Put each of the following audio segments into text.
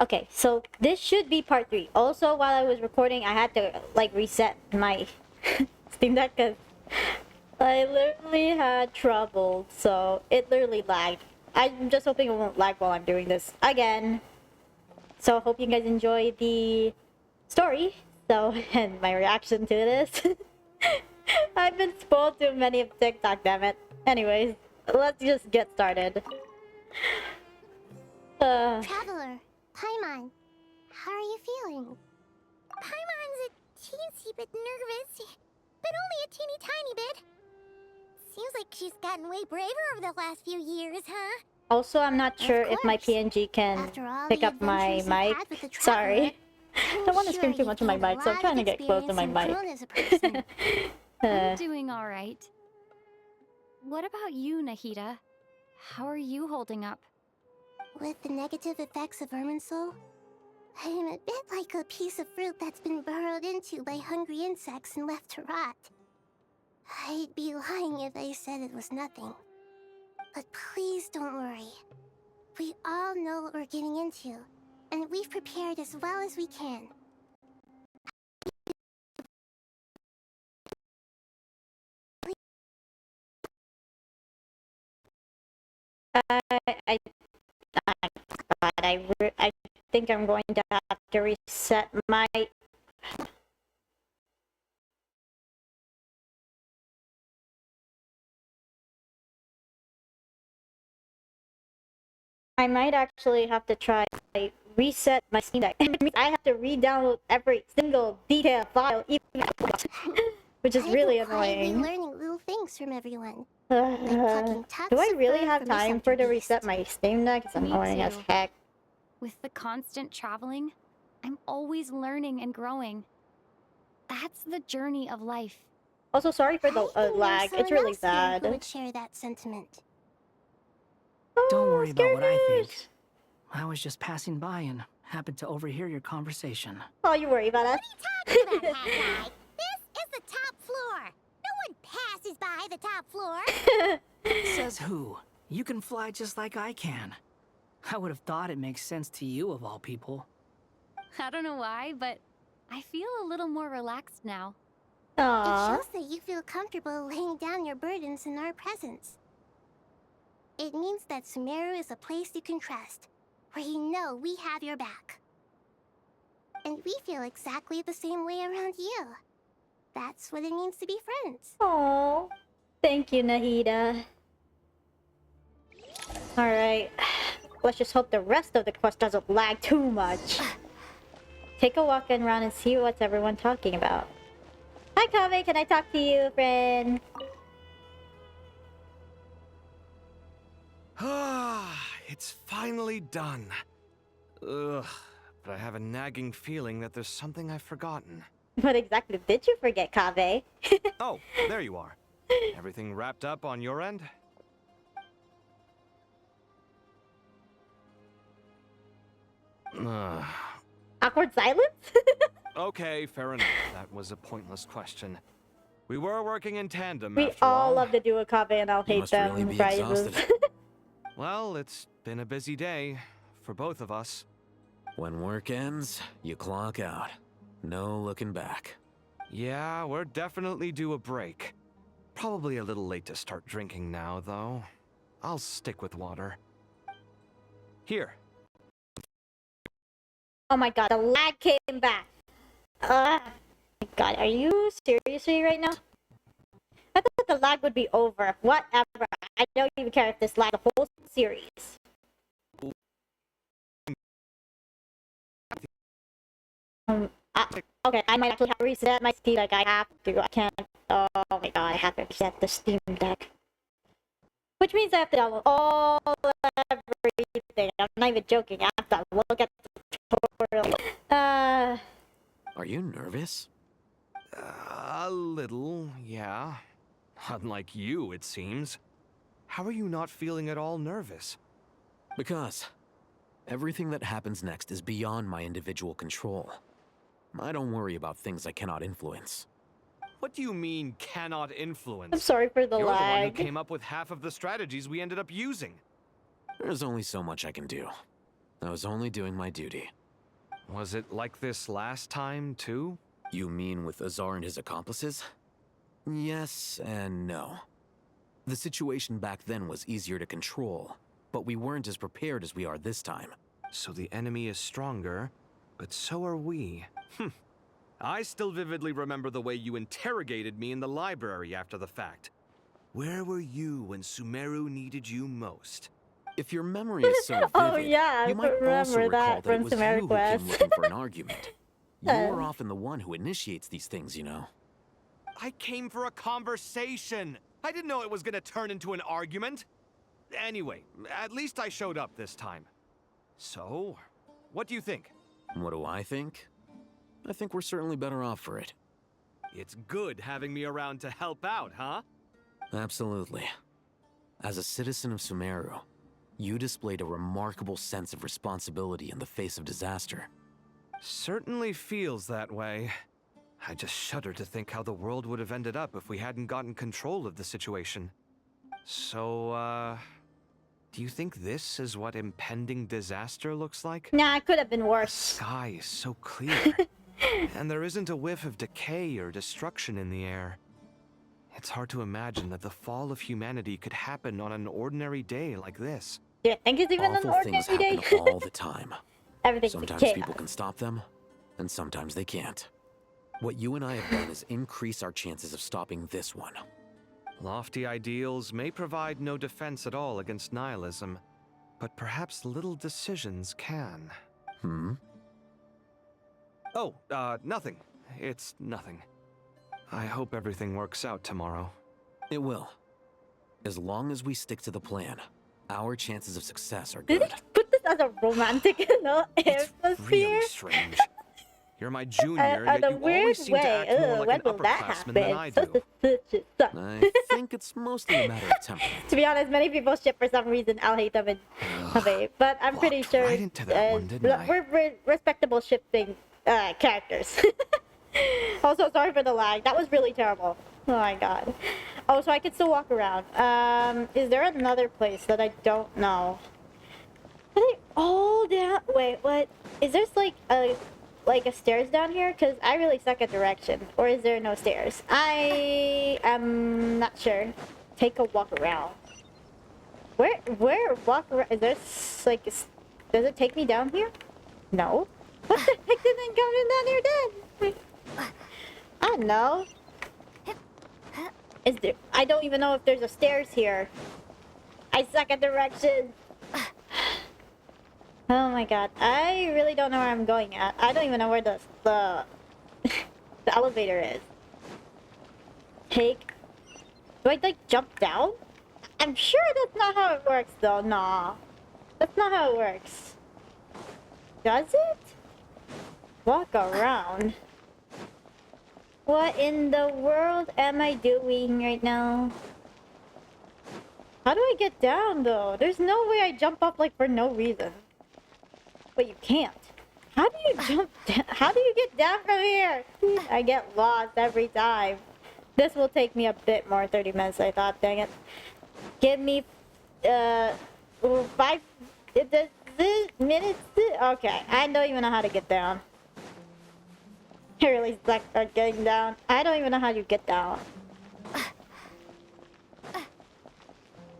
Okay, so this should be part 3. Also, while I was recording, I had to like reset my Steam Deck because I literally had trouble, so it literally lagged. I'm just hoping it won't lag while I'm doing this again. So hope you guys enjoy the story. So, and my reaction to this. I've been spoiled too many of TikTok, damn it. Anyways, let's just get started. Traveler, Paimon, how are you feeling? Paimon's a teensy bit nervous, but only a teeny tiny bit. Seems like she's gotten way braver over the last few years, huh? Also, I'm not sure if my PNG can pick up my mic. Sorry. I don't want to scream too much on my mic, so I'm trying to get close to my mic. I'm doing alright. What about you, Nahida? How are you holding up? With the negative effects of Irminsul, I am a bit like a piece of fruit that's been burrowed into by hungry insects and left to rot. I'd be lying if I said it was nothing. But please don't worry. We all know what we're getting into, and we've prepared as well as we can. I think I'm going to have to reset my... I might actually have to try reset my Steam Deck. I have to re-download every single detail file, even which is really annoying. I've been learning little things from everyone. Do I really have time for to reset my Steam Deck? It's annoying as heck. With the constant traveling, I'm always learning and growing. That's the journey of life. Also, sorry for the lag. It's really bad. Who would share that sentiment? Don't worry about what I think. I was just passing by and happened to overhear your conversation. Oh, you worry about us? What are you talking about, hat guy? This is the top floor. No one passes by the top floor. Says who? You can fly just like I can. I would have thought it makes sense to you of all people. I don't know why, but I feel a little more relaxed now. Aww. It shows that you feel comfortable laying down your burdens in our presence. It means that Sumeru is a place you can trust, where you know we have your back. And we feel exactly the same way around you. That's what it means to be friends. Aww. Thank you, Nahida. Alright. Let's just hope the rest of the quest doesn't lag too much. Take a walk around and see what's everyone talking about. Hi, Kave. Can I talk to you, friend? Ah, it's finally done. Ugh, but I have a nagging feeling that there's something I've forgotten. What exactly did you forget, Kave? Oh, there you are. Everything wrapped up on your end? Awkward silence? Okay, fair enough. That was a pointless question. We were working in tandem, We after all all. love to do a Kave and I'll hate them really be prizes. exhausted. Well, it's been a busy day for both of us. When work ends, you clock out. No looking back. Yeah, we're definitely due a break. Probably a little late to start drinking now, though. I'll stick with water. Here. Oh my god, the lag came back. My god, are you seriously right now? I thought the lag would be over. Whatever. I don't even care if this lag the whole series. Okay, I might actually have to reset my Steam Deck. I have to. I can't. Oh my god, I have to reset the Steam Deck. Which means I have to download all everything. I'm not even joking. I have to look at the tutorial. Are you nervous? A little, yeah. Unlike you, it seems. How are you not feeling at all nervous? Because everything that happens next is beyond my individual control. I don't worry about things I cannot influence. What do you mean, cannot influence? I'm sorry for the You're the one who lag. came up with half of the strategies we ended up using. There's only so much I can do. I was only doing my duty. Was it like this last time, too? You mean with Azar and his accomplices? Yes and no. The situation back then was easier to control, but we weren't as prepared as we are this time. So the enemy is stronger, but so are we. I still vividly remember the way you interrogated me in the library after the fact. Where were you when Sumeru needed you most? If your memory is so vivid, Oh yeah, I you might also remember recall that that it from was you Sumeru who Quest. came looking for an argument. You're often the one who initiates these things, you know. I came for a conversation. I didn't know it was gonna turn into an argument. Anyway, at least I showed up this time. So, what do you think? What do I think? I think we're certainly better off for it. It's good having me around to help out, huh? Absolutely. As a citizen of Sumeru, you displayed a remarkable sense of responsibility in the face of disaster. Certainly feels that way. I just shudder to think how the world would have ended up if we hadn't gotten control of the situation. So, do you think this is what impending disaster looks like? Nah, it could have been The worse. sky is so clear, and there isn't a whiff of decay or destruction in the air. It's hard to imagine that the fall of humanity could happen on an ordinary day like this. Do you think it's even an Awful things ordinary day? happen all the time. Everything's Sometimes chaos. people can stop them, and sometimes they can't. What you and I have done is increase our chances of stopping this one. Lofty ideals may provide no defense at all against nihilism, but perhaps little decisions can. Oh, nothing. It's nothing. I hope everything works out tomorrow. It will. As long as we stick to the plan, our chances of success are Did good. they put this as a romantic It's atmosphere? really strange. You're my junior, In yet a you weird always seem to way. act more Ugh, like when an will that upperclassman than I happen? do. I think it's mostly a matter of temperament. To be honest, many people ship for some reason. I'll hate them in Hubei, but I'm pretty Walked sure right into that one, didn't I? we're respectable shipping characters. Also, sorry for the lag. That was really terrible. Oh my god. Oh, so I can still walk around. Is there another place that I don't know? Are they all down? Wait, what? Is there like a stairs down here? Cause I really suck at direction. Or is there no stairs? I am not sure. Take a walk around. Where walk around? Is there like? Does it take me down here? No. What the heck didn't come in down here then? I don't know. Is there? I don't even know if there's a stairs here. I suck at directions. Oh my god. I really don't know where I'm going at. I don't even know where the the elevator is. Do I like jump down? I'm sure that's not how it works though. Nah. That's not how it works. Does it? Walk around. What in the world am I doing right now? How do I get down though? There's no way I jump up like for no reason. But you can't. How do you jump down? How do you get down from here? I get lost every time. This will take me a bit more, 30 minutes I thought, dang it. Give me 5 minutes. Okay, I don't even know how to get down. I really suck at getting down. I don't even know how you get down.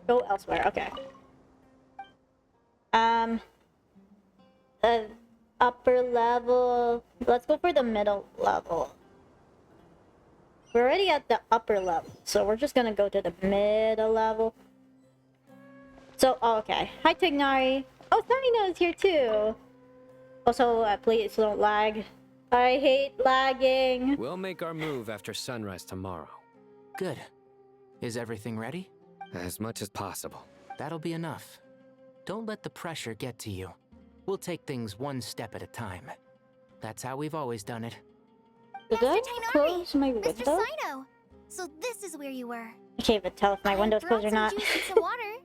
Go elsewhere, okay. Upper level. Let's go for the middle level. We're already at the upper level, so we're just gonna go to the middle level. So, oh, okay. Hi, Tignari. Oh, Sunny is here too. Also, please don't lag. I hate lagging. We'll make our move after sunrise tomorrow. Good. Is everything ready? As much as possible. That'll be enough. Don't let the pressure get to you. We'll take things one step at a time. That's how we've always done it. Did I close my Mr. window? Sino! So this is where you were. I can't even tell if my window's closed or I not. brought some juice and some water.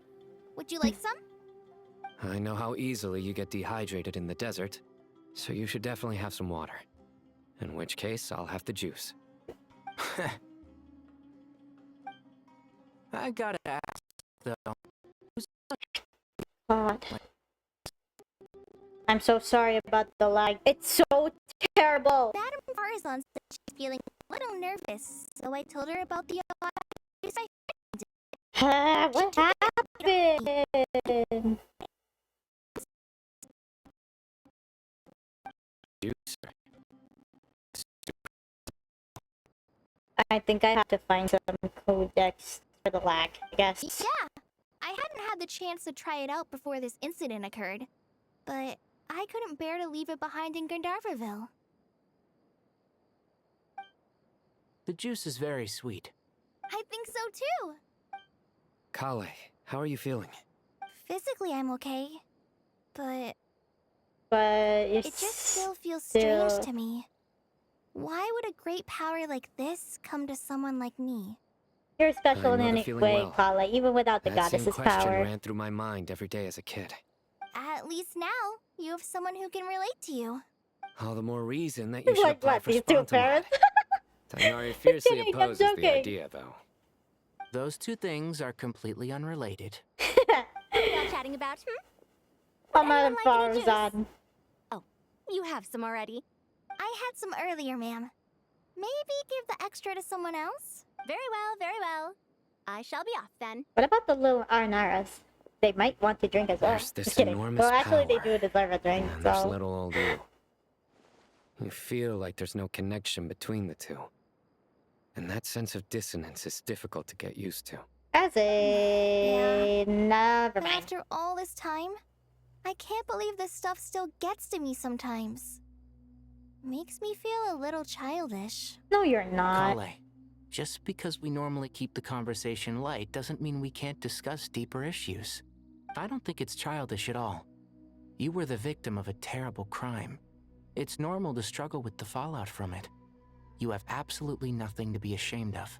Would you like some? I know how easily you get dehydrated in the desert, so you should definitely have some water. In which case, I'll have the juice. I gotta ask, though. God. I'm so sorry about the lag. It's so terrible. Madame Farazan said she's feeling a little nervous, so I told her about the advice I What happened? I think I have to find some codex for the lag, I guess. Yeah, I hadn't had the chance to try it out before this incident occurred, but I couldn't bear to leave it behind in Gandharvaville. The juice is very sweet. I think so too. Kale, how are you feeling? Physically, I'm okay, but But it just still feels strange to me. Why would a great power like this come to someone like me? You're special I in know the any feeling way, well. Kale, even without the That same goddess's question power. ran through my mind every day as a kid. At least now, you have someone who can relate to you. All the more reason that you should Like apply what, for these two Spontamod. parents? Tanari fiercely kidding, I'm opposes the joking. idea, though. Those two things are completely unrelated. What are y'all chatting about, I'm out of Anyone like any Farazan. You have some already. I had some earlier, ma'am. Maybe give the extra to someone else? Very well, very well. I shall be off then. What about the little Arnaras? They might want to drink as well. There's this Just kidding. enormous Well, actually, they power. do deserve a drink, And there's so... little old you. You feel like there's no connection between the two. And that sense of dissonance is difficult to get used to. As a... Never But mind. after all this time, I can't believe this stuff still gets to me sometimes. Makes me feel a little childish. No, you're not. Kale, just because we normally keep the conversation light doesn't mean we can't discuss deeper issues. I don't think it's childish at all. You were the victim of a terrible crime. It's normal to struggle with the fallout from it. You have absolutely nothing to be ashamed of.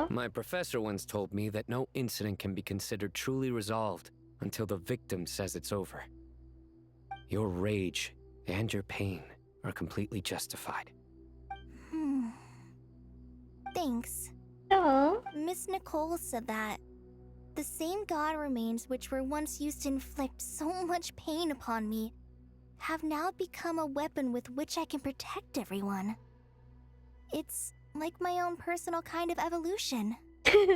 My professor once told me that no incident can be considered truly resolved until the victim says it's over. Your rage and your pain are completely justified. Thanks. Oh. Miss Nicole said that the same god remains which were once used to inflict so much pain upon me have now become a weapon with which I can protect everyone. It's like my own personal kind of evolution.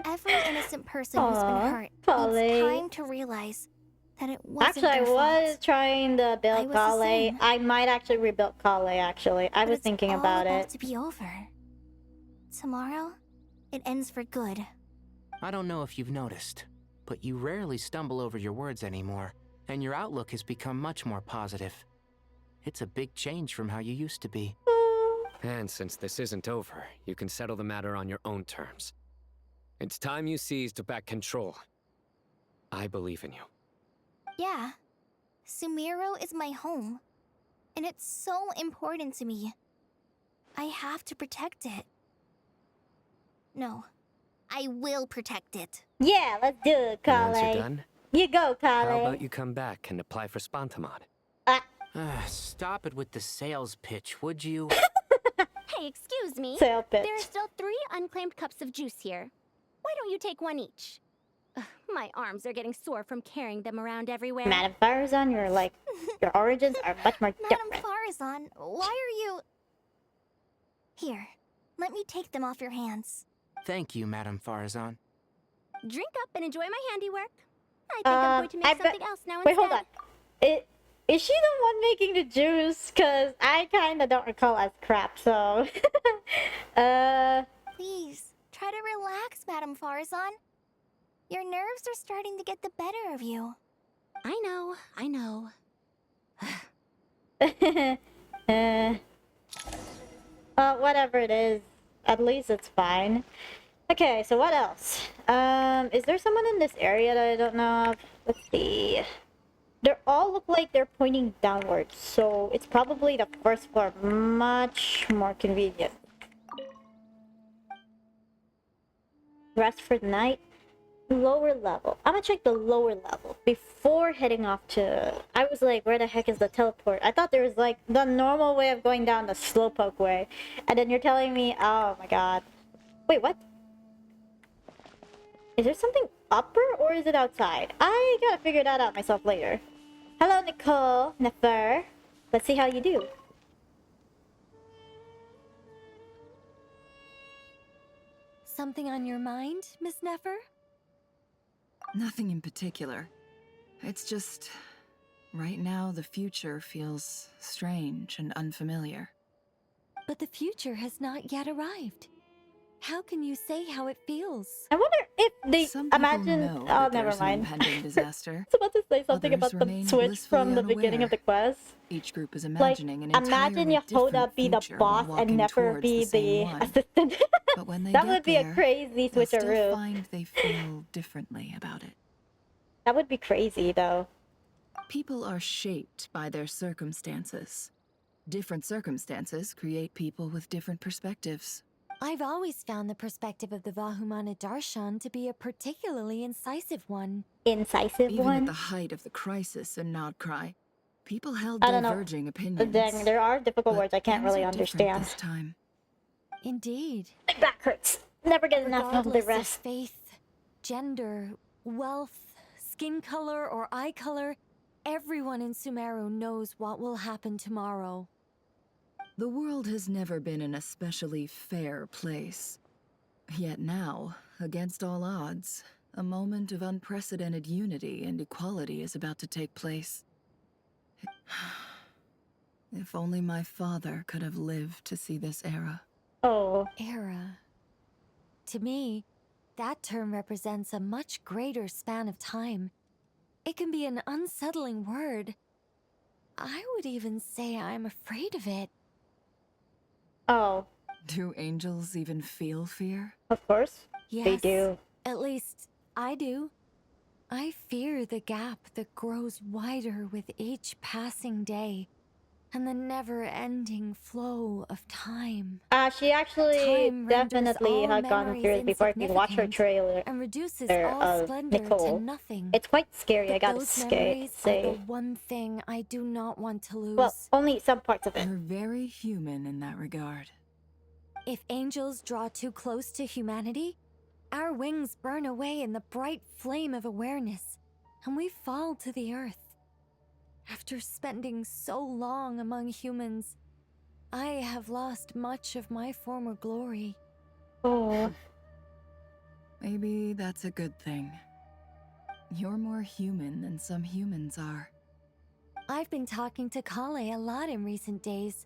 Every innocent person who's been Aw, hurt Kale. needs time to realize that it wasn't Actually, I their was fault. trying to I build was the Kale. same. I might actually rebuild Kale, actually. I But was it's thinking all about it. to be over. Tomorrow, it ends for good. I don't know if you've noticed, but you rarely stumble over your words anymore, and your outlook has become much more positive. It's a big change from how you used to be. And since this isn't over, you can settle the matter on your own terms. It's time you seized back control. I believe in you. Yeah, Sumiro is my home, and it's so important to me. I have to protect it. No, I will protect it. Yeah, let's do it, Once you're Kale. done, You go, how Kale. about you come back and apply for Spontamod? Stop it with the sales pitch, would you? Hey, excuse me. Sale pitch. There are still 3 unclaimed cups of juice here. Why don't you take one each? Ugh, my arms are getting sore from carrying them around everywhere. Madame Farazan, you're like... Your origins are much more Madame different. Farazan, why are you... Here, let me take them off your hands. Thank you, Madame Farazan. Drink up and enjoy my handiwork. I think I'm going to make I bet- something else now Wait, hold instead. on. Is she the one making the juice? Cause I kinda don't recall as crap, so... Please, try to relax, Madame Farazan. Your nerves are starting to get the better of you. I know. Well, whatever it is, at least it's fine. Okay, so what else? Is there someone in this area that I don't know of? Let's see. They all look like they're pointing downwards, so it's probably the first floor. Much more convenient. Rest for the night. Lower level. I'm gonna check the lower level before heading off to... I was like, where the heck is the teleport? I thought there was like the normal way of going down the slowpoke way. And then you're telling me, oh my god. Wait, what? Is there something upper or is it outside? I gotta figure that out myself later. Hello, Nicole. Nefer. Let's see how you do. Something on your mind, Miss Nefer? Nothing in particular. It's just... right now, the future feels strange and unfamiliar. But the future has not yet arrived. How can you say how it feels? I wonder if they Some people imagine. know Oh, that never there's an mind. impending disaster. I was about to say something Others about the remain switch blissfully from the beginning of the unaware. quest. Each group is Like, imagining an imagine entirely Yehuda different be the future while boss and walking never towards be the same the one. assistant. But when they That get would be a there, crazy they'll still switcheroo. find they feel differently about it. That would be crazy, though. People are shaped by their circumstances. Different circumstances create people with different perspectives. I've always found the perspective of the Vahumana Darshan to be a particularly incisive one. Incisive Even one? at the height of the crisis in Nodcry, people held I don't know. diverging opinions. Dang, there are difficult But words I can't things really are different understand. this time. Indeed. My back hurts. Never get enough of the Regardless of rest. faith, gender, wealth, skin color, or eye color, everyone in Sumeru knows what will happen tomorrow. The world has never been an especially fair place. Yet now, against all odds, a moment of unprecedented unity and equality is about to take place. If only my father could have lived to see this era. Oh. Era. To me, that term represents a much greater span of time. It can be an unsettling word. I would even say I'm afraid of it. Oh. Do angels even feel fear? Of course. Yes, They do. At least, I do. I fear the gap that grows wider with each passing day, and the never-ending flow of time. She actually Time renders definitely all had gone through it before if you watch her insignificant trailer and reduces there all of splendor Nicole. to nothing. It's quite scary, I But gotta those memories are say. the one thing I do not want to lose. Well, only some parts of it. You're very human in that regard. If angels draw too close to humanity, our wings burn away in the bright flame of awareness, and we fall to the earth. After spending so long among humans, I have lost much of my former glory. Oh. Maybe that's a good thing. You're more human than some humans are. I've been talking to Kale a lot in recent days.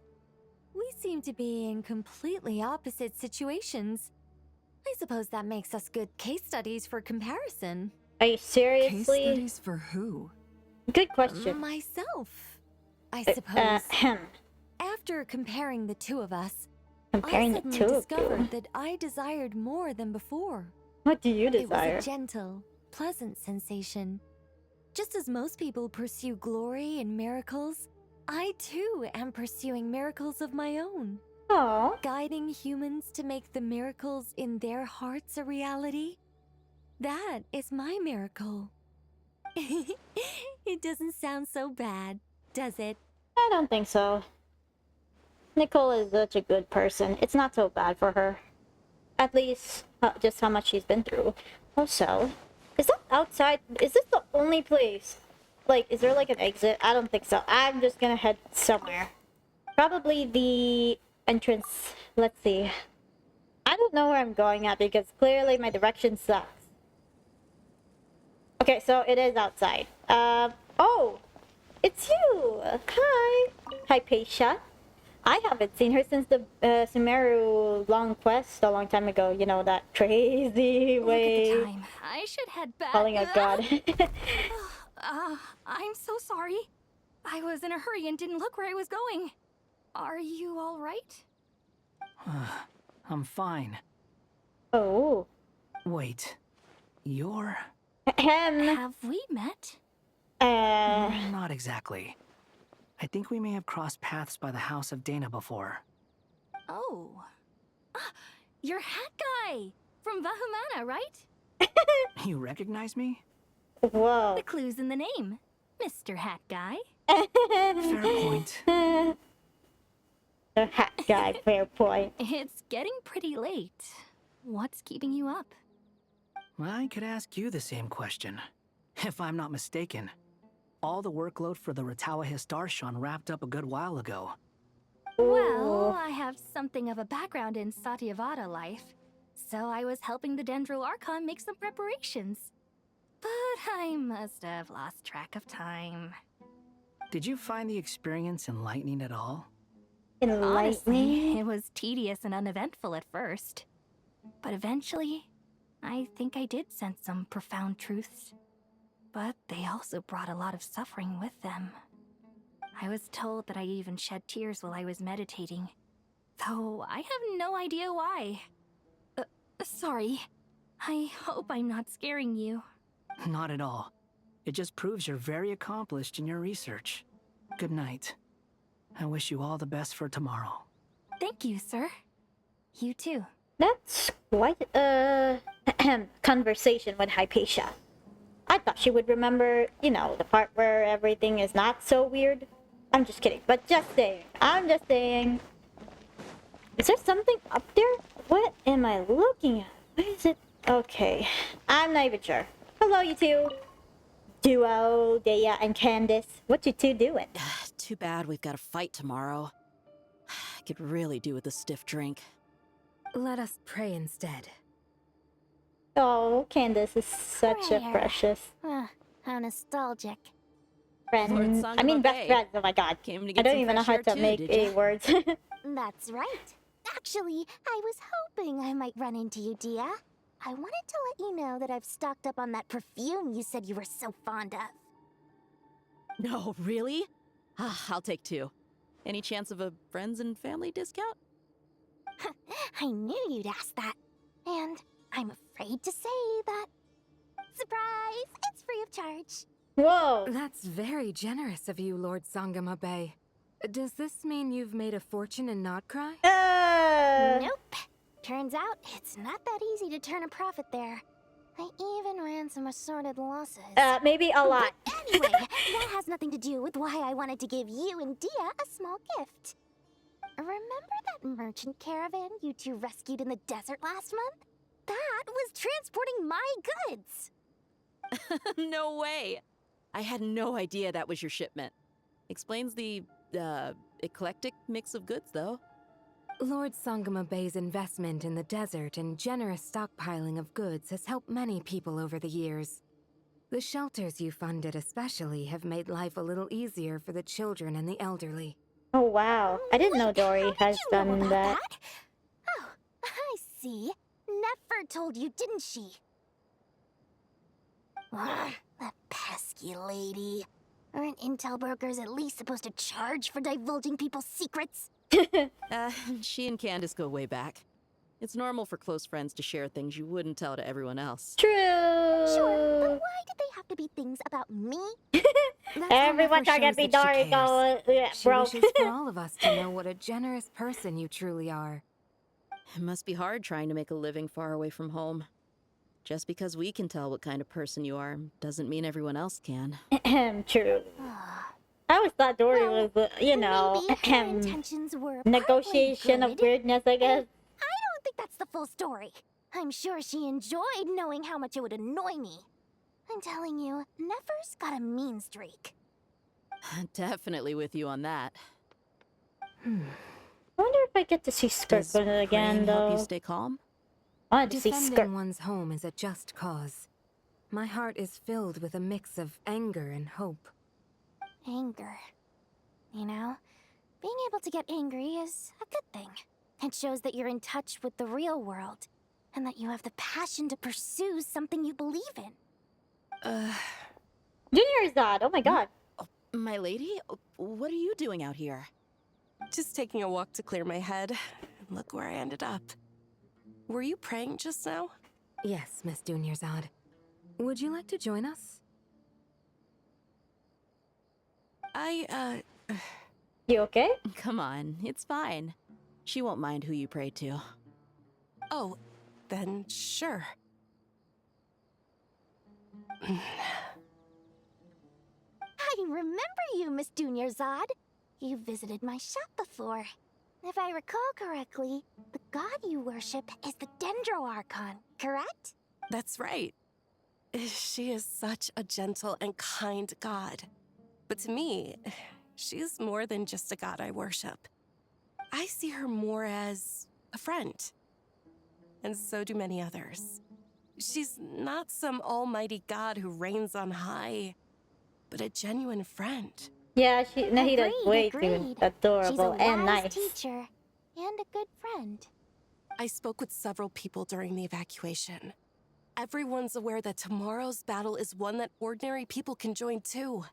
We seem to be in completely opposite situations. I suppose that makes us good case studies for comparison. Are you Case seriously? studies for who? Good question. Myself, I suppose. Ahem. After comparing the two of us, Comparing I the suddenly two of discovered you. that I desired more than before. What do you It was desire? a gentle, pleasant sensation. Just as most people pursue glory and miracles, I too am pursuing miracles of my own. Oh. Guiding humans to make the miracles in their hearts a reality. That is my miracle. It doesn't sound so bad, does it? I don't think so. Nicole is such a good person. It's not so bad for her. At least, just how much she's been through. Also, is that outside? Is this the only place? Like, is there like an exit? I don't think so. I'm just gonna head somewhere. Probably the entrance. Let's see. I don't know where I'm going at because clearly my direction sucks. Okay, so it is outside. Oh! It's you! Hi! Hi, Peisha. I haven't seen her since the Sumeru long quest a long time ago. You know, that crazy Look at way. the time. I should head back. Calling out God. I'm so sorry. I was in a hurry and didn't look where I was going. Are you all right? I'm fine. Oh. Wait. You're... Ahem. Have we met? Not exactly. I think we may have crossed paths by the house of Dana before. Oh. Ah, you're Hat Guy! From Vahumana, right? You recognize me? Whoa. The clue's in the name. Mr. Hat Guy. Fair point. The hat guy, fair point. It's getting pretty late. What's keeping you up? I could ask you the same question, if I'm not mistaken. all the workload for the Ratawa Histarshan wrapped up a good while ago. Well, I have something of a background in Satyavada life, so I was helping the Dendro Archon make some preparations. But I must have lost track of time. Did you find the experience enlightening at all? Honestly, it was tedious and uneventful at first. But eventually, I think I did sense some profound truths. But they also brought a lot of suffering with them. I was told that I even shed tears while I was meditating, though I have no idea why. Sorry. I hope I'm not scaring you. Not at all. It just proves you're very accomplished in your research. Good night. I wish you all the best for tomorrow. Thank you, sir. You too. That's quite a conversation with Hypatia. I thought she would remember, you know, the part where everything is not so weird. I'm just kidding, but just saying. I'm just saying. Is there something up there? What am I looking at? What is it? Okay. I'm not even sure. Hello, you two. Duo, Dea, and Candace. What you two doing? Too bad we've got a fight tomorrow. I could really do with a stiff drink. Let us pray instead. Oh, Candace is such a Prayer. precious How nostalgic. friend. Lord I mean, best Sangamo friend. Oh my god. Came to I get don't some even know fresh how air to too, make did a ya? words. That's right. Actually, I was hoping I might run into you, Dia. I wanted to let you know that I've stocked up on that perfume you said you were so fond of. No, really? I'll take 2. Any chance of a friends and family discount? I knew you'd ask that. And I'm afraid to say that. Surprise! It's free of charge. Whoa. That's very generous of you, Lord Sangama Bay. Does this mean you've made a fortune in Notcry? Nope. Turns out it's not that easy to turn a profit there. I even ran some assorted losses. Maybe a lot. But anyway, that has nothing to do with why I wanted to give you and Dia a small gift. Remember that merchant caravan you two rescued in the desert last month? That was transporting my goods. No way! I had no idea that was your shipment. Explains the, eclectic mix of goods, though. Lord Sangama Bay's investment in the desert and generous stockpiling of goods has helped many people over the years. The shelters you funded especially have made life a little easier for the children and the elderly. Oh wow. I didn't know Wait, Dory how did has you know done about that. Oh, I see. Nefer told you, didn't she? Ugh, that pesky lady. Aren't intel brokers at least supposed to charge for divulging people's secrets? She and Candace go way back. It's normal for close friends to share things you wouldn't tell to everyone else. True. Sure, but why did they have to be things about me? That's how Everyone Nefer trying to shows be that she Dory cares. going, yeah, She broke. wishes for all of us to know what a generous person you truly are. It must be hard trying to make a living far away from home. Just because we can tell what kind of person you are doesn't mean everyone else can. True. I always thought Dory Well, was, you know, maybe her intentions were negotiation partly of good. weirdness, I guess. I don't think that's the full story. I'm sure she enjoyed knowing how much it would annoy me. I'm telling you, Nefer's got a mean streak. Definitely with you on that. I wonder if I get to see Skirt Does again, praying help you though. stay calm? I wanted to see Defending Skirt. one's home is a just cause. My heart is filled with a mix of anger and hope. Anger. You know, being able to get angry is a good thing. It shows that you're in touch with the real world, and that you have the passion to pursue something you believe in. Junior Zod, oh my god. My lady, what are you doing out here? Just taking a walk to clear my head. And look where I ended up. Were you praying just now? Yes, Miss Dunyarzad. Would you like to join us? You okay? Come on, it's fine. She won't mind who you pray to. Oh, then sure. I remember you, Miss Dunyarzad. You visited my shop before. If I recall correctly, the god you worship is the Dendro Archon, correct? That's right. She is such a gentle and kind god. But to me, she's more than just a god I worship. I see her more as a friend. And so do many others. She's not some almighty god who reigns on high, but a genuine friend. Yeah, Nahida's way too Agreed. adorable She's a and wise nice. teacher and a good friend. I spoke with several people during the evacuation. Everyone's aware that tomorrow's battle is one that ordinary people can join too.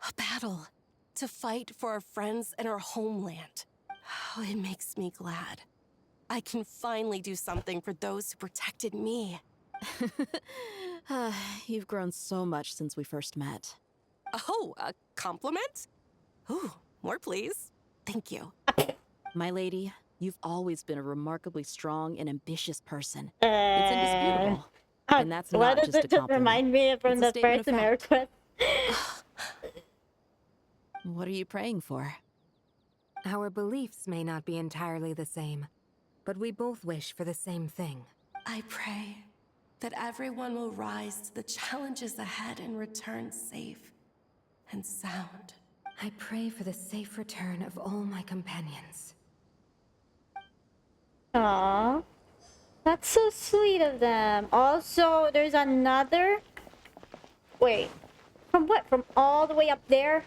A battle to fight for our friends and our homeland. Oh, it makes me glad. I can finally do something for those who protected me. You've grown so much since we first met. Oh, a compliment? Ooh, more please. Thank you. My lady, you've always been a remarkably strong and ambitious person. It's indisputable. And that's why not does just a it just compliment. remind me from It's a the statement first of fact. America? What are you praying for? Our beliefs may not be entirely the same, but we both wish for the same thing. I pray that everyone will rise to the challenges ahead and return safe and sound. I pray for the safe return of all my companions. Aww. That's so sweet of them. Also, there's another... Wait. From what? From all the way up there?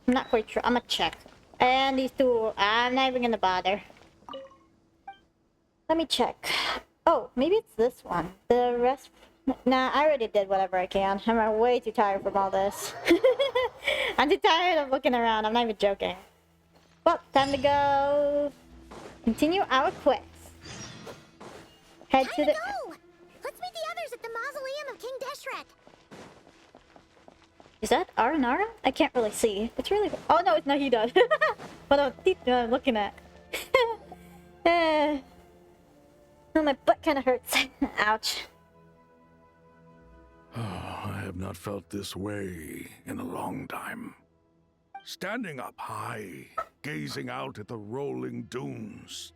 I'm not quite sure. I'm gonna check. And these two, I'm not even gonna bother. Let me check. Oh, maybe it's this one. The rest... Nah, I already did whatever I can. I'm way too tired from all this. I'm too tired of looking around. I'm not even joking. Well, time to go... Continue our quest. Head to the... Go! Let's meet the others at the mausoleum of King Deshret. Is that Aranara? I can't really see. It's really... Oh no, it's Nahida. What I'm looking at. Oh, my butt kind of hurts. Ouch. I have not felt this way in a long time. Standing up high, gazing out at the rolling dunes.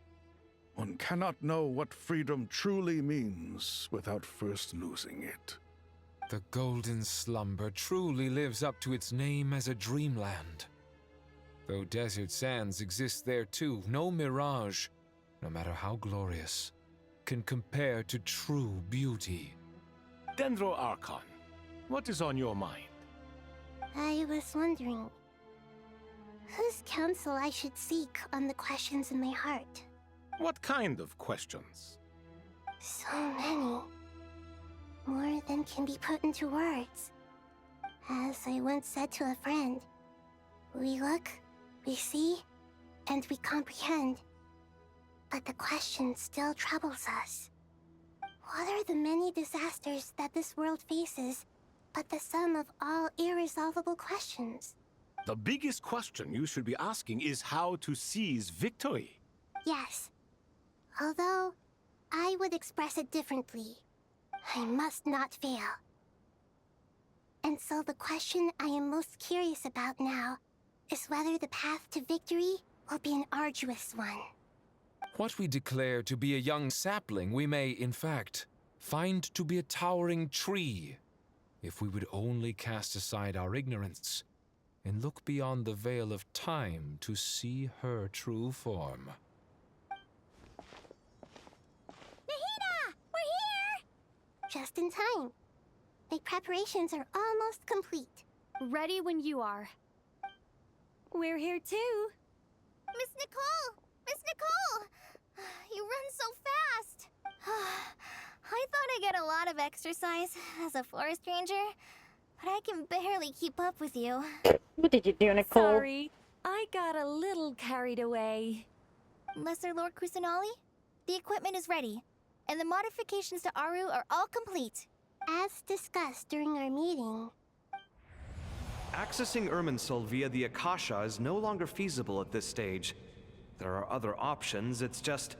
One cannot know what freedom truly means without first losing it. The golden slumber truly lives up to its name as a dreamland. Though desert sands exist there too, no mirage, no matter how glorious, can compare to true beauty. Dendro Archon, what is on your mind? I was wondering whose counsel I should seek on the questions in my heart. What kind of questions? So many. More than can be put into words. As I once said to a friend, we look, we see, and we comprehend. But the question still troubles us. What are the many disasters that this world faces, but the sum of all irresolvable questions? The biggest question you should be asking is how to seize victory. Yes. Although, I would express it differently. I must not fail. And so the question I am most curious about now is whether the path to victory will be an arduous one. What we declare to be a young sapling, we may, in fact, find to be a towering tree, if we would only cast aside our ignorance and look beyond the veil of time to see her true form. Nahida! We're here! Just in time. My preparations are almost complete. Ready when you are. We're here too. Miss Nicole! Miss Nicole! You run so fast! I thought I'd get a lot of exercise as a forest ranger, but I can barely keep up with you. What did you do, Nicole? Sorry, I got a little carried away. Lesser Lord Kusanali, the equipment is ready, and the modifications to Aru are all complete. As discussed during our meeting. Accessing Irminsul via the Akasha is no longer feasible at this stage. There are other options, it's just...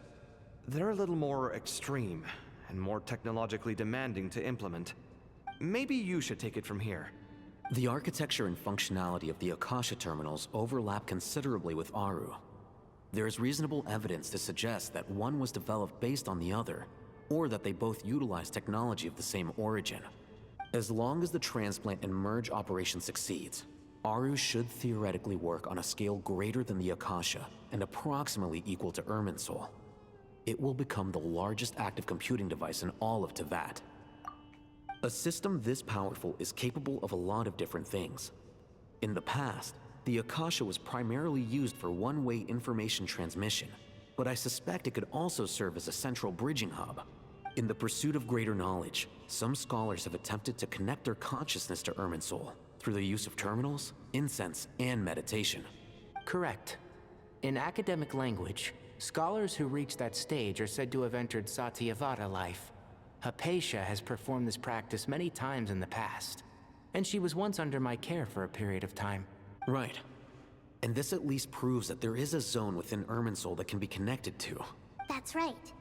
they're a little more extreme, and more technologically demanding to implement. Maybe you should take it from here. The architecture and functionality of the Akasha terminals overlap considerably with Aru. There is reasonable evidence to suggest that one was developed based on the other, or that they both utilize technology of the same origin. As long as the transplant and merge operation succeeds, Aru should theoretically work on a scale greater than the Akasha and approximately equal to Irminsul. It will become the largest active computing device in all of Teyvat. A system this powerful is capable of a lot of different things. In the past, the Akasha was primarily used for one-way information transmission, but I suspect it could also serve as a central bridging hub. In the pursuit of greater knowledge, some scholars have attempted to connect their consciousness to Irminsul through the use of terminals, incense, and meditation. Correct. In academic language, scholars who reach that stage are said to have entered Satyavada life. Hypatia has performed this practice many times in the past, and she was once under my care for a period of time. Right. And this at least proves that there is a zone within Irminsul that can be connected to. That's right.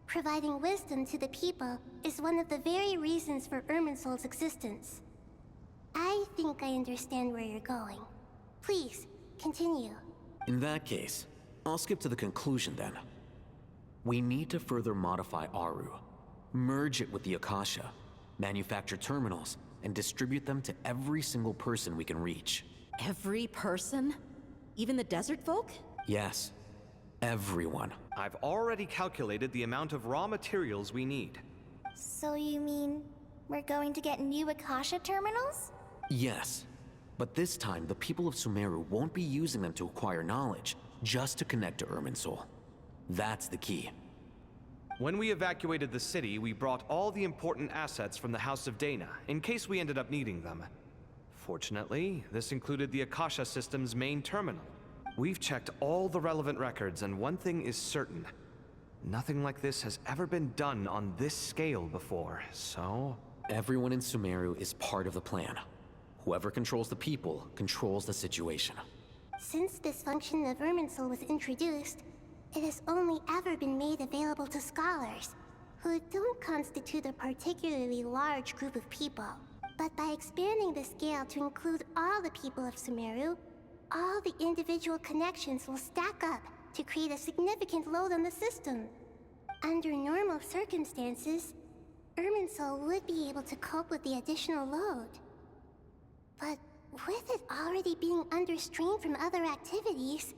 Providing wisdom to the people is one of the very reasons for Irminsul's existence. I think I understand where you're going. Please, continue. In that case, I'll skip to the conclusion then. We need to further modify Aru, merge it with the Akasha, manufacture terminals, and distribute them to every single person we can reach. Every person? Even the desert folk? Yes, everyone. I've already calculated the amount of raw materials we need. So you mean we're going to get new Akasha terminals? Yes, but this time the people of Sumeru won't be using them to acquire knowledge, just to connect to Irminsul. That's the key. When we evacuated the city, we brought all the important assets from the House of Dana, in case we ended up needing them. Fortunately, this included the Akasha system's main terminal. We've checked all the relevant records, and one thing is certain. Nothing like this has ever been done on this scale before, so... Everyone in Sumeru is part of the plan. Whoever controls the people controls the situation. Since this function of Irminsul was introduced, it has only ever been made available to scholars, who don't constitute a particularly large group of people. But by expanding the scale to include all the people of Sumeru, all the individual connections will stack up to create a significant load on the system. Under normal circumstances, Irminsul would be able to cope with the additional load. But with it already being under strain from other activities,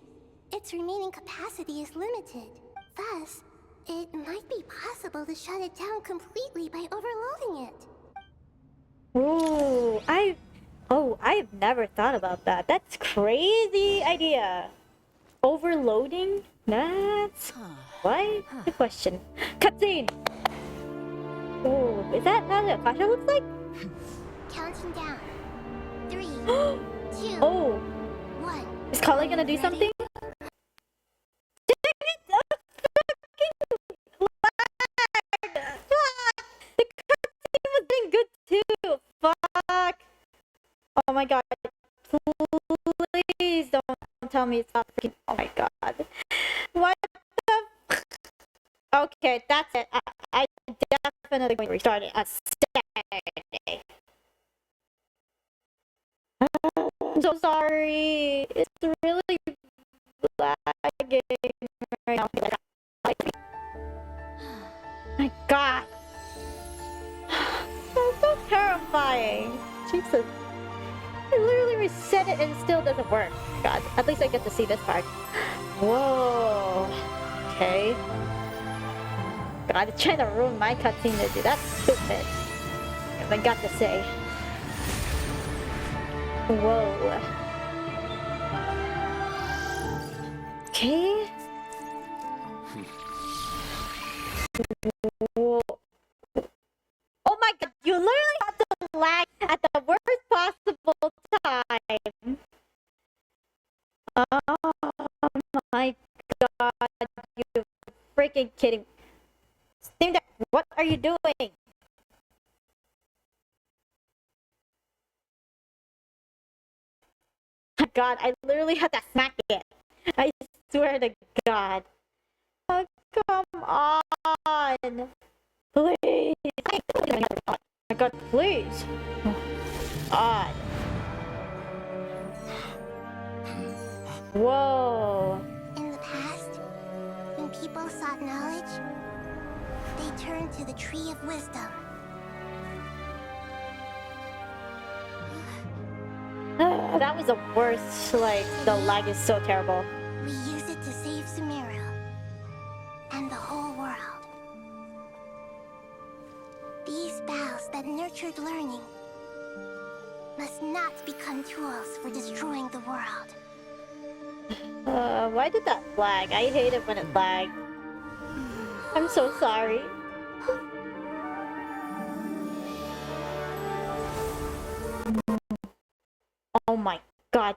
its remaining capacity is limited. Thus, it might be possible to shut it down completely by overloading it. Ooh, I've never thought about that. That's crazy idea. Overloading? That's quite the question. Cutscene! Oh, is that how the Akasha looks like? Counting down. 3, 2, oh. 1. Is Kali gonna do something? The cutscene was doing good too. Fuck. Oh my god. Please don't tell me it's not freaking. Oh my god. What the? Okay, that's it. I definitely going to restart it on Saturday. I'm so sorry. It's really lagging right now. My god. That's so terrifying. Jesus. I literally reset it and it still doesn't work. God, at least I get to see this part. Whoa. Okay. God, it's trying to ruin my cutscene to do. That's stupid. I got to say. Whoa. Okay. Whoa. Oh my god, you literally have to lag at the worst possible time. Oh my god, you're freaking kidding me. Steam Deck, what are you doing? God, I literally had to smack it. I swear to God. Oh, come on. Please. Oh my God, please. God. Whoa. In the past, when people sought knowledge, they turned to the Tree of Wisdom. That was the worst. Like, the lag is so terrible. We use it to save Sumeru. And the whole world. These vows that nurtured learning must not become tools for destroying the world. Why did that lag? I hate it when it lags. I'm so sorry. Oh my god.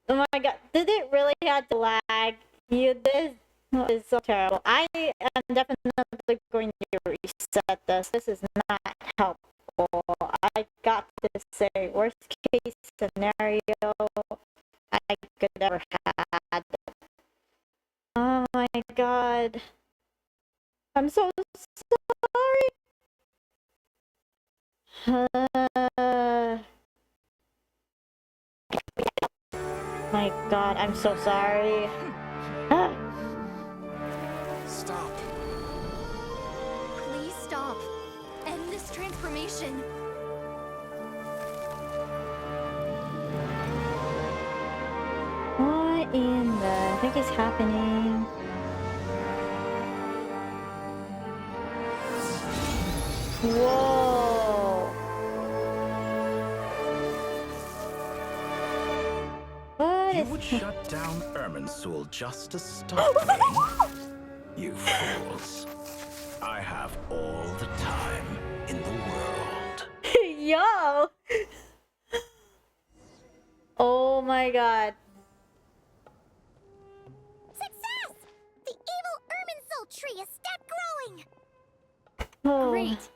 Oh my god. Did it really have to lag? This is so terrible. I am definitely going to reset this. This is not helpful. I got to say worst case scenario I could ever had. Oh my god. I'm so sorry. My god, I'm so sorry. Stop. Please stop. End this transformation. What in the heck is happening? Whoa. You would shut down Irminsul just to stop me? You fools. I have all the time in the world. Yo! Oh my god. Success! The evil Irminsul tree is stopped growing! Oh. Great.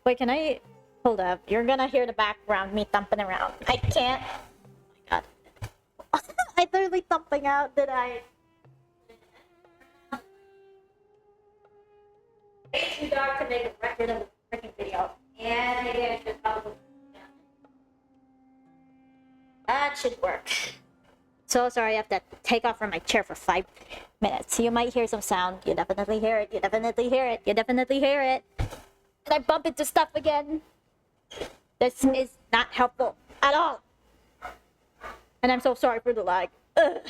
Wait, can I... Hold up. You're gonna hear the background, me thumping around. I can't... Oh my god. I literally thumping out, did I? It's too dark to make a record of the freaking video. And maybe I should probably... That should work. So sorry, I have to take off from my chair for 5 minutes. You might hear some sound. You definitely hear it. You definitely hear it. You definitely hear it. And I bump into stuff again. This is not helpful at all. And I'm so sorry for the lag.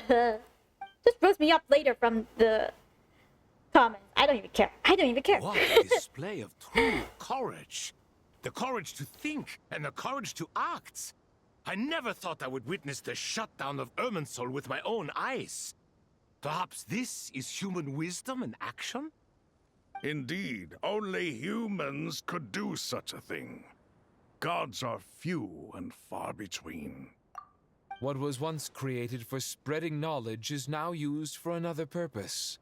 Just roast me up later from the comments. I don't even care. I don't even care. What a display of true courage. The courage to think and the courage to act. I never thought I would witness the shutdown of Irminsul with my own eyes. Perhaps this is human wisdom in action? Indeed, only humans could do such a thing. Gods are few and far between. What was once created for spreading knowledge is now used for another purpose.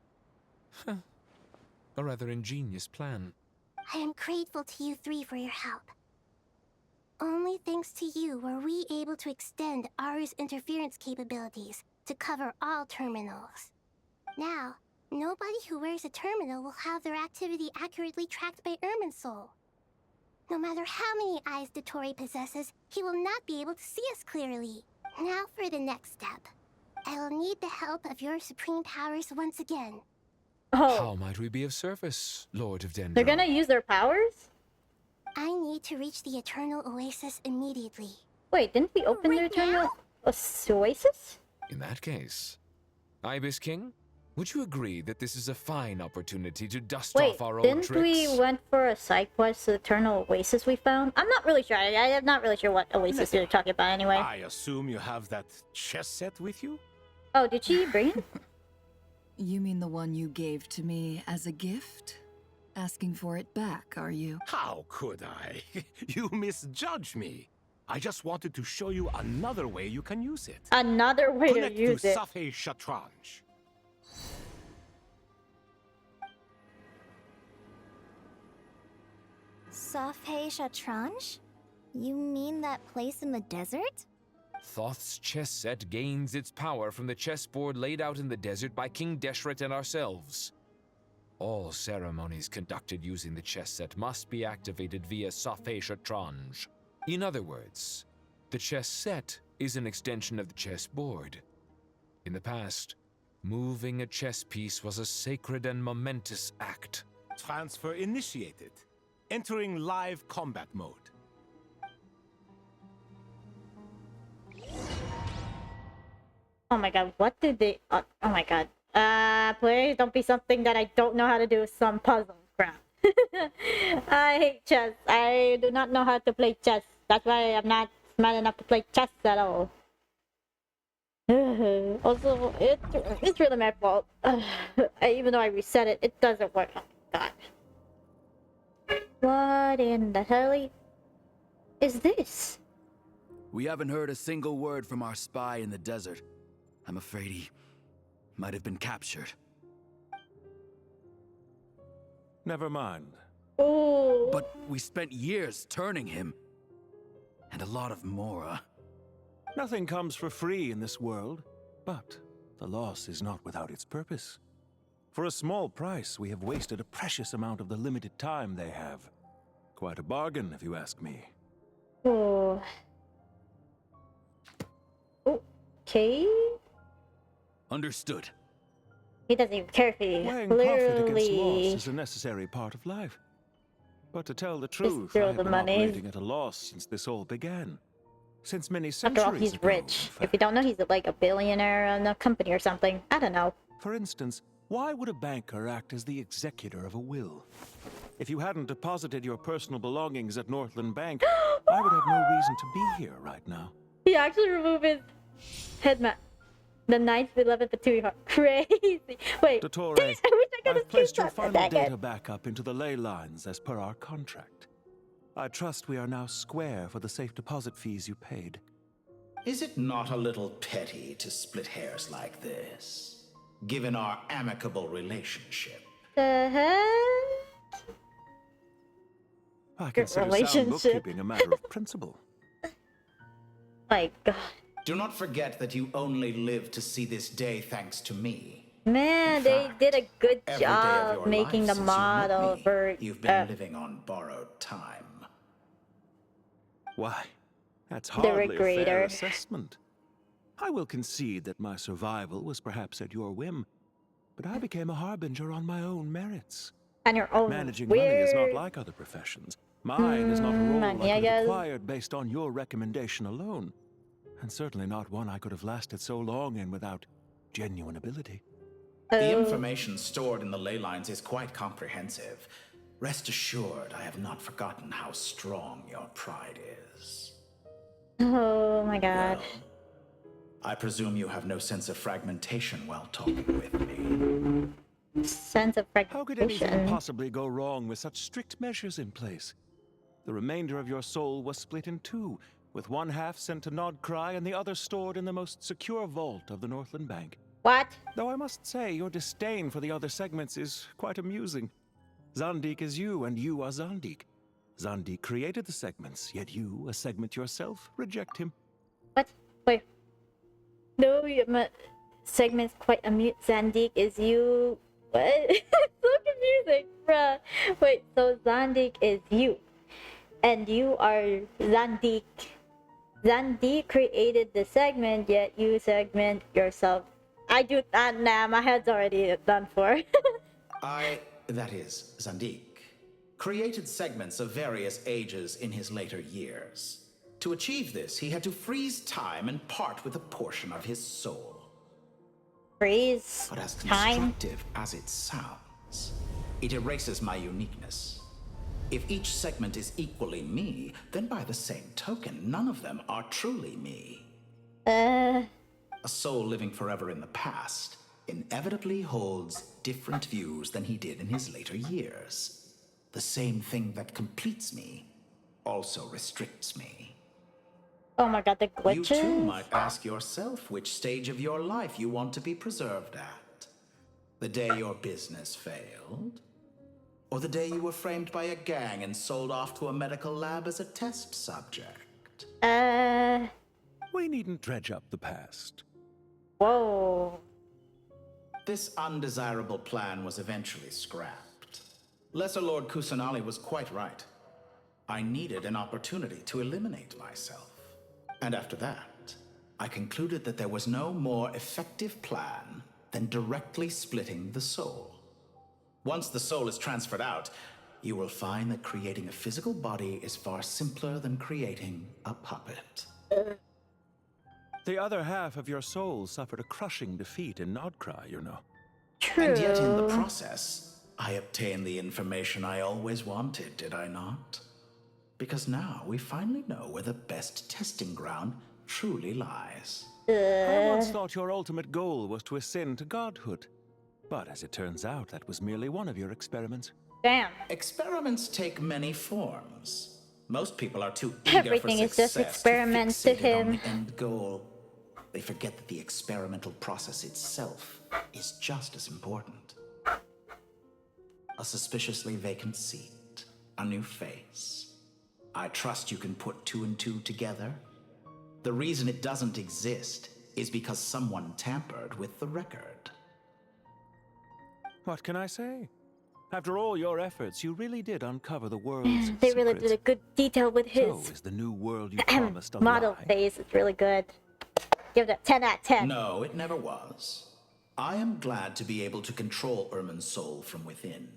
A rather ingenious plan. I am grateful to you three for your help. Only thanks to you were we able to extend Aru's interference capabilities to cover all terminals. Now, nobody who wears a terminal will have their activity accurately tracked by Irminsul. No matter how many eyes dottore possesses, he will not be able to see us clearly. Now for the next step. I will need the help of your supreme powers once again. Oh. How might we be of service, Lord of Dendro? They're gonna use their powers? I need to reach the Eternal Oasis immediately. Wait, didn't we open the Eternal Oasis? In that case, Ibis King, would you agree that this is a fine opportunity to dust Wait, off our old didn't tricks? we went for a side quest to the Eternal Oasis we found? I'm not really sure. I am not really sure what Oasis you're talking about anyway. I assume you have that chess set with you? Oh, did she bring it? You mean the one you gave to me as a gift? Asking for it back, are you? How could I? You misjudge me. I just wanted to show you another way you can use it. Another way Connect to use it. Safei Shatranj. Safei Shatranj? You mean that place in the desert? Thoth's chess set gains its power from the chessboard laid out in the desert by King Deshret and ourselves. All ceremonies conducted using the chess set must be activated via Safei Shatranj. In other words, the chess set is an extension of the chessboard. In the past, moving a chess piece was a sacred and momentous act. Transfer initiated. Entering live combat mode. Oh my god, what did they... oh my god. Please don't be something that I don't know how to do. Some puzzle crap. I hate chess. I do not know how to play chess. That's why I'm not smart enough to play chess at all. Also, it's really my fault. Even though I reset it, it doesn't work. Oh my god. What in the hell is this? We haven't heard a single word from our spy in the desert. I'm afraid he might have been captured. Never mind. Ooh. But we spent years turning him. And a lot of Mora. Nothing comes for free in this world, but the loss is not without its purpose. For a small price, we have wasted a precious amount of the limited time they have. Quite a bargain, if you ask me. Oh. Okay. Understood. He doesn't even care if he Weighing profit against loss clearly is a necessary part of life. But to tell the truth, throw I have the been money. operating at a loss since this all began. Since many After centuries all, he's ago, rich. If you don't know, he's like a billionaire in a company or something. I don't know. For instance, why would a banker act as the executor of a will? If you hadn't deposited your personal belongings at Northland Bank, I would have no reason to be here right now. He actually removed his head mat. The 9th, 11th, fatui heart. Crazy. Wait. Dottore, I wish I could I've placed your have final that data backup into the ley lines as per our contract. I trust we are now square for the safe deposit fees you paid. Is it not a little petty to split hairs like this, given our amicable relationship? The heck? I consider sound relationship. bookkeeping a matter of principle. My god. Do not forget that you only live to see this day thanks to me. Man, they did a good Every day of job your making the life since you met model me, for you've been living on borrowed time. Why, that's The hardly a Regrader. fair assessment. I will concede that my survival was perhaps at your whim, but I became a harbinger on my own merits. on your own. Managing weird... money is not like other professions. Mine is not a role money, I I could guess. have acquired based on your recommendation alone, and certainly not one I could have lasted so long in without genuine ability. The information stored in the ley lines is quite comprehensive. Rest assured, I have not forgotten how strong your pride is. Oh my god. Well, I presume you have no sense of fragmentation while talking with me. Sense of fragmentation. How could anything possibly go wrong with such strict measures in place? The remainder of your soul was split in two, with one half sent to Nodcry and the other stored in the most secure vault of the Northland Bank. What? Though I must say, your disdain for the other segments is quite amusing. Zandik is you, and you are Zandik. Zandik created the segments, yet you, a segment yourself, reject him. What? Wait. No, segment's quite amused. Zandik is you. What? It's so confusing, bruh. Wait, so Zandik is you. And you are Zandik. Zandik created the segment, yet you segment yourself. I do not, nah, my head's already done for. That is, Zandik, created segments of various ages in his later years. To achieve this, he had to freeze time and part with a portion of his soul. Freeze But as time? constructive as it sounds, it erases my uniqueness. If each segment is equally me, then by the same token, none of them are truly me. A soul living forever in the past inevitably holds different views than he did in his later years. The same thing that completes me also restricts me. Oh my god, the glitches? You too might ask yourself which stage of your life you want to be preserved at. The day your business failed? Or the day you were framed by a gang and sold off to a medical lab as a test subject? We needn't dredge up the past. Whoa. This undesirable plan was eventually scrapped. Lesser Lord Kusanali was quite right. I needed an opportunity to eliminate myself. And after that, I concluded that there was no more effective plan than directly splitting the soul. Once the soul is transferred out, you will find that creating a physical body is far simpler than creating a puppet. The other half of your soul suffered a crushing defeat in Nodcry, you know. True. And yet in the process, I obtained the information I always wanted, did I not? Because now we finally know where the best testing ground truly lies. I once thought your ultimate goal was to ascend to godhood. But as it turns out, that was merely one of your experiments. Damn. Experiments take many forms. Most people are too eager Everything for is just success experiments to to fixate on him. the end goal. They forget that the experimental process itself is just as important. A suspiciously vacant seat, a new face. I trust you can put two and two together. The reason it doesn't exist is because someone tampered with the record. What can I say? After all your efforts, you really did uncover the world's They really secrets. did a good detail with his So is the new world you promised a model lie? face. It's really good. Give it a 10 out of 10. No, it never was. I am glad to be able to control Irmin's soul from within.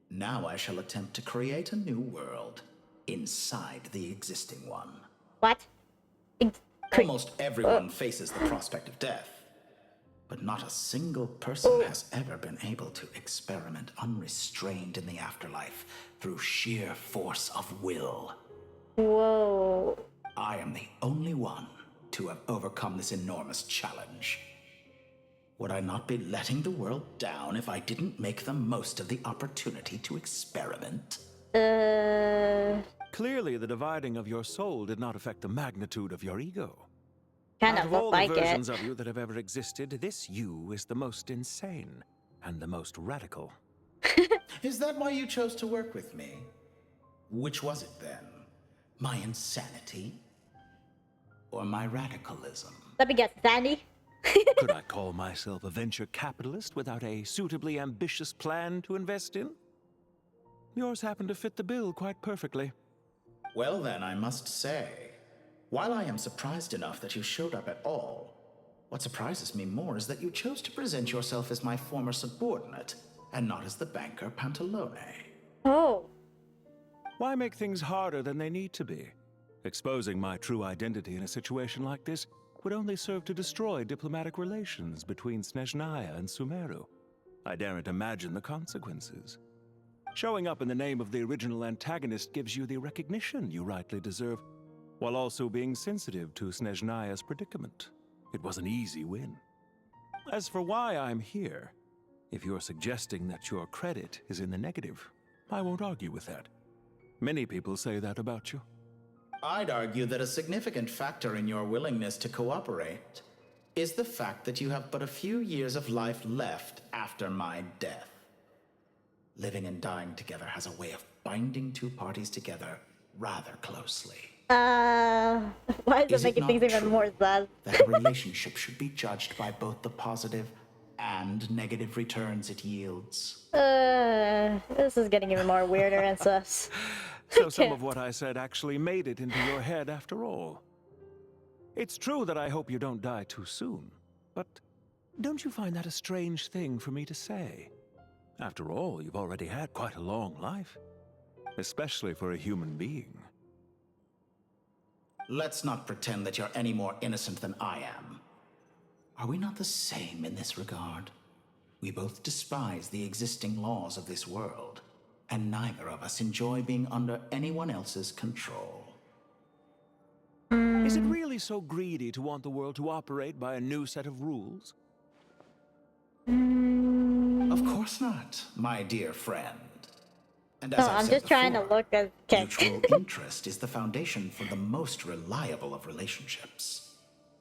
Now I shall attempt to create a new world inside the existing one. What? Almost everyone faces the prospect of death, but not a single person has ever been able to experiment unrestrained in the afterlife through sheer force of will. Whoa. I am the only one to have overcome this enormous challenge. Would I not be letting the world down if I didn't make the most of the opportunity to experiment? Clearly, the dividing of your soul did not affect the magnitude of your ego. Kind Out of of all look the like versions it. of you that have ever existed, this you is the most insane and the most radical. Is that why you chose to work with me? Which was it then? My insanity? Or my radicalism? Let me guess, Sandy? Could I call myself a venture capitalist without a suitably ambitious plan to invest in? Yours happened to fit the bill quite perfectly. Well then, I must say, while I am surprised enough that you showed up at all, what surprises me more is that you chose to present yourself as my former subordinate, and not as the banker Pantalone. Oh. Why make things harder than they need to be? Exposing my true identity in a situation like this would only serve to destroy diplomatic relations between Snezhnaya and Sumeru. I daren't imagine the consequences. Showing up in the name of the original antagonist gives you the recognition you rightly deserve, while also being sensitive to Snezhnaya's predicament. It was an easy win. As for why I'm here, if you're suggesting that your credit is in the negative, I won't argue with that. Many people say that about you. I'd argue that a significant factor in your willingness to cooperate is the fact that you have but a few years of life left after my death. Living and dying together has a way of binding two parties together rather closely. Why is it making things even more sus? That a relationship should be judged by both the positive and negative returns it yields. This is getting even more weirder and sus. So some of what I said actually made it into your head after all. It's true that I hope you don't die too soon, but don't you find that a strange thing for me to say? After all, you've already had quite a long life, especially for a human being. Let's not pretend that you're any more innocent than I am. Are we not the same in this regard? We both despise the existing laws of this world, and neither of us enjoy being under anyone else's control. Is it really so greedy to want the world to operate by a new set of rules? Of course not, my dear friend. And as I've I'm said just trying to before, look as mutual interest is the foundation for the most reliable of relationships.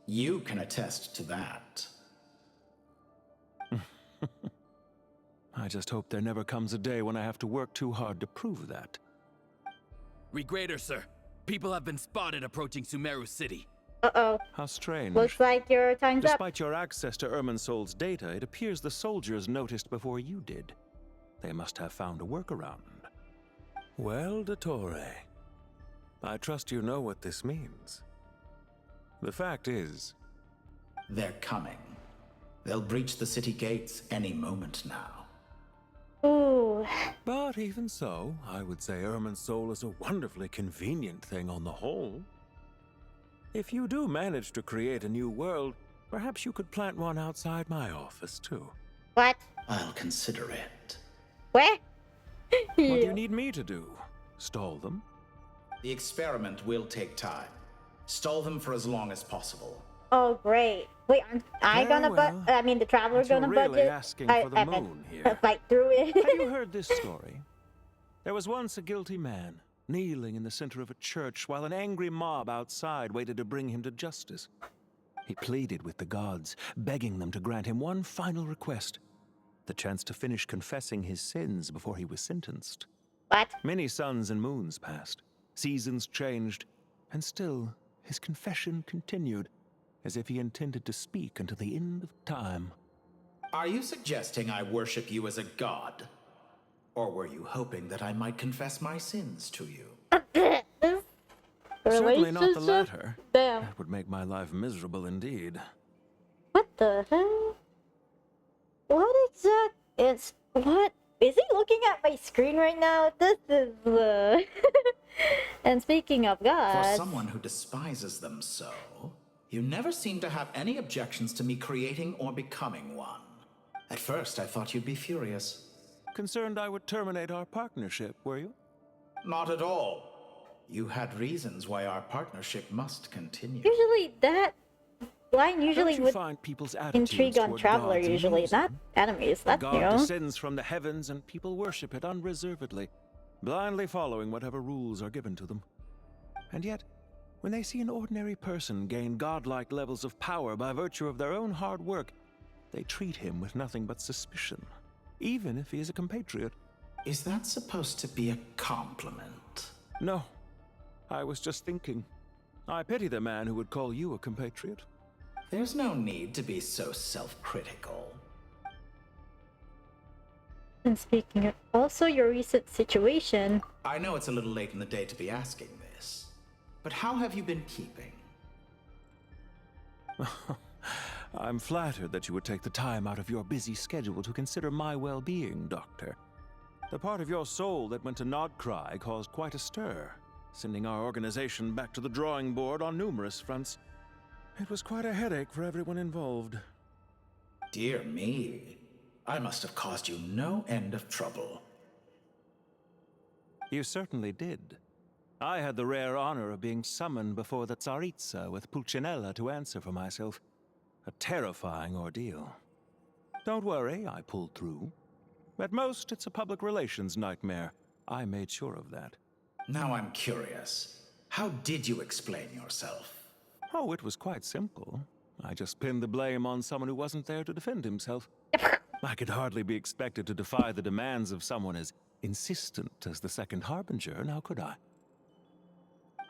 You can attest to that. I just hope there never comes a day when I have to work too hard to prove that. Regrader, sir. People have been spotted approaching Sumeru City. Uh-oh. How strange. Looks like your time's up. Despite your access to Irminsol's data, it appears the soldiers noticed before you did. They must have found a workaround. Well, dottore, I trust you know what this means. The fact is... They're coming. They'll breach the city gates any moment now. Ooh. But even so, I would say Irminsol is a wonderfully convenient thing on the whole. If you do manage to create a new world, perhaps you could plant one outside my office, too. What? I'll consider it. Where? What do you need me to do? Stall them? The experiment will take time. Stall them for as long as possible. Oh, great. Wait, aren't I gonna I mean, the traveler gonna really budget? asking for the moon here. Fight through it. Have you heard this story? There was once a guilty man, kneeling in the center of a church while an angry mob outside waited to bring him to justice. He pleaded with the gods, begging them to grant him one final request: the chance to finish confessing his sins before he was sentenced. What? Many suns and moons passed, seasons changed, and still his confession continued, as if he intended to speak until the end of time. Are you suggesting I worship you as a god? Or were you hoping that I might confess my sins to you? Certainly not the latter. Damn. That would make my life miserable indeed. What the hell? What exact what? Is he looking at my screen right now? This is And speaking of God, For someone who despises them so, you never seem to have any objections to me creating or becoming one. At first, I thought you'd be furious. Concerned I would terminate our partnership, were you? Not at all. You had reasons why our partnership must continue. usually that line usually Don't you would find people's attitudes intrigue on toward Traveler gods usually, amusing? not enemies. A That's god new. descends from the heavens and people worship it unreservedly, blindly following whatever rules are given to them. And yet, when they see an ordinary person gain godlike levels of power by virtue of their own hard work, they treat him with nothing but suspicion, even if he is a compatriot. Is that supposed to be a compliment? No. I was just thinking. I pity the man who would call you a compatriot. There's no need to be so self-critical. And speaking of also your recent situation, I know it's a little late in the day to be asking this, but how have you been keeping? I'm flattered that you would take the time out of your busy schedule to consider my well-being, Doctor. The part of your soul that went to Nodcry caused quite a stir, sending our organization back to the drawing board on numerous fronts. It was quite a headache for everyone involved. Dear me, I must have caused you no end of trouble. You certainly did. I had the rare honor of being summoned before the Tsaritsa with Pulcinella to answer for myself. A terrifying ordeal. Don't worry, I pulled through. At most, it's a public relations nightmare. I made sure of that. Now I'm curious. How did you explain yourself? Oh, it was quite simple. I just pinned the blame on someone who wasn't there to defend himself. I could hardly be expected to defy the demands of someone as insistent as the Second Harbinger, now could I?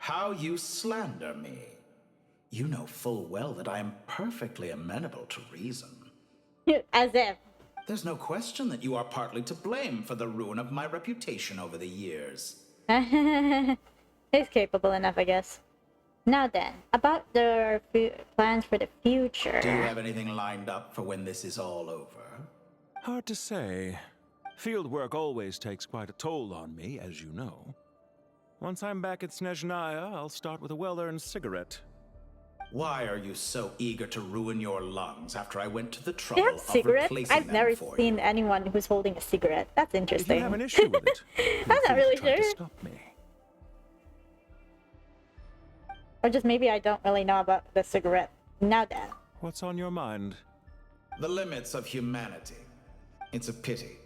How you slander me. You know full well that I am perfectly amenable to reason. as if. There's no question that you are partly to blame for the ruin of my reputation over the years. He's capable enough, I guess. Now then, about the plans for the future. Do you have anything lined up for when this is all over? Hard to say. Field work always takes quite a toll on me, as you know. Once I'm back at Snezhnaya, I'll start with a well-earned cigarette. Why are you so eager to ruin your lungs after I went to the They trouble have of cigarettes? replacing I've them never for seen anyone who's holding a cigarette. That's If interesting. you have an issue with it, I'm not really try to sure. stop me. Or just maybe I don't really know about the cigarette. Now then. What's on your mind? The limits of humanity. It's a pity.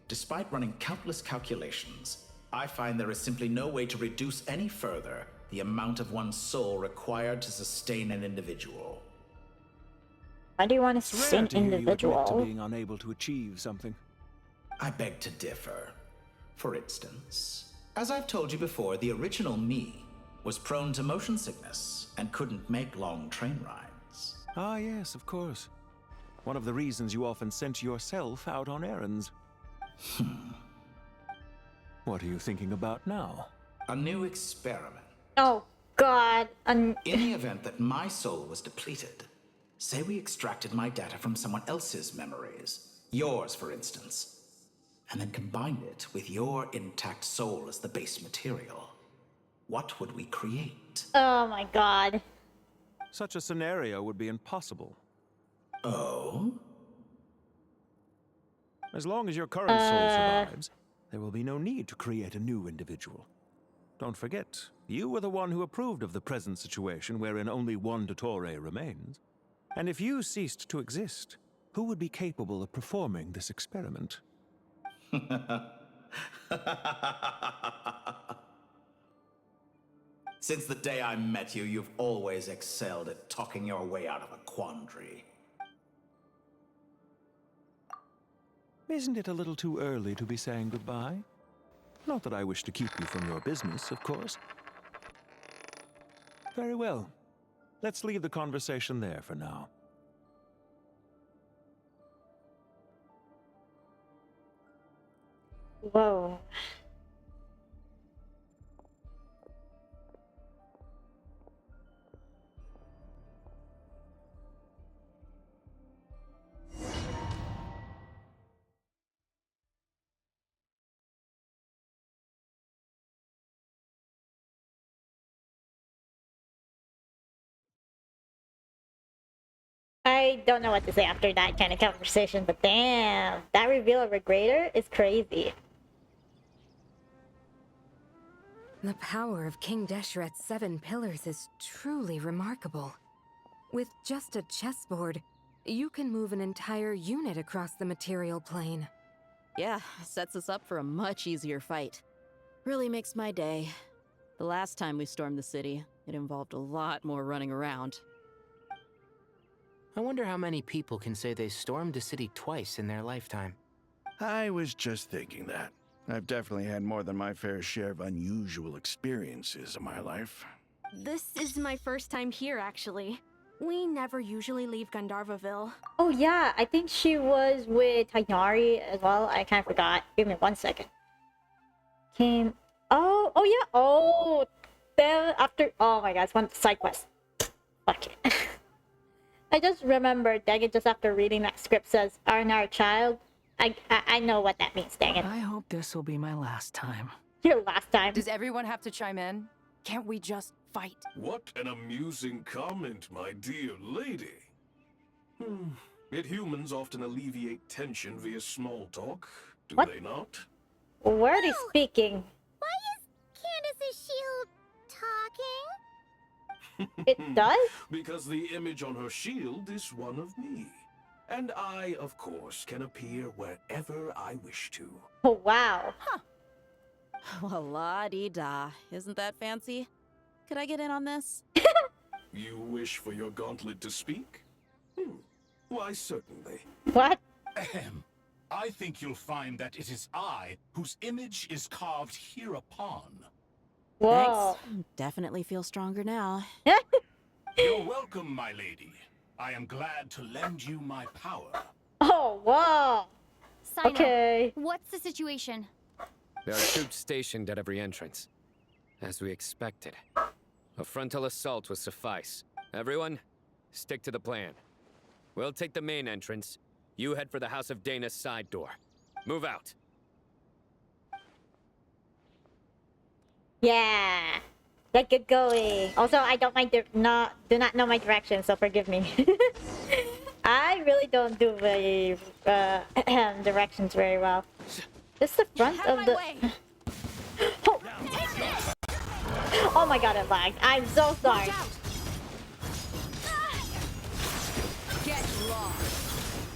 Despite running countless calculations, I find there is simply no way to reduce any further the amount of one's soul required to sustain an individual. Why do you want to It's rare sustain to hear you admit to individual? being unable to achieve something. I beg to differ. For instance, as I've told you before, the original me was prone to motion sickness and couldn't make long train rides. Ah, yes, of course. One of the reasons you often sent yourself out on errands. What are you thinking about now? A new experiment. Oh, God. In the event that my soul was depleted, say we extracted my data from someone else's memories, yours for instance, and then combined it with your intact soul as the base material, what would we create? Oh my God. Such a scenario would be impossible. Oh? As long as your current soul survives, there will be no need to create a new individual. Don't forget, you were the one who approved of the present situation wherein only one dottore remains. And if you ceased to exist, who would be capable of performing this experiment? Since the day I met you, you've always excelled at talking your way out of a quandary. Isn't it a little too early to be saying goodbye? Not that I wish to keep you from your business, of course. Very well. Let's leave the conversation there for now. Whoa. I don't know what to say after that kind of conversation, but damn, that reveal of a greater is crazy. The power of King Desheret's 7 pillars is truly remarkable. With just a chessboard, you can move an entire unit across the material plane. Yeah, sets us up for a much easier fight. Really makes my day. The last time we stormed the city, it involved a lot more running around. I wonder how many people can say they stormed a city twice in their lifetime. I was just thinking that. I've definitely had more than my fair share of unusual experiences in my life. This is my first time here, actually. We never usually leave Gandharvaville. Oh yeah, I think she was with Tainari as well. I kind of forgot. Give me 1 second. Oh yeah. Oh, then after. Oh my god, it's one side quest. Fuck it. I just remembered, dang it, just after reading that script says, "Arnar child." I know what that means, dang it. I hope this will be my last time. Your last time. Does everyone have to chime in? Can't we just fight? What an amusing comment, my dear lady. Yet humans often alleviate tension via small talk, do they not? Where are they speaking? Why is Candace's shield talking? It does? Because the image on her shield is one of me. And I, of course, can appear wherever I wish to. Oh, wow. Huh. Well, la-dee-da. Isn't that fancy? Could I get in on this? You wish for your gauntlet to speak? Why, certainly. What? Ahem. I think you'll find that it is I whose image is carved hereupon. Whoa. Thanks. Definitely feel stronger now. You're welcome, my lady. I am glad to lend you my power. Oh, wow. Sign Okay. What's the situation? There are troops stationed at every entrance. As we expected. A frontal assault will suffice. Everyone, stick to the plan. We'll take the main entrance. You head for the House of Dana's side door. Move out. Yeah. Let's get going. Also, I don't mind do not know my direction, so forgive me. I really don't do the directions very well. This is the front of the. Oh. Oh my god, it lagged. I'm so sorry. Get lost.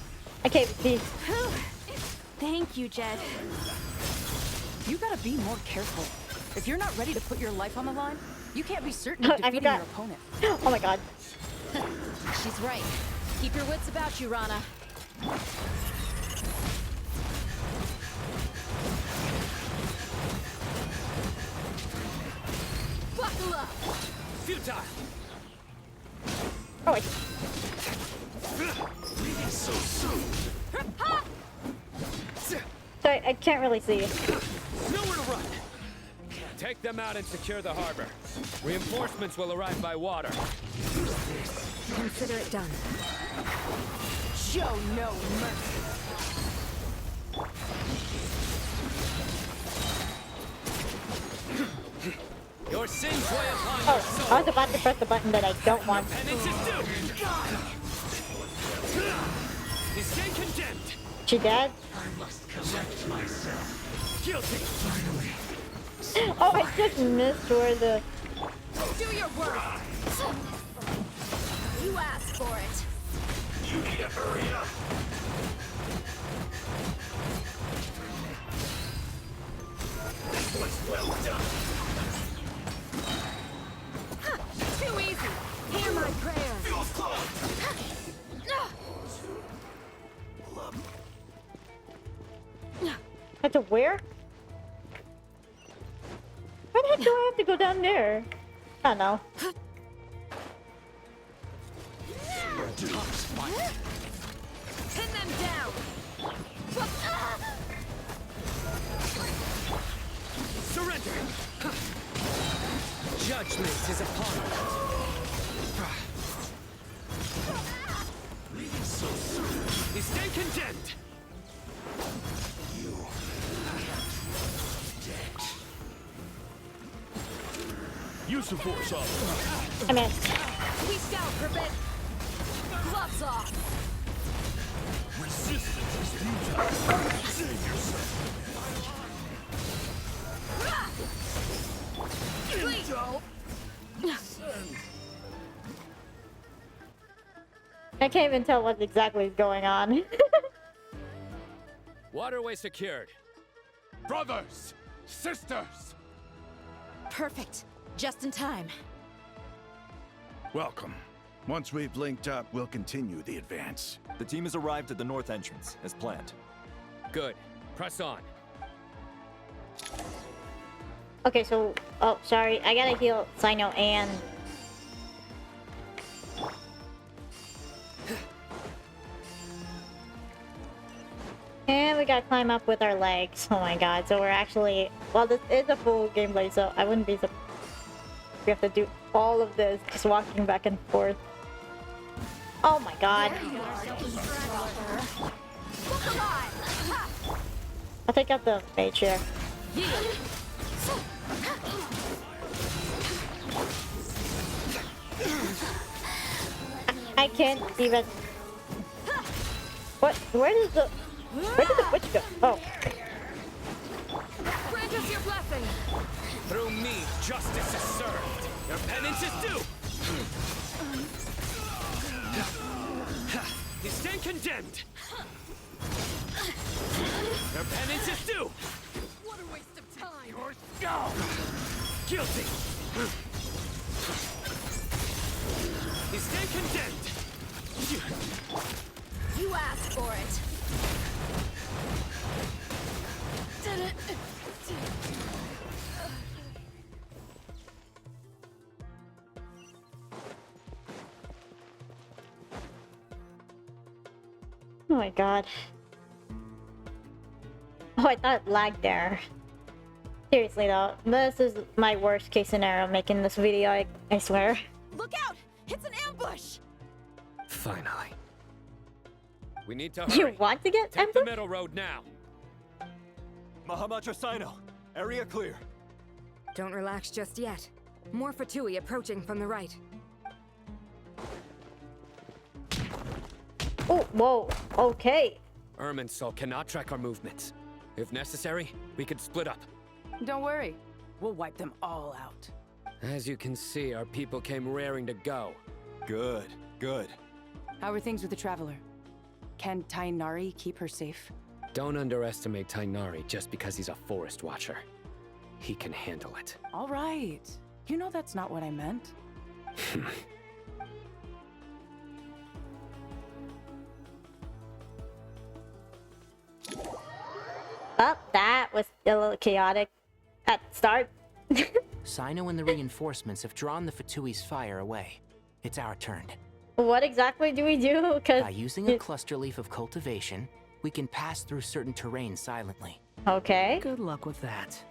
Okay, please. Thank you, Jed. You gotta be more careful. If you're not ready to put your life on the line, you can't be certain of I defeating forgot. your opponent. Oh my god. She's right. Keep your wits about you, Rana. Buckle up! Futile! Oh wait. Leaving so soon. Sorry, I can't really see you. Nowhere to run! Take them out and secure the harbor. Reinforcements will arrive by water. Consider it done. Show no mercy. Your Your sins weigh upon your Oh, soul. I was about to press the button that I don't want. Penance is due. You stay condemned. She dead? I must collect myself. Guilty. Oh, I just missed where the... Do your work. You asked for it. You need to hurry up. This was well done. Too easy. Hear my prayer. Feels close. That's a where? Why the heck do I have to go down there? I don't know. Pin them down. Surrender. Judgment is upon you. Leaving so soon. You stay condemned. You dead. Use the force off. I mean, Peace out, prevent. Gloves off. Resistance is futile. Save yourself. Please. I can't even tell what exactly is going on. Waterway secured. Brothers! Sisters! Perfect. Just in time. Welcome. Once we've linked up, we'll continue the advance. The team has arrived at the north entrance, as planned. Good. Press on. Okay, so... Oh, sorry. I gotta heal Sino and... And we gotta climb up with our legs. Oh my god. So we're actually... Well, this is a full gameplay, so I wouldn't be surprised. We have to do all of this, just walking back and forth. Oh my god. I'll take out the mage here. I can't even... What? Where did the witch go? Oh. Grant us your blessing. Through me, justice is served. Your penance is due. You stand condemned. Your penance is due. What a waste of time. Your skull. Guilty. You stand condemned. You asked for it. Oh my god. Oh, I thought it lagged there. Seriously though, this is my worst case scenario making this video, I swear. Look out! It's an ambush! Finally. We need to hurry. You want to get Take the middle road now. Mahamacho Sino, area clear. Don't relax just yet. More fatui approaching from the right. Oh, whoa, okay. Irminsul cannot track our movements. If necessary, we could split up. Don't worry. We'll wipe them all out. As you can see, our people came raring to go. Good, good. How are things with the Traveler? Can Tainari keep her safe? Don't underestimate Tainari just because he's a forest watcher. He can handle it. All right. You know that's not what I meant. Well, that was a little chaotic at the start. Sino and the reinforcements have drawn the Fatui's fire away. It's our turn. What exactly do we do? By using a cluster leaf of cultivation, we can pass through certain terrain silently. Okay. Good luck with that.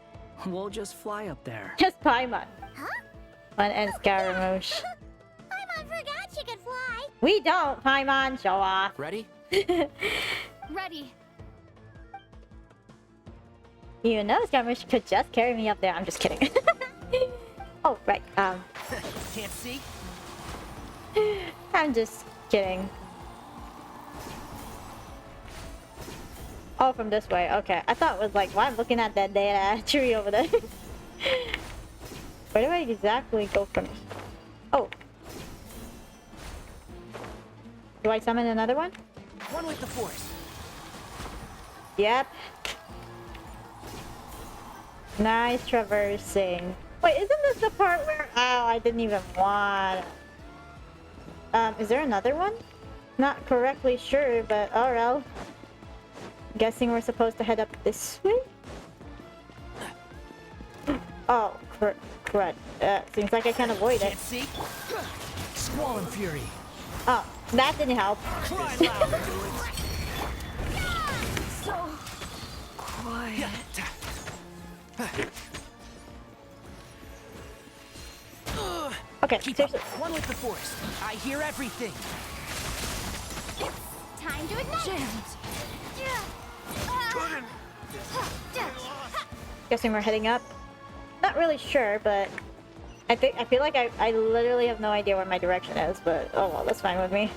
We'll just fly up there. Just Paimon. Huh? And Scaramouche. Paimon forgot she could fly. We don't, Paimon. Show off. Ready? Ready. You know Scaramouche could just carry me up there. I'm just kidding. Oh, right. Can't see? I'm just kidding. Oh, from this way. Okay. I thought it was like, why I'm looking at that dead tree over there. Where do I exactly go from? Oh. Do I summon another one? One with the force. Yep. Nice traversing. Wait, isn't this the part where... Oh, I didn't even want... is there another one? Not correctly sure, but oh well. Guessing we're supposed to head up this way? Oh, crud. Seems like I can't avoid it. See? Squall and fury. Oh, that didn't help. Cry louder, dudes. So quiet. Okay, Keep seriously. up. One with the force. I hear everything. Time to ignite! Guessing we're heading up. Not really sure, but I feel like I literally have no idea where my direction is, but oh well, that's fine with me.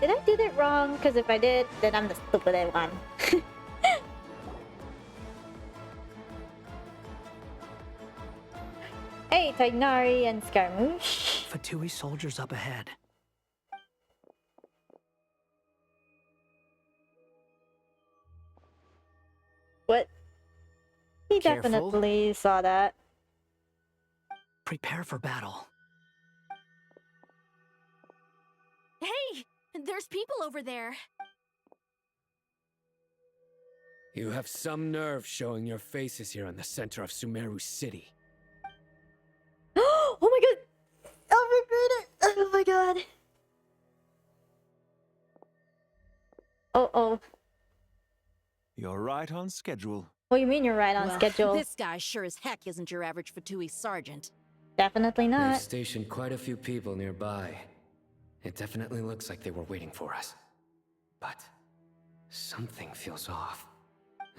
Did I do that wrong? Because if I did, then I'm the stupid one. Hey, Tignari and Scaramouche. Fatui soldiers up ahead. What? He Careful. definitely saw that. Prepare for battle. Hey! There's people over there. You have some nerve showing your faces here in the center of Sumeru City. Oh my god! Oh my god! Oh my god! Oh. You're right on schedule. What do you mean you're right on Well, schedule? This guy sure as heck isn't your average Fatui sergeant. Definitely They've not. stationed quite a few people nearby. It definitely looks like they were waiting for us. But something feels off.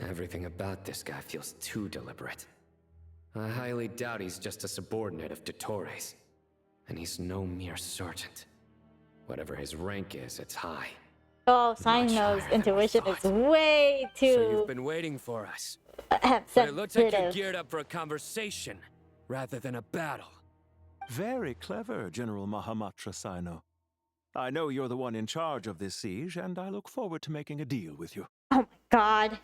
Everything about this guy feels too deliberate. I highly doubt he's just a subordinate of Dottore's. And he's no mere sergeant. Whatever his rank is, it's high. Oh, Sign knows intuition is way So you've too been waiting for us. But it looks like you're sensitive. geared up for a conversation, rather than a battle. Very clever, General Mahamatra Sino. I know you're the one in charge of this siege, and I look forward to making a deal with you. Oh my god.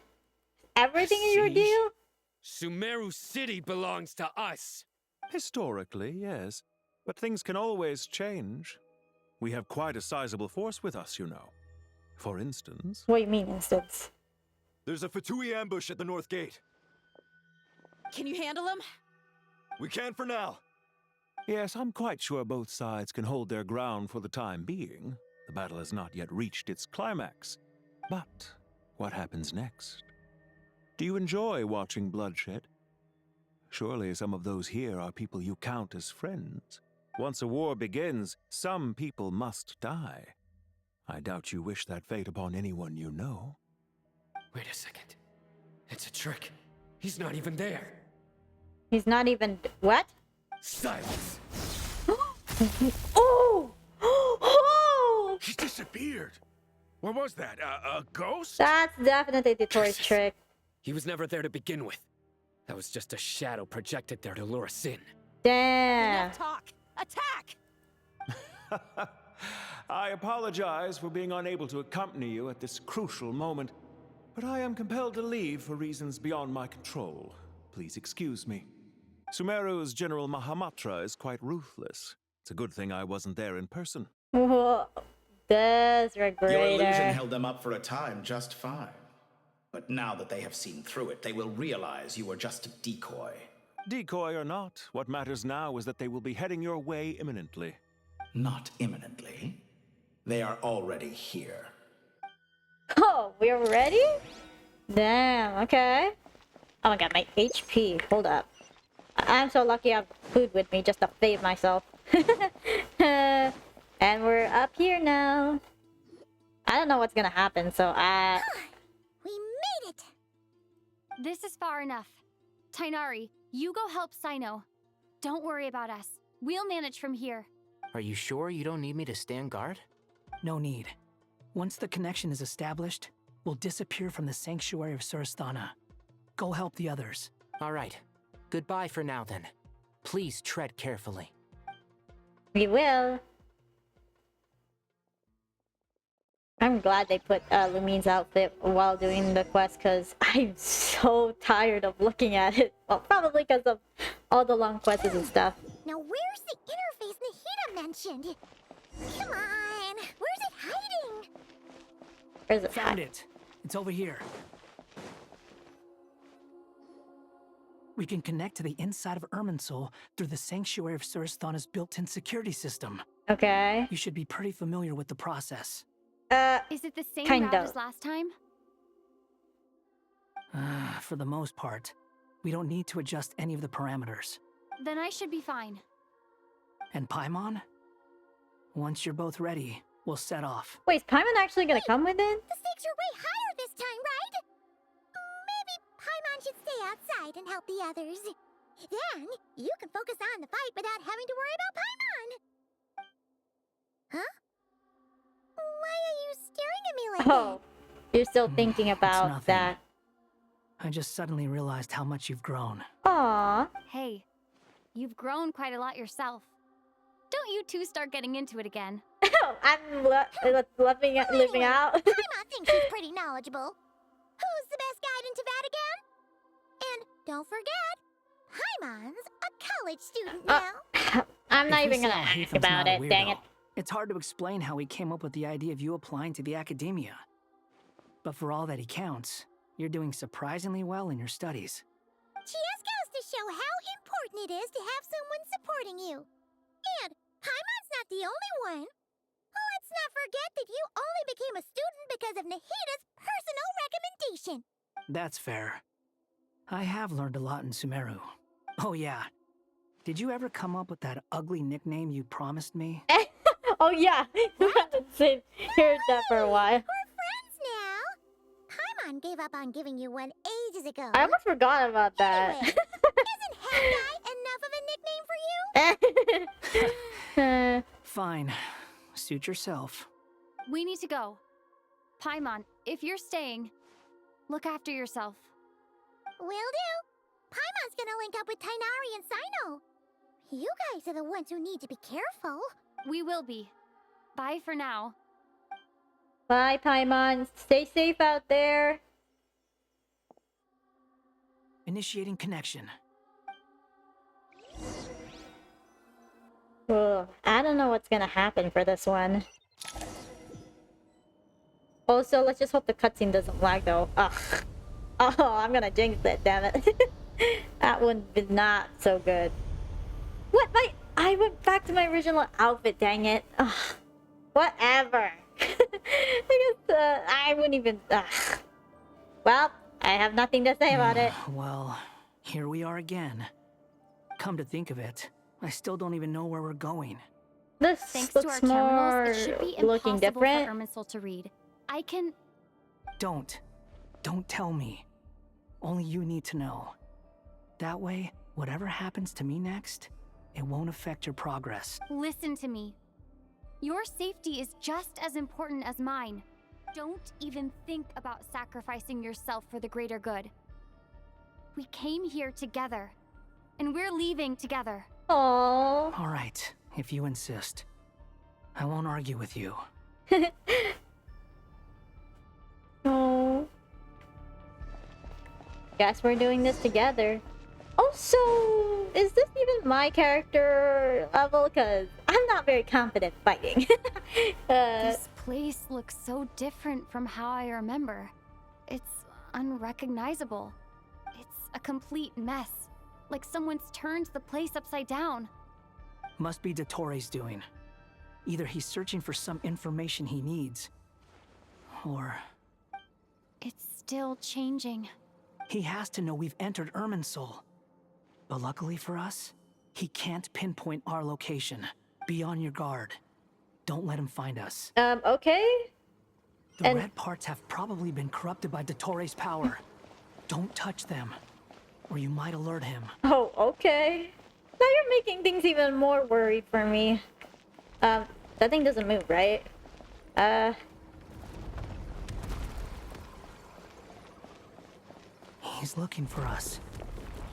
Everything in your Siege? deal? Sumeru City belongs to us. Historically, yes. But things can always change. We have quite a sizable force with us, you know. For instance... What do you mean, instance? There's a Fatui ambush at the north gate. Can you handle him? We can for now. Yes, I'm quite sure both sides can hold their ground for the time being. The battle has not yet reached its climax. But what happens next? Do you enjoy watching bloodshed? Surely some of those here are people you count as friends. Once a war begins, some people must die. I doubt you wish that fate upon anyone you know. Wait a second. It's a trick. He's not even there. He's not even... What? Silence! Oh! Oh! He disappeared. What was that? A ghost? That's definitely the tourist trick. He was never there to begin with. That was just a shadow projected there to lure us in. Damn. Enough talk. Attack! I apologize for being unable to accompany you at this crucial moment, but I am compelled to leave for reasons beyond my control. Please excuse me. Sumeru's General Mahamatra is quite ruthless. It's a good thing I wasn't there in person. That's Your illusion regulator. held them up for a time just fine. But now that they have seen through it, they will realize you were just a decoy. Decoy or not, what matters now is that they will be heading your way imminently. Not imminently. They are already here. Oh, we're ready? Damn, okay. Oh my god, my HP. Hold up. I'm so lucky I have food with me just to save myself. And we're up here now. I don't know what's gonna happen, so We made it! This is far enough. Tainari, you go help Sino. Don't worry about us. We'll manage from here. Are you sure you don't need me to stand guard? No need. Once the connection is established, we'll disappear from the sanctuary of Surasthana. Go help the others. All right. Goodbye for now, then. Please tread carefully. We will. I'm glad they put Lumine's outfit while doing the quest, because I'm so tired of looking at it. Well, probably because of all the long quests and stuff. Now where's the interface Nahida mentioned? Come on, where's it hiding? Where's it? Found it. It's over here. We can connect to the inside of Irminsul through the Sanctuary of Surasthana's built-in security system. Okay. You should be pretty familiar with the process. Is it the same kind route of. as last time? For the most part, we don't need to adjust any of the parameters. Then I should be fine. And Paimon? Once you're both ready, we'll set off. Wait, is Paimon actually gonna come with it? The stakes are way higher this time, right? Maybe Paimon should stay outside and help the others. Then, you can focus on the fight without having to worry about Paimon. Huh? Why are you staring at me like Oh, you're still thinking about nothing. that. I just suddenly realized how much you've grown. Aww. Hey, you've grown quite a lot yourself. Don't you two start getting into it again. I'm living out. Paimon thinks he's pretty knowledgeable. Who's the best guide into Vatican? And don't forget, Paimon's a college student now. I'm not If we even gonna say ask Ethan's about not a it, dang weirdo, it. It's hard to explain how he came up with the idea of you applying to the academia. But for all that he counts, you're doing surprisingly well in your studies. Just goes to show how important it is to have someone supporting you. And Paimon's not the only one. Let's not forget that you only became a student because of Nahida's personal recommendation. That's fair. I have learned a lot in Sumeru. Oh yeah. Did you ever come up with that ugly nickname you promised me? Oh yeah, you haven't heard that for a while. We're friends now. Paimon gave up on giving you one ages ago. I almost forgot about that. Anyway, isn't Hentai enough of a nickname for you? Fine. Suit yourself. We need to go. Paimon, if you're staying, look after yourself. Will do. Paimon's gonna link up with Tainari and Sino. You guys are the ones who need to be careful. We will be. Bye for now. Bye, Paimon. Stay safe out there. Initiating connection. Ugh, I don't know what's gonna happen for this one. Also, let's just hope the cutscene doesn't lag though. Ugh. Oh, I'm gonna jinx it, damn it. That one was not so good. What? I went back to my original outfit, dang it. Ugh. Whatever. I guess I wouldn't even... Well, I have nothing to say about it. Well, here we are again. Come to think of it, I still don't even know where we're going. This Thanks to our looks terminals, it should be looking impossible different. for Irminsul to read. I can... Don't tell me. Only you need to know. That way, whatever happens to me next, it won't affect your progress. Listen to me. Your safety is just as important as mine. Don't even think about sacrificing yourself for the greater good. We came here together, and we're leaving together. Aww. All right, if you insist. I won't argue with you. Oh. Guess we're doing this together. Also, is this even my character level? Because I'm not very confident fighting. This place looks so different from how I remember. It's unrecognizable. It's a complete mess. Like someone's turned the place upside down. Must be Dottore's doing. Either he's searching for some information he needs, or... It's still changing. He has to know we've entered Irminsul. But luckily for us, he can't pinpoint our location. Be on your guard. Don't let him find us. Okay. The red parts have probably been corrupted by Dottore's power. Don't touch them. or you might alert him. Oh, okay. Now you're making things even more worried for me. That thing doesn't move, right? He's looking for us.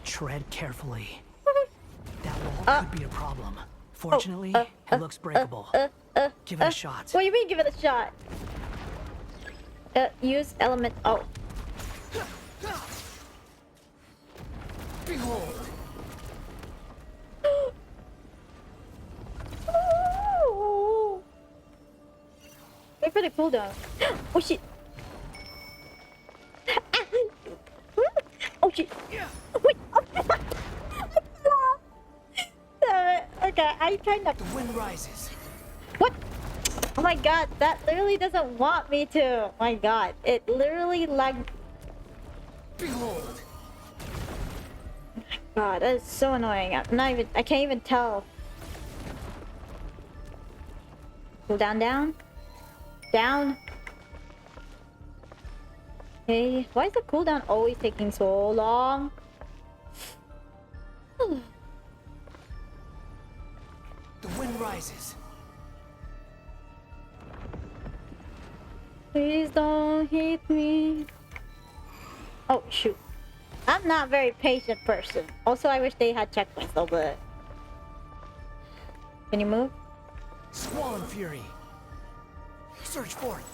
Tread carefully. That wall could be a problem. Fortunately, it looks breakable. Give it a shot. What do you mean give it a shot? Use element... Oh. Behold! Wait for the cooldown. Oh shit! Oh shit! Wait! Oh, damn it. Okay, I kind of... The wind rises. What? Oh my god, that literally doesn't want me to. Oh my god, it literally lagged. Behold! Oh my god, that is so annoying. I can't even tell. Cooldown down? Down? Okay, why is the cooldown always taking so long? The wind rises. Please don't hit me. Oh shoot. I'm not a very patient person. Also, I wish they had checkpoints though, but... Can you move? Squall and Fury. Search for it.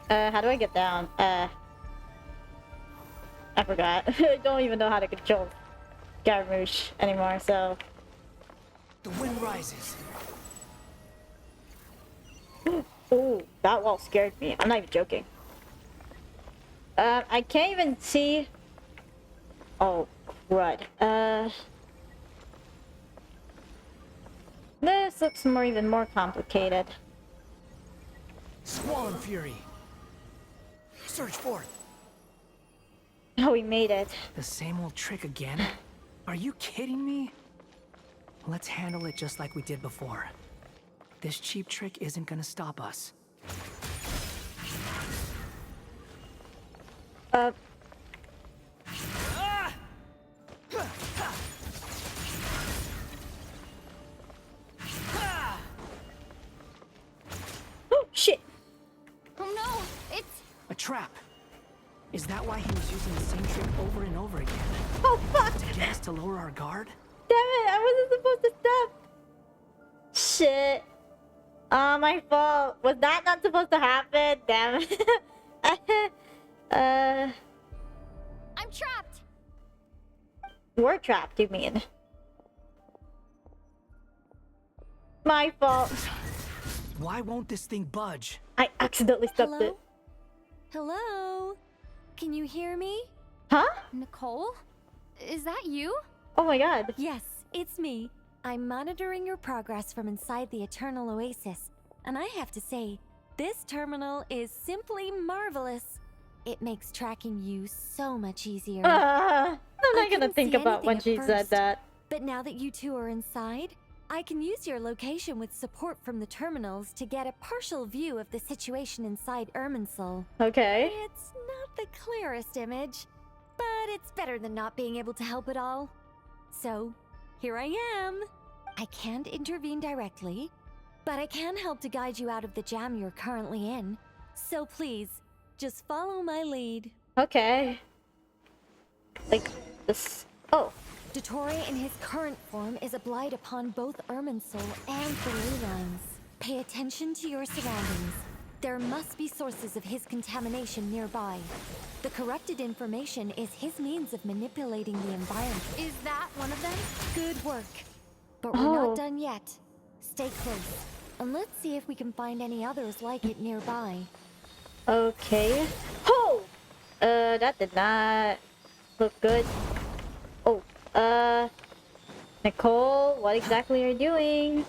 How do I get down? I forgot. I don't even know how to control Scaramouche anymore, so... The wind rises. Ooh, that wall scared me. I'm not even joking. I can't even see... Oh, crud. This looks even more complicated. Squall and Fury. Search for it. Oh, we made it. The same old trick again? Are you kidding me? Let's handle it just like we did before. This cheap trick isn't gonna stop us. Oh, shit! Oh no, it's... A trap. Is that why he was using the same trick over and over again? Oh, fuck! To get us to lower our guard? Damn it, I wasn't supposed to step! Shit. My fault. Was that not supposed to happen? Damn it. I'm trapped! We're trapped, you mean? My fault. Why won't this thing budge? I accidentally stepped it. Hello? Can you hear me? Huh? Nicole? Is that you? Oh my god. Yes, it's me. I'm monitoring your progress from inside the Eternal Oasis, and I have to say, this terminal is simply marvelous. It makes tracking you so much easier. I'm not gonna think about when she said that. But now that you two are inside, I can use your location with support from the terminals to get a partial view of the situation inside Irminsul. Okay. It's not the clearest image, but it's better than not being able to help at all. So, here I am. I can't intervene directly, but I can help to guide you out of the jam you're currently in. So please, just follow my lead. Okay. Like, this... Oh. Dottore in his current form is a blight upon both Irminsul and the ley lines. Pay attention to your surroundings. There must be sources of his contamination nearby. The corrupted information is his means of manipulating the environment. Is that one of them? Good work. But we're not done yet. Stay close, and let's see if we can find any others like it nearby. Okay. Oh! That did not look good. Oh, Nicole, what exactly are you doing?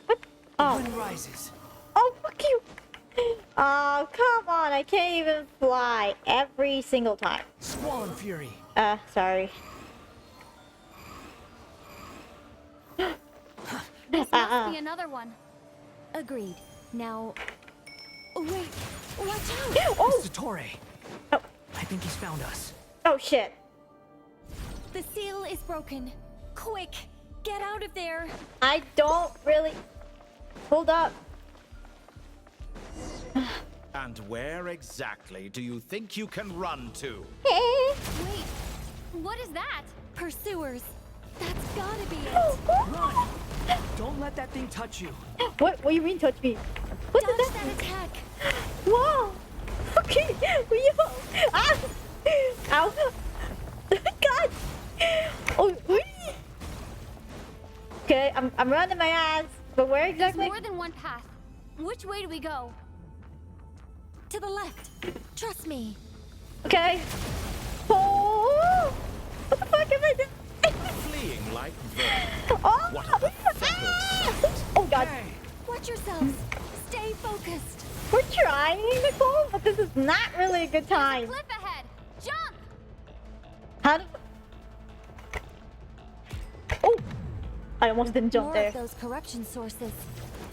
What? Oh. The wind rises. Oh, fuck you! Oh, come on, I can't even fly every single time. Squall and Fury. Sorry. This must be another one. Agreed. Now, Wait, watch out! Oh! It's dottore. Oh. I think he's found us. Oh shit. The seal is broken. Quick, get out of there. I don't really... Hold up. And where exactly do you think you can run to? Wait, what is that? Pursuers. That's gotta be it. Run! Don't let that thing touch you. What do you mean touch me? What Dodge does that attack. Whoa! Okay, yo! Ah! Ow! God! Oh, okay, I'm running my ass, but where exactly? There's more than one path. Which way do we go? To the left. Trust me. Okay. Oh! What the fuck am I doing? Fleeing like vermin. Oh! What a pathetic sight. Oh God! Hey. Watch yourselves. Stay focused. We're trying, Nicole, but this is not really a good time. Cliff ahead. Jump! How do... Oh! I almost didn't jump More there. of those corruption sources.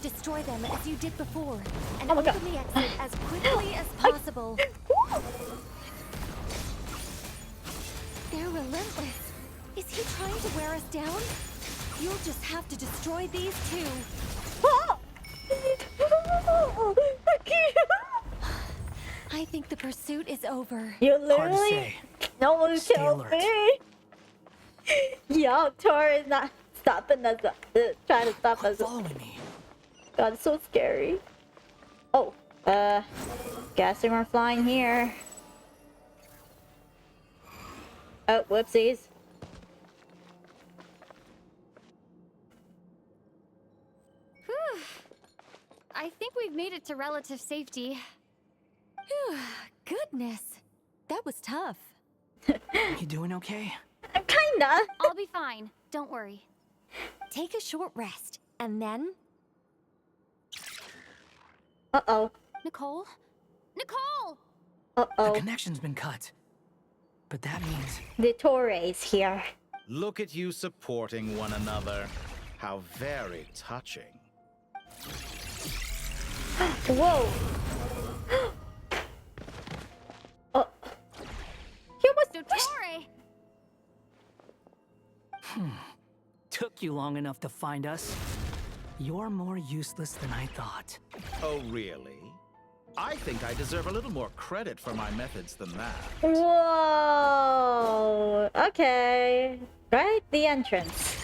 Destroy them as you did before, and Oh my open God. the exit as quickly as possible. They're relentless. Is he trying to wear us down? You'll just have to destroy these two. Oh! I think the pursuit is over. You Hard to literally... say. No one Stay killed alert. me. Yo, Tor is not stopping us. Trying to stop us. Follow me. God, it's so scary. Oh, guessing we're flying here. Oh, whoopsies. Whew. I think we've made it to relative safety. Phew, goodness. That was tough. You doing okay? Kinda. I'll be fine. Don't worry. Take a short rest, and then... Uh-oh. Nicole? Nicole! The Uh-oh. connection's been cut. But that means... Dottore's here. Look at you supporting one another. How very touching. Whoa. Oh. He almost... Dottore! Took you long enough to find us. You're more useless than I thought. Oh, really? I think I deserve a little more credit for my methods than that. Whoa. Okay. Right? The entrance.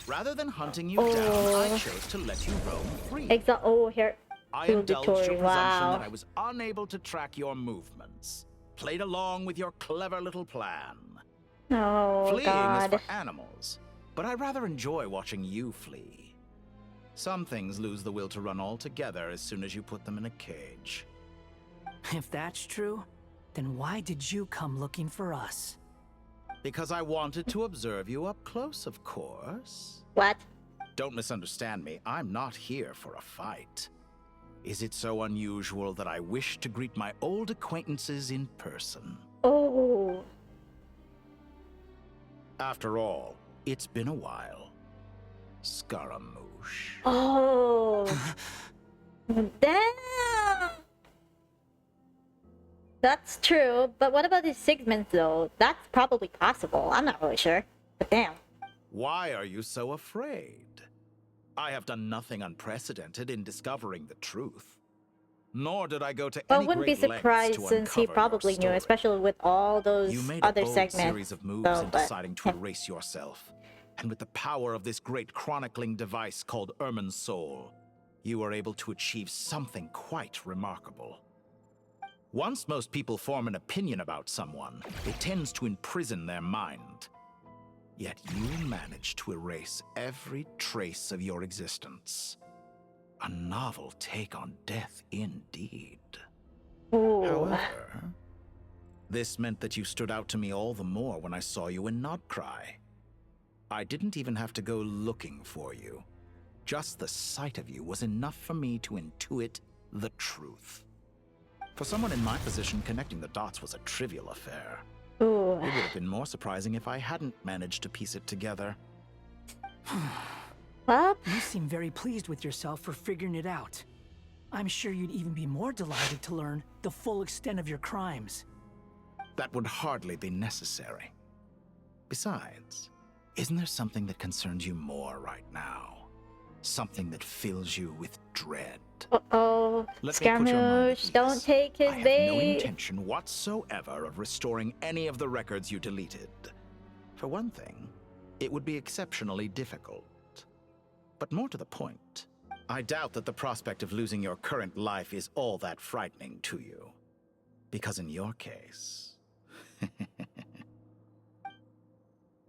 Rather than hunting you down, I chose to let you roam free. Oh, here. I Cool, indulged your Dottore. presumption Wow. that I was unable to track your movements. Played along with your clever little plan. Oh, Fleeing God. is for animals, but I rather enjoy watching you flee. Some things lose the will to run altogether as soon as you put them in a cage. If that's true, then why did you come looking for us? Because I wanted to observe you up close, of course. What? Don't misunderstand me. I'm not here for a fight. Is it so unusual that I wish to greet my old acquaintances in person? Oh. After all, it's been a while. Scaramouche. Oh. Damn. That's true, but what about these segments though? That's probably possible. I'm not really sure. But damn. Why are you so afraid? I have done nothing unprecedented in discovering the truth. Nor did I go to Well, any wouldn't be great lengths surprised to since he uncover your probably knew, story. especially with all those You made other a bold segments. series of moves So, in but- deciding to erase yourself. And with the power of this great chronicling device called Irmin's Soul, you were able to achieve something quite remarkable. Once most people form an opinion about someone, it tends to imprison their mind. Yet you managed to erase every trace of your existence. A novel take on death indeed. However, this meant that you stood out to me all the more when I saw you in Nodcry. I didn't even have to go looking for you. Just the sight of you was enough for me to intuit the truth. For someone in my position, connecting the dots was a trivial affair. Ooh. It would have been more surprising if I hadn't managed to piece it together. Well, you seem very pleased with yourself for figuring it out. I'm sure you'd even be more delighted to learn the full extent of your crimes. That would hardly be necessary. Besides, isn't there something that concerns you more right now? Something that fills you with dread? Uh-oh. Let me put your mind at Scaramouche, don't ease. take his I have bait. no intention whatsoever of restoring any of the records you deleted. For one thing, it would be exceptionally difficult. But more to the point, I doubt that the prospect of losing your current life is all that frightening to you. Because in your case...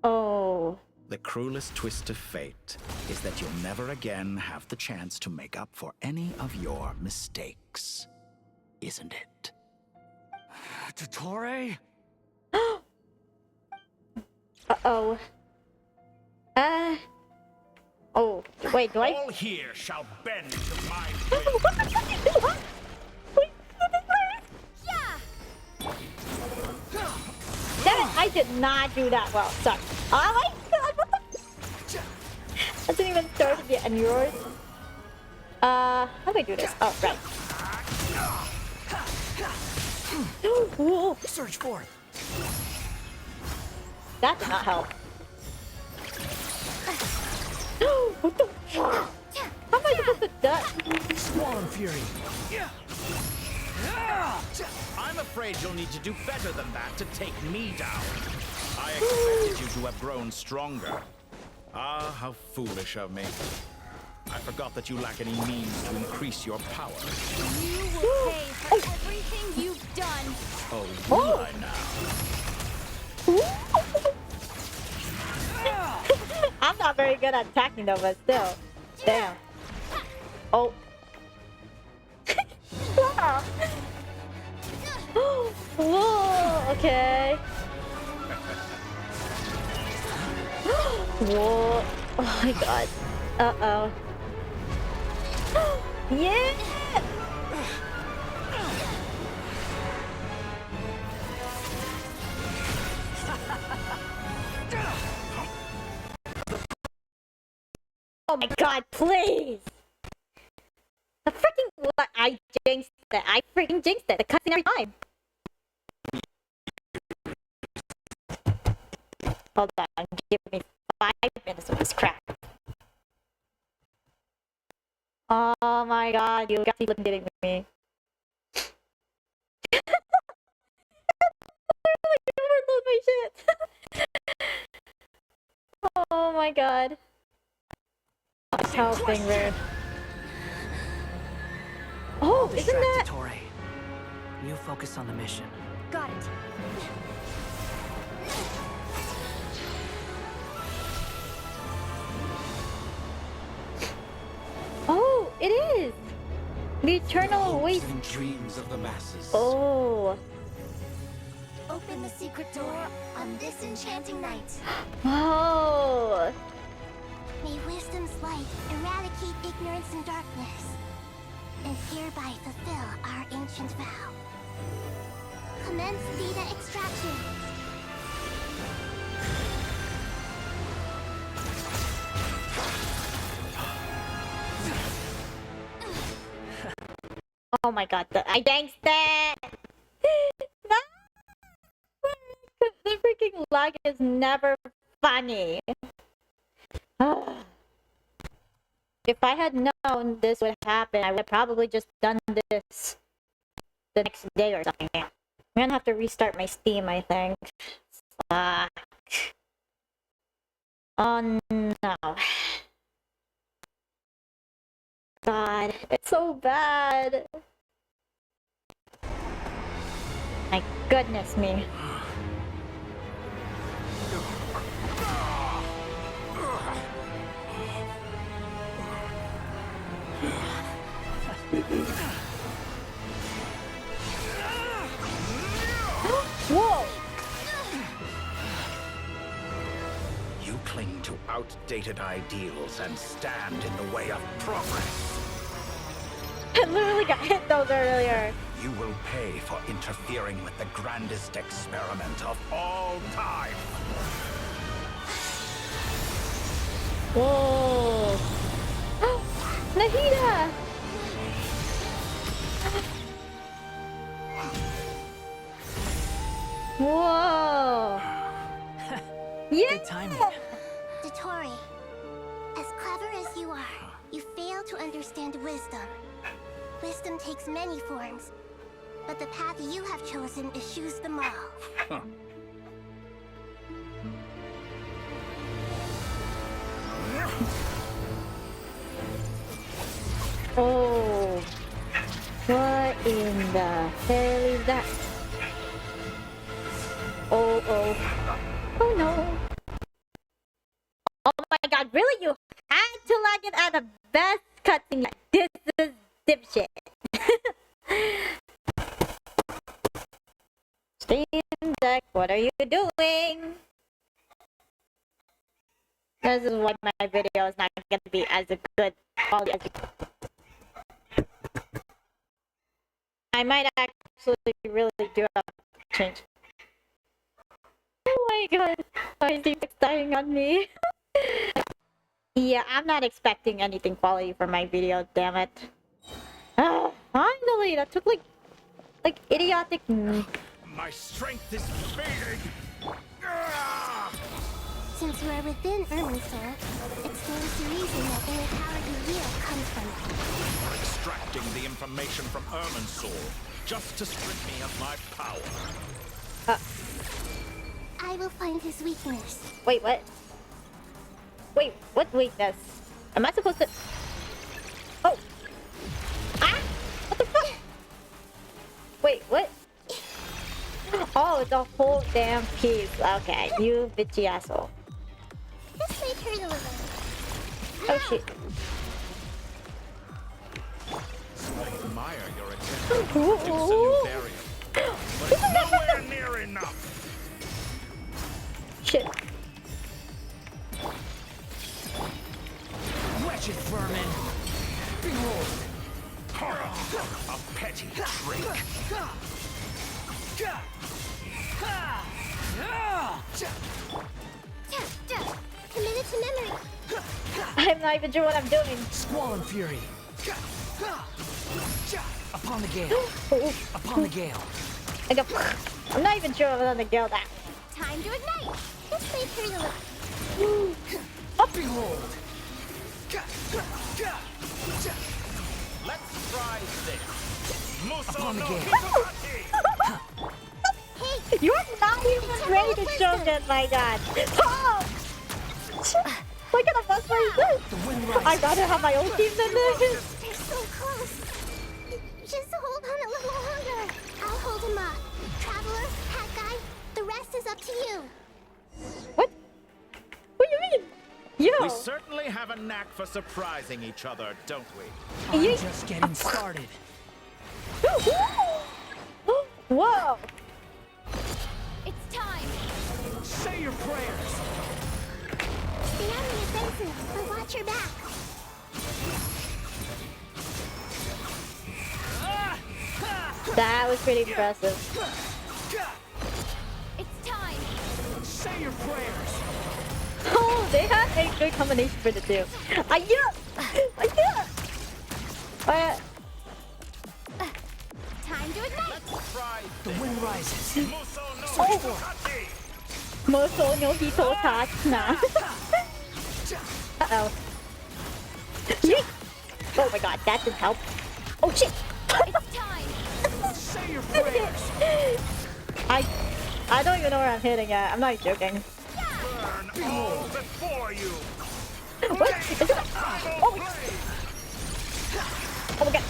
Oh. The cruelest twist of fate is that you'll never again have the chance to make up for any of your mistakes. Isn't it? Dottore? Uh-oh. Oh, wait, do I... All here shall bend to my Damn it, I did not do that well. Sorry. Oh my god, what the... I didn't even start yet, and yours? How do I do this? Oh, right. Whoa. Search for it. That did not help. What the fuck? How am I supposed to die? Swarm Fury. I'm afraid you'll need to do better than that to take me down. I expected you to have grown stronger. Ah, how foolish of me. I forgot that you lack any means to increase your power. You will pay for everything you've done. Oh, will I now? I'm not very good at attacking though, but still. Damn. Oh. Whoa, okay. Whoa. Oh my god. Uh-oh. Yeah! Oh my god, please! The freaking what? I jinxed it. I freaking jinxed it. The cutscene every time. Hold on, give me 5 minutes of this crap. Oh my god, you got to keep getting me. Overload my shit. Oh my god. It's helping rude. Oh, isn't that... Dottore. You focus on the mission. Got it. Oh, it is! The eternal waste. And dreams of the masses. Oh. Open the secret door on this enchanting night. Oh. May wisdom's light eradicate ignorance and darkness, and hereby fulfill our ancient vow. Commence data extraction. Oh my god, I danked that! No! The freaking lag is never funny. If I had known this would happen, I would have probably just done this the next day or something. I'm gonna have to restart my Steam, I think. Fuck. Oh no. God, it's so bad. My goodness me. Whoa! You cling to outdated ideals and stand in the way of progress. I literally got hit those earlier. You will pay for interfering with the grandest experiment of all time. Whoa! Nahida! Whoa! Yeah! Good timing. Dottore, as clever as you are, you fail to understand wisdom. Wisdom takes many forms, but the path you have chosen eschews them all. Huh. Oh. What in the hell is that? Oh, oh. Oh no. Oh my god, really? You had to like it at the best cutscene yet. This is dipshit. Steam Deck, what are you doing? This is why my video is not going to be as good quality as I might actually really do have to change. Oh my god, my Steam Deck's dying on me. Yeah, I'm not expecting anything quality for my video, damn it. Finally, that took like idiotic. My strength is fading. Since we're within Irminsul, it stands to reason that any power you wield comes from it. You're extracting the information from Irminsul just to strip me of my power. I will find his weakness. Wait, what? Wait, what weakness? Am I supposed to... Oh! Ah! What the fuck? Wait, what? Oh, it's a whole damn piece. Okay, you bitchy asshole. This may hurt a little. Oh shit. I admire your attempt to introduce a new barrier, but it's nowhere near enough. Shit. Wretched vermin! Behold! A petty trick. Committed to memory. I'm not even sure what I'm doing. Squall and fury! Upon the gale! Upon the gale! I'm not even sure if I'm on the gale that. Time to ignite. This may hurt a little. Up behold! Let's try this. Upon the gale! Hey, You're not even ready to show it, my god. Oh! What kind of monster is this? I'd rather have my own team than this. they're so close. Just hold on a little longer. I'll hold him up. Traveler, hat guy, the rest is up to you. What? What do you mean? Yo! We certainly have a knack for surprising each other, don't we? I'm just getting started. Whoa! It's time. Say your prayers. Stay on the offensive, but watch your back. That was pretty impressive. It's time. Say your prayers. Oh, they had a good combination for the two. Time to ignite. The wind rises. Moso no hito touch na. Uh-oh. Yeet! Oh my god, that didn't help. Oh shit! It's time. Say your prayers. I don't even know where I'm hitting at. I'm not joking. Burn all before you. What? Is it? Oh my god.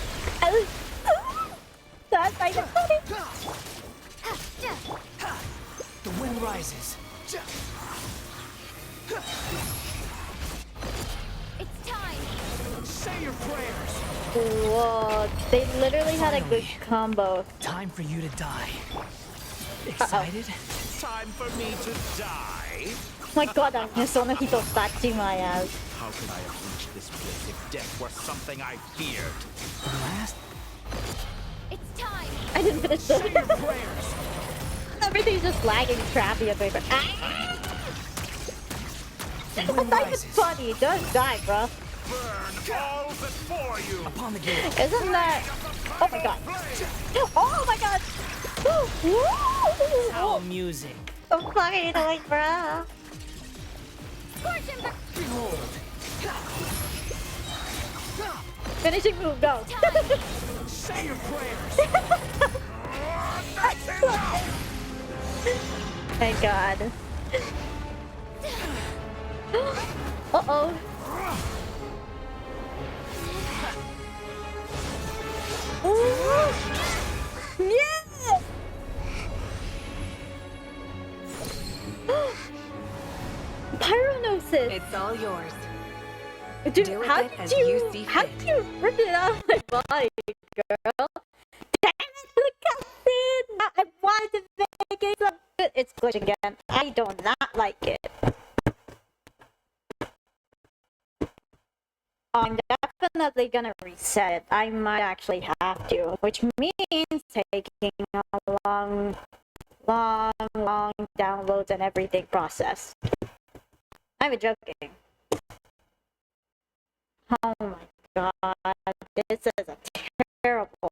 That's not even funny. The wind rises. It's time. Say your prayers. Whoa, they literally had a good combo. Time for you to die. Excited? Time for me to die. Oh my god, I'm just on a hito touching my ass. How could I have reached this place if death were something I feared? The last? It's time. I didn't finish this. Say your prayers. Everything's just lagging crappy up there. Ah! The wind That's not even rises. funny. Just die, bro. Burn all before you. Upon the gale. Isn't that... Oh my god. Oh my god. How amusing. I'm fucking annoying, bruh. Behold. Finishing move, go. Say your prayers. Thank God. Uh-oh. Yeah! Pyranosis. It's all yours. Dude, Do with how it did as you, you see how fit. did you rip it out of my body, girl? Damn it, the cutscene! I wanted to make it so good. It's glitching again. I do not like it. I'm definitely gonna reset it. I might actually have to, which means taking a long downloads and everything process. I'm joking. Oh my god, this is a terrible.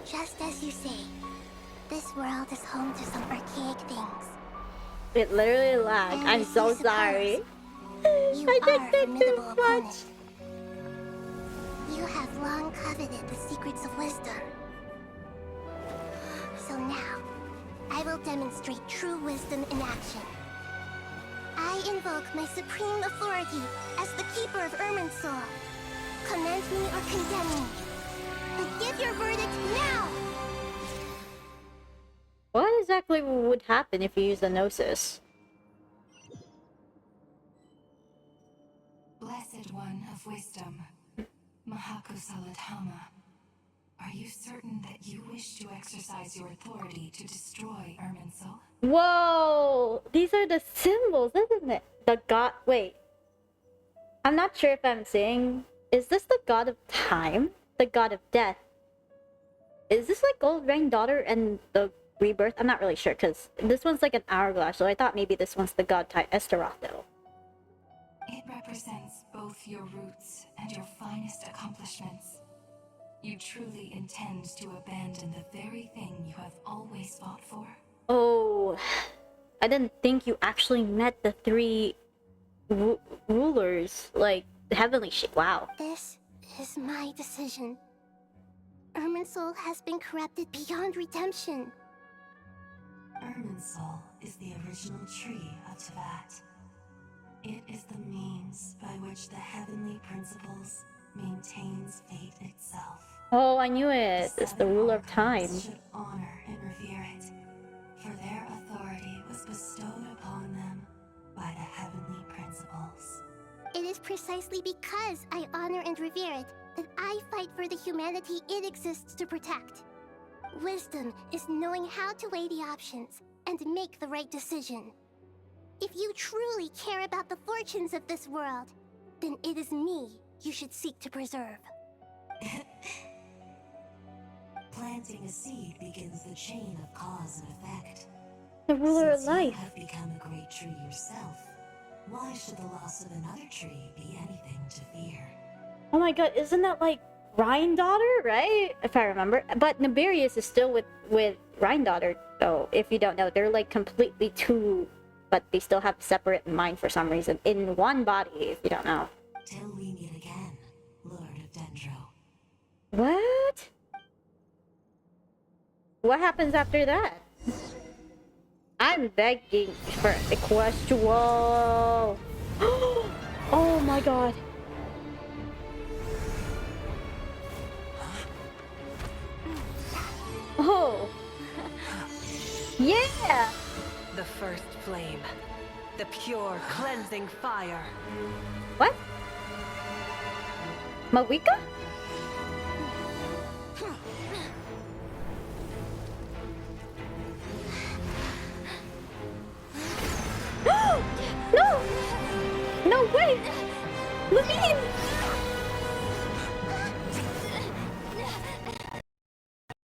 Just as you say, this world is home to some archaic things. It literally lagged. And I'm if so you sorry. You I are did a that formidable too opponent. much. You have long coveted the secrets of wisdom. So now, I will demonstrate true wisdom in action. I invoke my supreme authority as the keeper of Irminsul. Commend me or condemn me. But give your verdict now! What exactly would happen if you use the Gnosis? Blessed one of wisdom, Mahakusaladhama, are you certain that you wish to exercise your authority to destroy Irminsul? Whoa! These are the symbols, isn't it? The god. Wait. I'm not sure if I'm saying. Is this the god of time? The god of death? Is this like Gold Rain Daughter and the rebirth? I'm not really sure because this one's like an hourglass, so I thought maybe this one's the god type Esteroth though. It represents both your roots and your finest accomplishments. You truly intend to abandon the very thing you have always fought for? Oh, I didn't think you actually met the three rulers, like the heavenly shit. Wow. This is my decision. Irminsul has been corrupted beyond redemption. Irminsul is the original tree of Tevat. It is the means by which the heavenly principles maintains fate itself. Oh, I knew it. It's the ruler of time. Should honor and revere it, for their authority was bestowed upon them by the heavenly principles. It is precisely because I honor and revere it that I fight for the humanity it exists to protect. Wisdom is knowing how to weigh the options and make the right decision. If you truly care about the fortunes of this world, then it is me you should seek to preserve. Planting a seed begins the chain of cause and effect. The ruler of Since life. You have become a great tree yourself. Why should the loss of another tree be anything to fear? Oh my god, isn't that like Ryan Daughter, right? If I remember. But Nibirius is still with Ryan Daughter, though. If you don't know, they're like completely two, but they still have separate mind for some reason in one body. If you don't know. Till we meet again, Lord of Dendro. What? What happens after that? I'm begging for a question. Whoa! Oh my god. Oh. Yeah! The first flame. The pure, cleansing fire. What? Mawika? No! No, wait! Levine!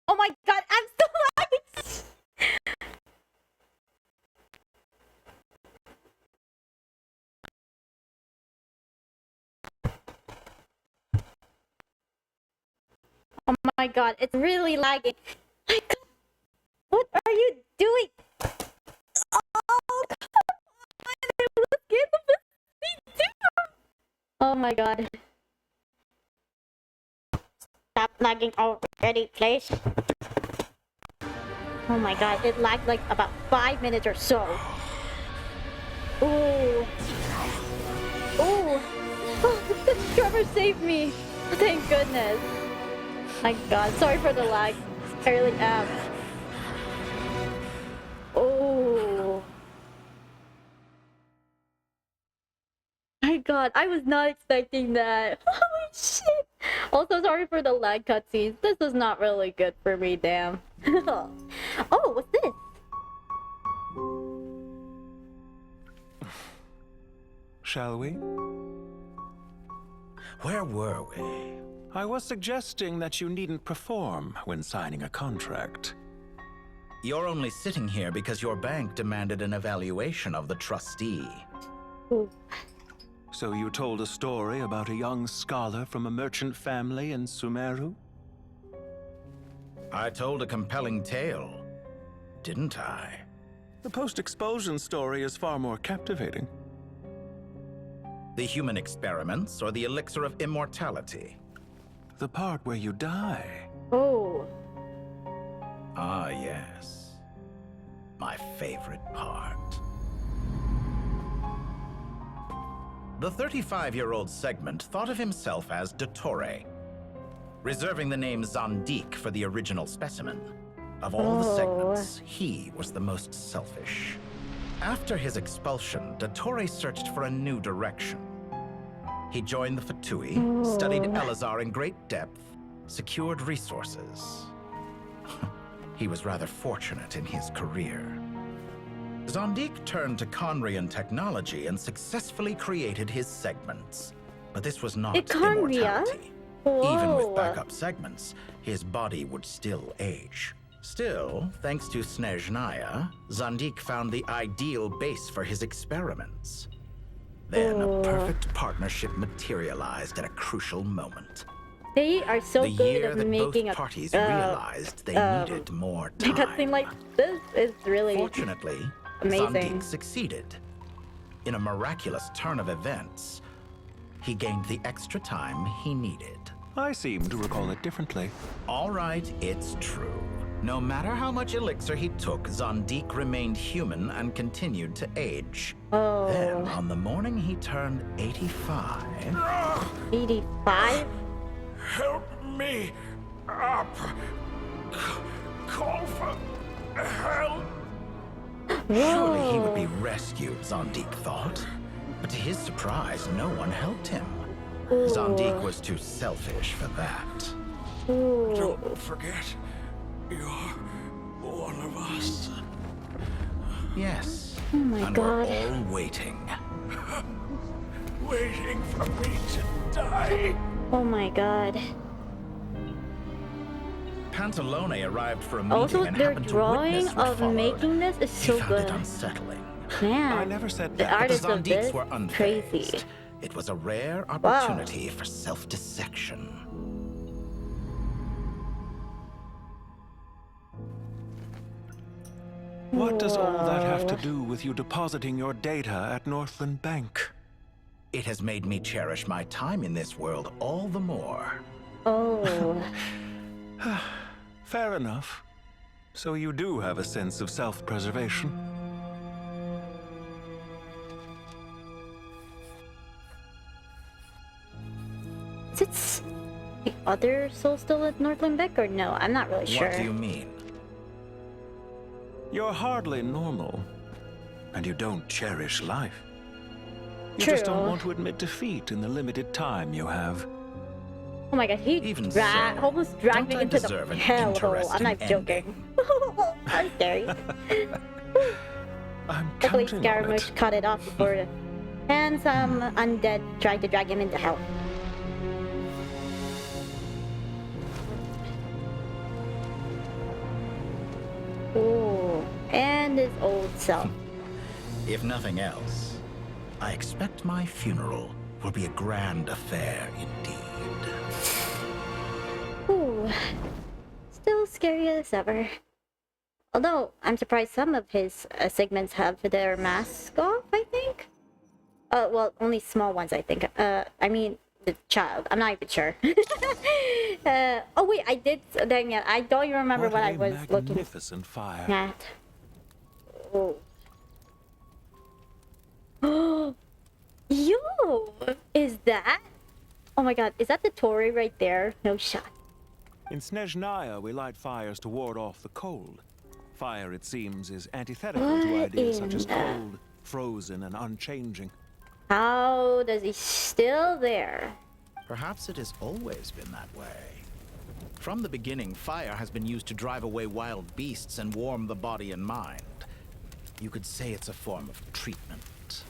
Oh my god, I'm still alive! Oh my god, it's really lagging. My god. Oh my god. Stop lagging already, please. Oh my god, it lagged like about 5 minutes or so. Ooh. Ooh. Oh, the drummer saved me. Thank goodness. My god, sorry for the lag. I really am. Oh. My god, I was not expecting that. Holy shit. Also, sorry for the lag cutscenes. This is not really good for me, damn. Oh, what's this? Shall we? Where were we? I was suggesting that you needn't perform when signing a contract. You're only sitting here because your bank demanded an evaluation of the trustee. Ooh. So you told a story about a young scholar from a merchant family in Sumeru? I told a compelling tale, didn't I? The post-expulsion story is far more captivating. The human experiments or the elixir of immortality? The part where you die. Oh. Ah, yes. My favorite part. The 35-year-old Segment thought of himself as dottore, reserving the name Zandik for the original specimen. Of all the segments, he was the most selfish. After his expulsion, dottore searched for a new direction. He joined the Fatui, studied Elazar in great depth, secured resources. He was rather fortunate in his career. Zandik turned to Conrian technology and successfully created his segments. But this was not immortality. Even with backup segments, his body would still age. Still, thanks to Snezhnaya, Zandik found the ideal base for his experiments. Then a perfect partnership materialized at a crucial moment. They are so the good year at that making both parties realized they needed more a time. cutscene like this is really Fortunately, amazing. Zandik succeeded. In a miraculous turn of events, he gained the extra time he needed. I seem to recall it differently. All right, it's true. No matter how much elixir he took, Zandik remained human and continued to age. Oh. Then, on the morning he turned 85... 85? Help me up. Call for help. Surely he would be rescued, Zandik thought. But to his surprise, no one helped him. Zandik was too selfish for that. Don't forget, you're one of us. Yes. Oh my and god. we're all waiting. Waiting for me to die. Oh my god. Pantalone arrived for a meeting Also, and their happened to drawing witness what of followed. making this is so He found good. it unsettling. Man, I never said the that. But the artists of Zandiks this, were crazy. unfazed. It was a rare opportunity for self-dissection. What does all that have to do with you depositing your data at Northland Bank? It has made me cherish my time in this world all the more. Oh. Fair enough. So you do have a sense of self-preservation. Is it the other soul still at Northland Beck or no? I'm not really sure. What do you mean? You're hardly normal. And you don't cherish life. You True. just don't want to admit defeat in the limited time you have. Oh my god, he Even so, almost dragged me don't I into the deserve an hellhole. I'm not interesting joking. I'm scary. I'm Luckily, counting on Scaramouche it. cut it off before and some undead tried to drag him into hell. Ooh, and his old self. If nothing else, I expect my funeral will be a grand affair indeed. Ooh, still scary as ever. Although, I'm surprised some of his segments have their masks off, I think. Well, only small ones, I think. I mean, the child. I'm not even sure. Oh wait, I did. Dang it! I don't even remember what I was looking Magnificent fire. at. Oh. Yo! Is that? Oh my god, is that the Torii right there? No shot. In Snezhnaya, we light fires to ward off the cold. Fire, it seems, is antithetical to ideas such as cold, frozen, and unchanging. How does he still there? Perhaps it has always been that way. From the beginning, fire has been used to drive away wild beasts and warm the body and mind. You could say it's a form of treatment.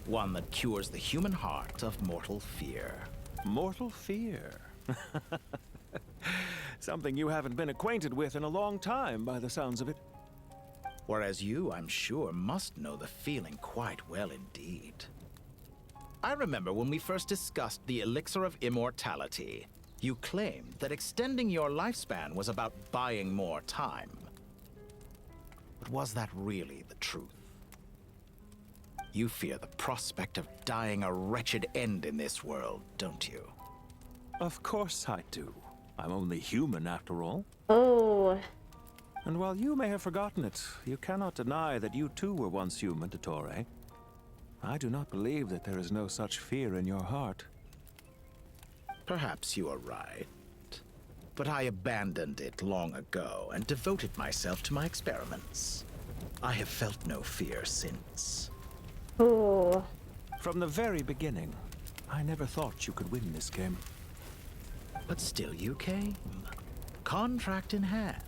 One that cures the human heart of mortal fear. Mortal fear? Something you haven't been acquainted with in a long time, by the sounds of it. Whereas you, I'm sure, must know the feeling quite well indeed. I remember when we first discussed the elixir of immortality. You claimed that extending your lifespan was about buying more time. But was that really the truth? You fear the prospect of dying a wretched end in this world, don't you? Of course I do. I'm only human, after all. Oh. And while you may have forgotten it, you cannot deny that you too were once human, dottore. I do not believe that there is no such fear in your heart. Perhaps you are right. But I abandoned it long ago and devoted myself to my experiments. I have felt no fear since. Oh. From the very beginning, I never thought you could win this game. But still you came. Contract in hand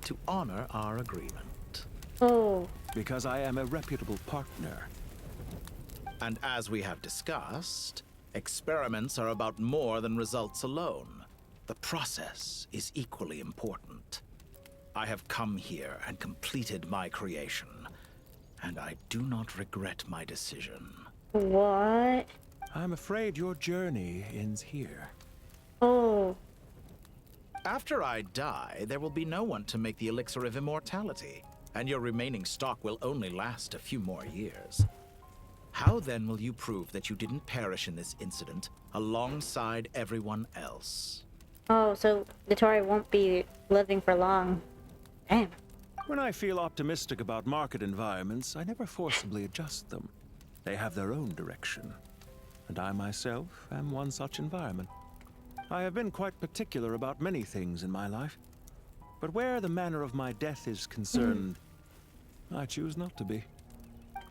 to honor our agreement. Oh. Because I am a reputable partner. And as we have discussed, experiments are about more than results alone. The process is equally important. I have come here and completed my creation, and I do not regret my decision. What? I'm afraid your journey ends here. Oh. After I die, there will be no one to make the elixir of immortality, and your remaining stock will only last a few more years. How then will you prove that you didn't perish in this incident alongside everyone else? Oh, so the Torii won't be living for long. Damn. When I feel optimistic about market environments, I never forcibly adjust them. They have their own direction. And I myself am one such environment. I have been quite particular about many things in my life. But where the manner of my death is concerned, I choose not to be.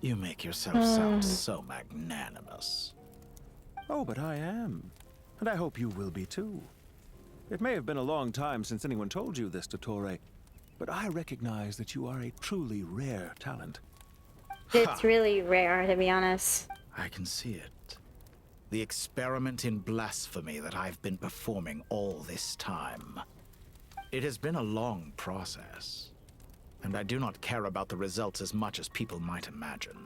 You make yourself sound so magnanimous. Oh, but I am. And I hope you will be too. It may have been a long time since anyone told you this, dottore, but I recognize that you are a truly rare talent. It's really rare, to be honest. I can see it. The experiment in blasphemy that I've been performing all this time. It has been a long process. And I do not care about the results as much as people might imagine.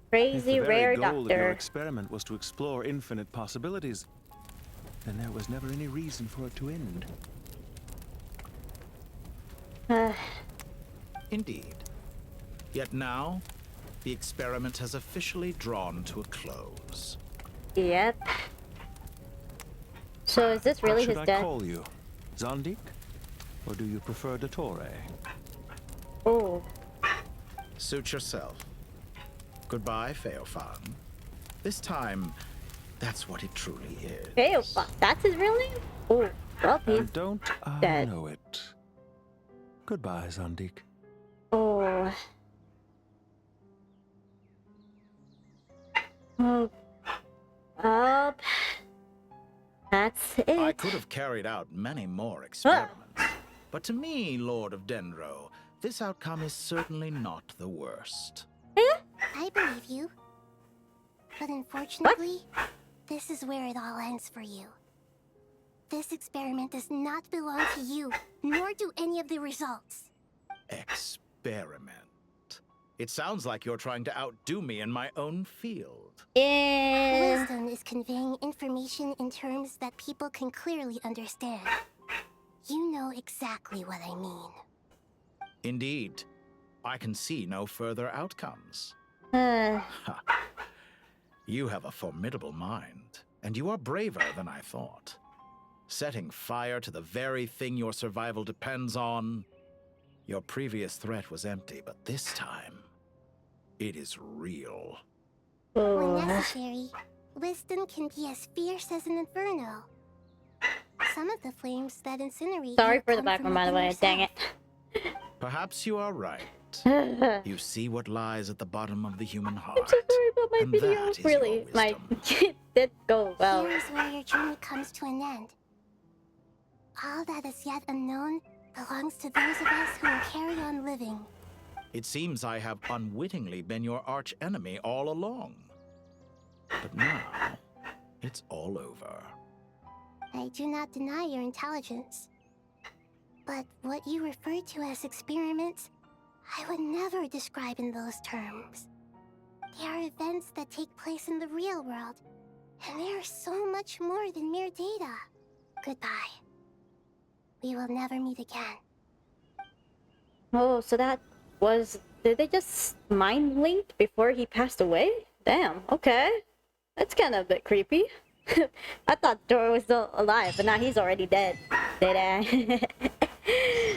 Crazy rare If the very goal of your doctor. experiment was to explore infinite possibilities, then there was never any reason for it to end. Indeed. Yet now, the experiment has officially drawn to a close. Yep. So is this really What his should I death? call you? Zandik? Or do you prefer dottore? Oh. Suit yourself. Goodbye, Feofan. This time, that's what it truly is. Hey, that's his real name? Oh, well, he's And don't I dead. know it. Goodbye, Zandik. Oh. Oh. That's it. I could have carried out many more experiments. But to me, Lord of Dendro, this outcome is certainly not the worst. I believe you. But unfortunately, this is where it all ends for you. This experiment does not belong to you, nor do any of the results. Experiment. It sounds like you're trying to outdo me in my own field. Wisdom is conveying information in terms that people can clearly understand. You know exactly what I mean. Indeed. I can see no further outcomes. You have a formidable mind, and you are braver than I thought. Setting fire to the very thing your survival depends on. Your previous threat was empty, but this time, it is real. When necessary, wisdom can be as fierce as an inferno. Some of the flames that incinerate Sorry you for the come background, from by the way. within Dang it. Perhaps you are right. You see what lies at the bottom of the human heart. I'm so sorry about my and video. that is Really, your my wisdom. it did go well. Here's where your journey comes to an end. All that is yet unknown belongs to those of us who will carry on living. It seems I have unwittingly been your arch enemy all along. But now, it's all over. I do not deny your intelligence. But what you refer to as experiments, I would never describe in those terms. They are events that take place in the real world, and they are so much more than mere data. Goodbye. We will never meet again. Oh, so that was... Did they just mind link before he passed away? Damn, okay. That's kind of a bit creepy. I thought Dottore was still alive, but now he's already dead. Did I?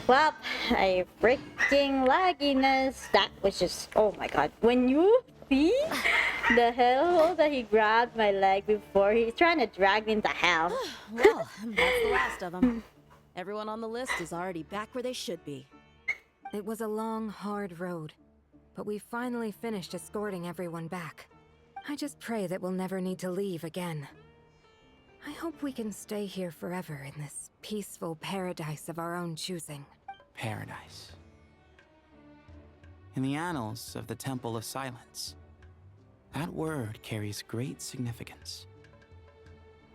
Well, a freaking lagginess. That was just... Oh my god. When you see the hellhole that he grabbed my leg before, he's trying to drag me into hell. Well, that's the last of them. Everyone on the list is already back where they should be. It was a long, hard road, but we finally finished escorting everyone back. I just pray that we'll never need to leave again. I hope we can stay here forever in this peaceful paradise of our own choosing. Paradise. In the annals of the Temple of Silence, that word carries great significance.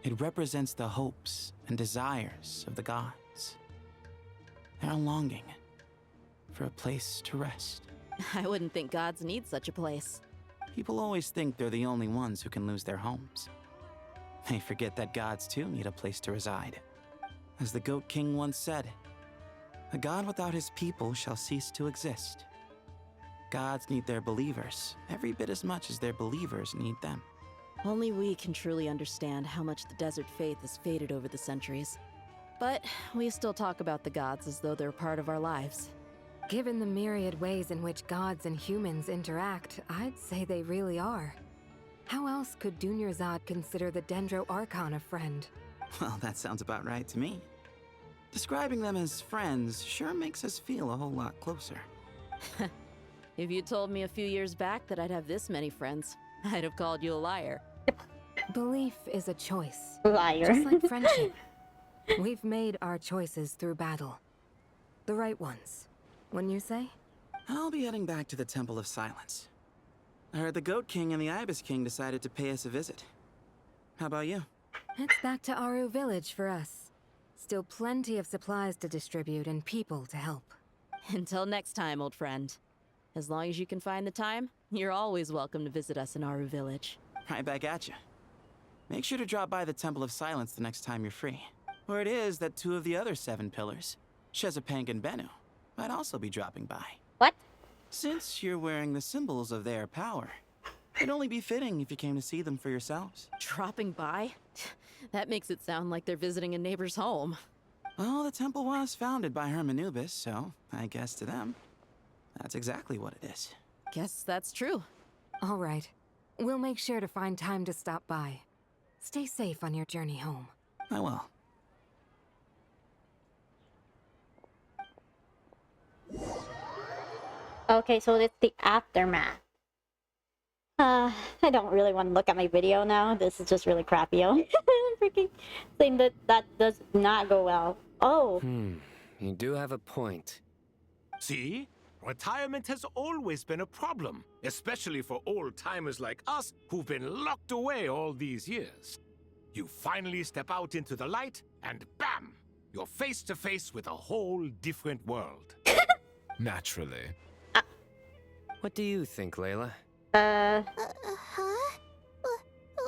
It represents the hopes and desires of the gods. Their longing for a place to rest. I wouldn't think gods need such a place. People always think they're the only ones who can lose their homes. They forget that gods too need a place to reside. As the Goat King once said, "A god without his people shall cease to exist." Gods need their believers every bit as much as their believers need them. Only we can truly understand how much the desert faith has faded over the centuries. But we still talk about the gods as though they're part of our lives. Given the myriad ways in which gods and humans interact, I'd say they really are. How else could Dunyarzad consider the Dendro Archon a friend? Well, that sounds about right to me. Describing them as friends sure makes us feel a whole lot closer. If you told me a few years back that I'd have this many friends, I'd have called you a liar. Belief is a choice. Liar. Just like friendship. We've made our choices through battle. The right ones, wouldn't you say? I'll be heading back to the Temple of Silence. I heard the Goat King and the Ibis King decided to pay us a visit. How about you? It's back to Aru Village for us. Still plenty of supplies to distribute and people to help. Until next time, old friend. As long as you can find the time, you're always welcome to visit us in Aru Village. Right back at you. Make sure to drop by the Temple of Silence the next time you're free. Where it is that two of the other 7 pillars, Shezapank and Bennu, might also be dropping by. What? Since you're wearing the symbols of their power, it'd only be fitting if you came to see them for yourselves. Dropping by? That makes it sound like they're visiting a neighbor's home. Well, the temple was founded by Hermanubis, so I guess to them, that's exactly what it is. Guess that's true. All right. We'll make sure to find time to stop by. Stay safe on your journey home. I will. Okay, so it's the aftermath. I don't really want to look at my video now. This is just really crappy. Freaking thing that does not go well. Oh. You do have a point. See? Retirement has always been a problem, especially for old-timers like us who've been locked away all these years. You finally step out into the light, and bam! You're face to face with a whole different world. Naturally. What do you think, Layla? Huh?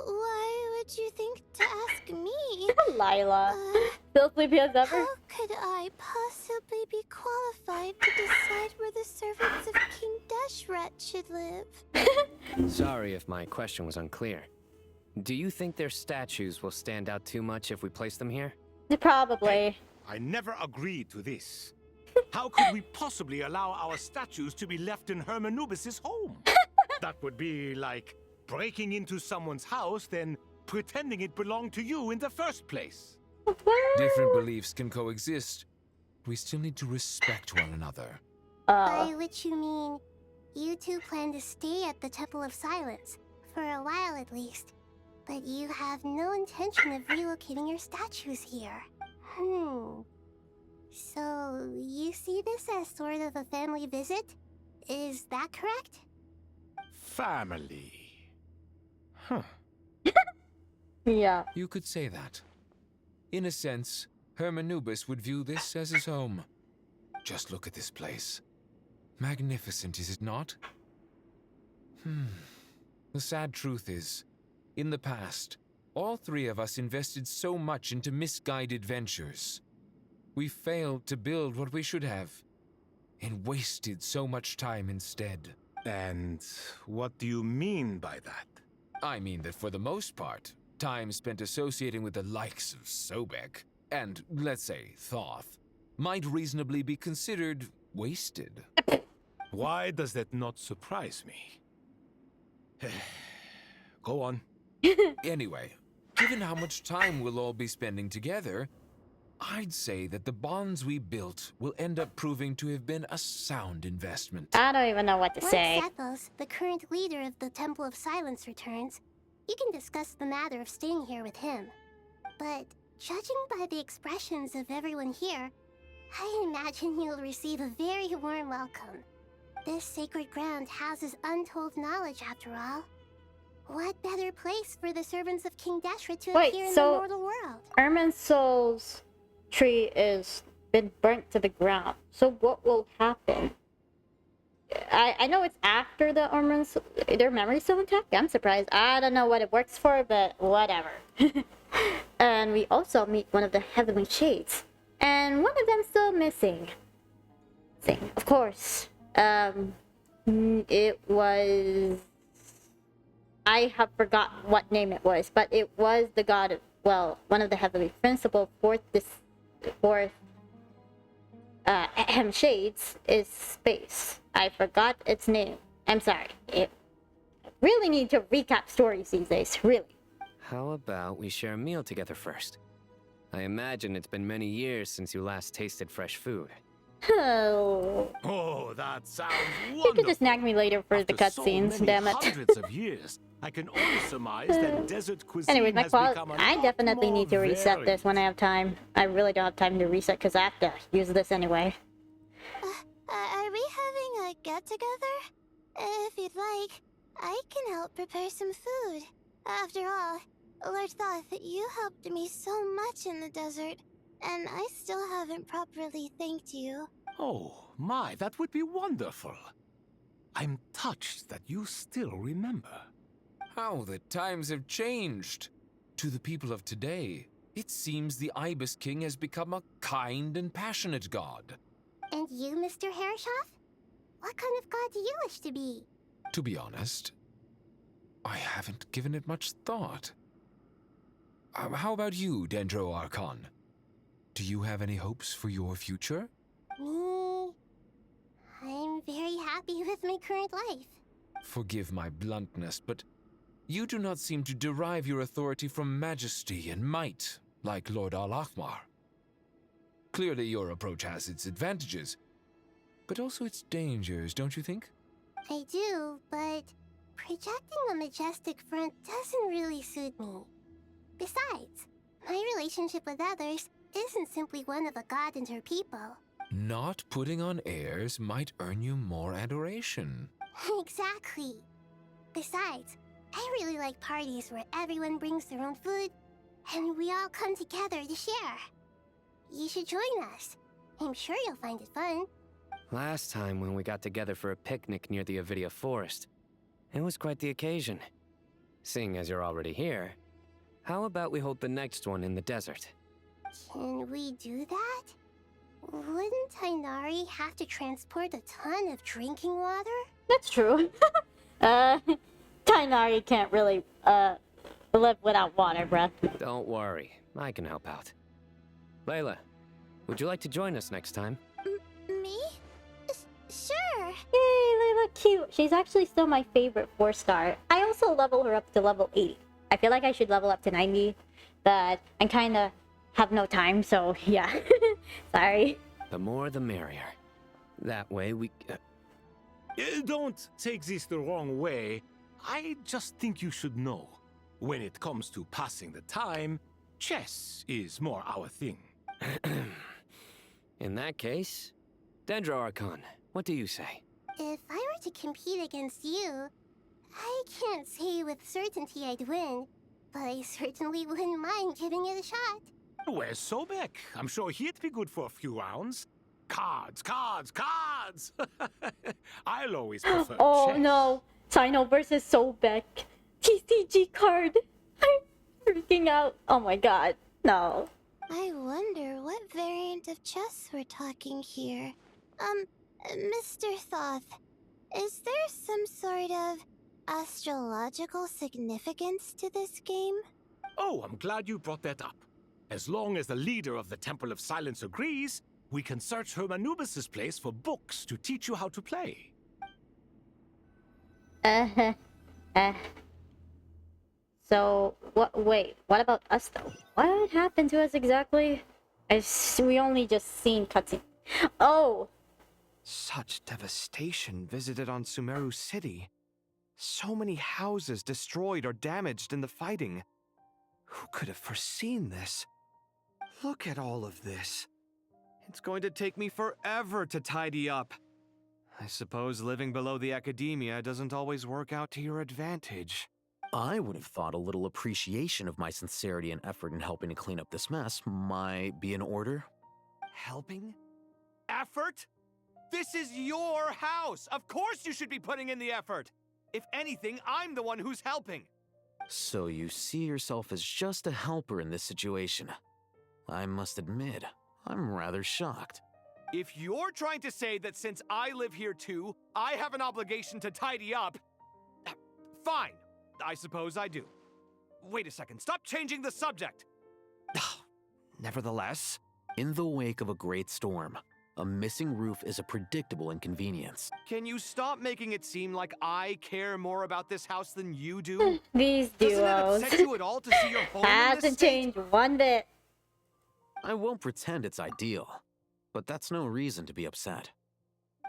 Why would you think to ask me? Lila. Still sleepy as ever? How could I possibly be qualified to decide where the servants of King Deshret should live? Sorry if my question was unclear. Do you think their statues will stand out too much if we place them here? Probably. I never agreed to this. How could we possibly allow our statues to be left in Hermanubis' home? That would be like breaking into someone's house, then pretending it belonged to you in the first place. Different beliefs can coexist. We still need to respect one another. By which you mean, you two plan to stay at the Temple of Silence, for a while at least. But you have no intention of relocating your statues here. So, you see this as sort of a family visit? Is that correct? Family. Huh. Yeah. You could say that. In a sense, Hermanubis would view this as his home. Just look at this place. Magnificent, is it not? The sad truth is, in the past, all three of us invested so much into misguided ventures. We failed to build what we should have, and wasted so much time instead. And what do you mean by that? I mean that for the most part, time spent associating with the likes of Sobek, and, let's say, Thoth, might reasonably be considered wasted. Why does that not surprise me? Go on. Anyway, given how much time we'll all be spending together, I'd say that the bonds we built will end up proving to have been a sound investment. I don't even know what to say. Once Zethos, the current leader of the Temple of Silence, returns, you can discuss the matter of staying here with him. But judging by the expressions of everyone here, I imagine you'll receive a very warm welcome. This sacred ground houses untold knowledge, after all. What better place for the servants of King Deshra to appear in the mortal world? Irminsul's tree is been burnt to the ground. So what will happen? I know it's after the Irminsul. Their memory's still intact? I'm surprised. I don't know what it works for, but whatever. And we also meet one of the Heavenly Shades. And one of them's still missing. Of course. It was... I have forgotten what name it was, but it was the god of, well, one of the heavenly principal fourth shades is space. I forgot its name. I'm sorry. I really need to recap stories these days, really. How about we share a meal together first? I imagine it's been many years since you last tasted fresh food. Oh, that sounds wonderful. You could just nag me later for the cutscenes, damn it. Hundreds of years, I can only surmise that desert cuisine Anyways, has become a I lot definitely need to more reset varied. this when I have time. I really don't have time to reset because I have to use this anyway. Are we having a get-together? If you'd like, I can help prepare some food. After all, Lord Thoth, you helped me so much in the desert, and I still haven't properly thanked you. Oh, my, that would be wonderful. I'm touched that you still remember. How the times have changed. To the people of today, it seems the Ibis King has become a kind and passionate god. And you, Mr. Herreshoff? What kind of god do you wish to be? To be honest, I haven't given it much thought. How about you, Dendro Archon? Do you have any hopes for your future? Me? I'm very happy with my current life. Forgive my bluntness, but you do not seem to derive your authority from majesty and might, like Lord Al-Akhmar. Clearly your approach has its advantages, but also its dangers, don't you think? I do, but projecting a majestic front doesn't really suit me. Besides, my relationship with others isn't simply one of a god and her people. Not putting on airs might earn you more adoration. Exactly. Besides, I really like parties where everyone brings their own food, and we all come together to share. You should join us. I'm sure you'll find it fun. Last time when we got together for a picnic near the Avidia Forest, it was quite the occasion. Seeing as you're already here, how about we hold the next one in the desert? Can we do that? Wouldn't Tainari have to transport a ton of drinking water? That's true. Tainari can't really, live without water breath. Don't worry, I can help out. Layla, would you like to join us next time? Me? Sure. Yay, Layla, cute. She's actually still my favorite 4-star. I also level her up to level 80. I feel like I should level up to 90, but I kind of have no time, so yeah. Sorry. The more the merrier. That way we... Don't take this the wrong way. I just think you should know. When it comes to passing the time, chess is more our thing. In that case, Dendro Archon, what do you say? If I were to compete against you, I can't say with certainty I'd win, but I certainly wouldn't mind giving it a shot. Where's Sobek? I'm sure he'd be good for a few rounds. Cards, cards, cards! I'll always prefer Oh chess. no, Sino versus Sobek. TCG card. I'm freaking out. Oh my god, no. I wonder what variant of chess we're talking here. Mr. Thoth, is there some sort of astrological significance to this game? Oh, I'm glad you brought that up. As long as the leader of the Temple of Silence agrees, we can search Hermanubis' place for books to teach you how to play. So, wait, what about us though? What happened to us exactly? We only just seen cutscene. Oh! Such devastation visited on Sumeru City. So many houses destroyed or damaged in the fighting. Who could have foreseen this? Look at all of this. It's going to take me forever to tidy up. I suppose living below the academia doesn't always work out to your advantage. I would have thought a little appreciation of my sincerity and effort in helping to clean up this mess might be in order. Helping? Effort? This is your house! Of course you should be putting in the effort! If anything, I'm the one who's helping! So you see yourself as just a helper in this situation. I must admit, I'm rather shocked. If you're trying to say that since I live here too, I have an obligation to tidy up, fine. I suppose I do. Wait a second, stop changing the subject! Nevertheless, in the wake of a great storm, a missing roof is a predictable inconvenience. Can you stop making it seem like I care more about this house than you do? These Doesn't duos. it upset you at all to see your home in this Hasn't state? changed one bit. I won't pretend it's ideal, but that's no reason to be upset.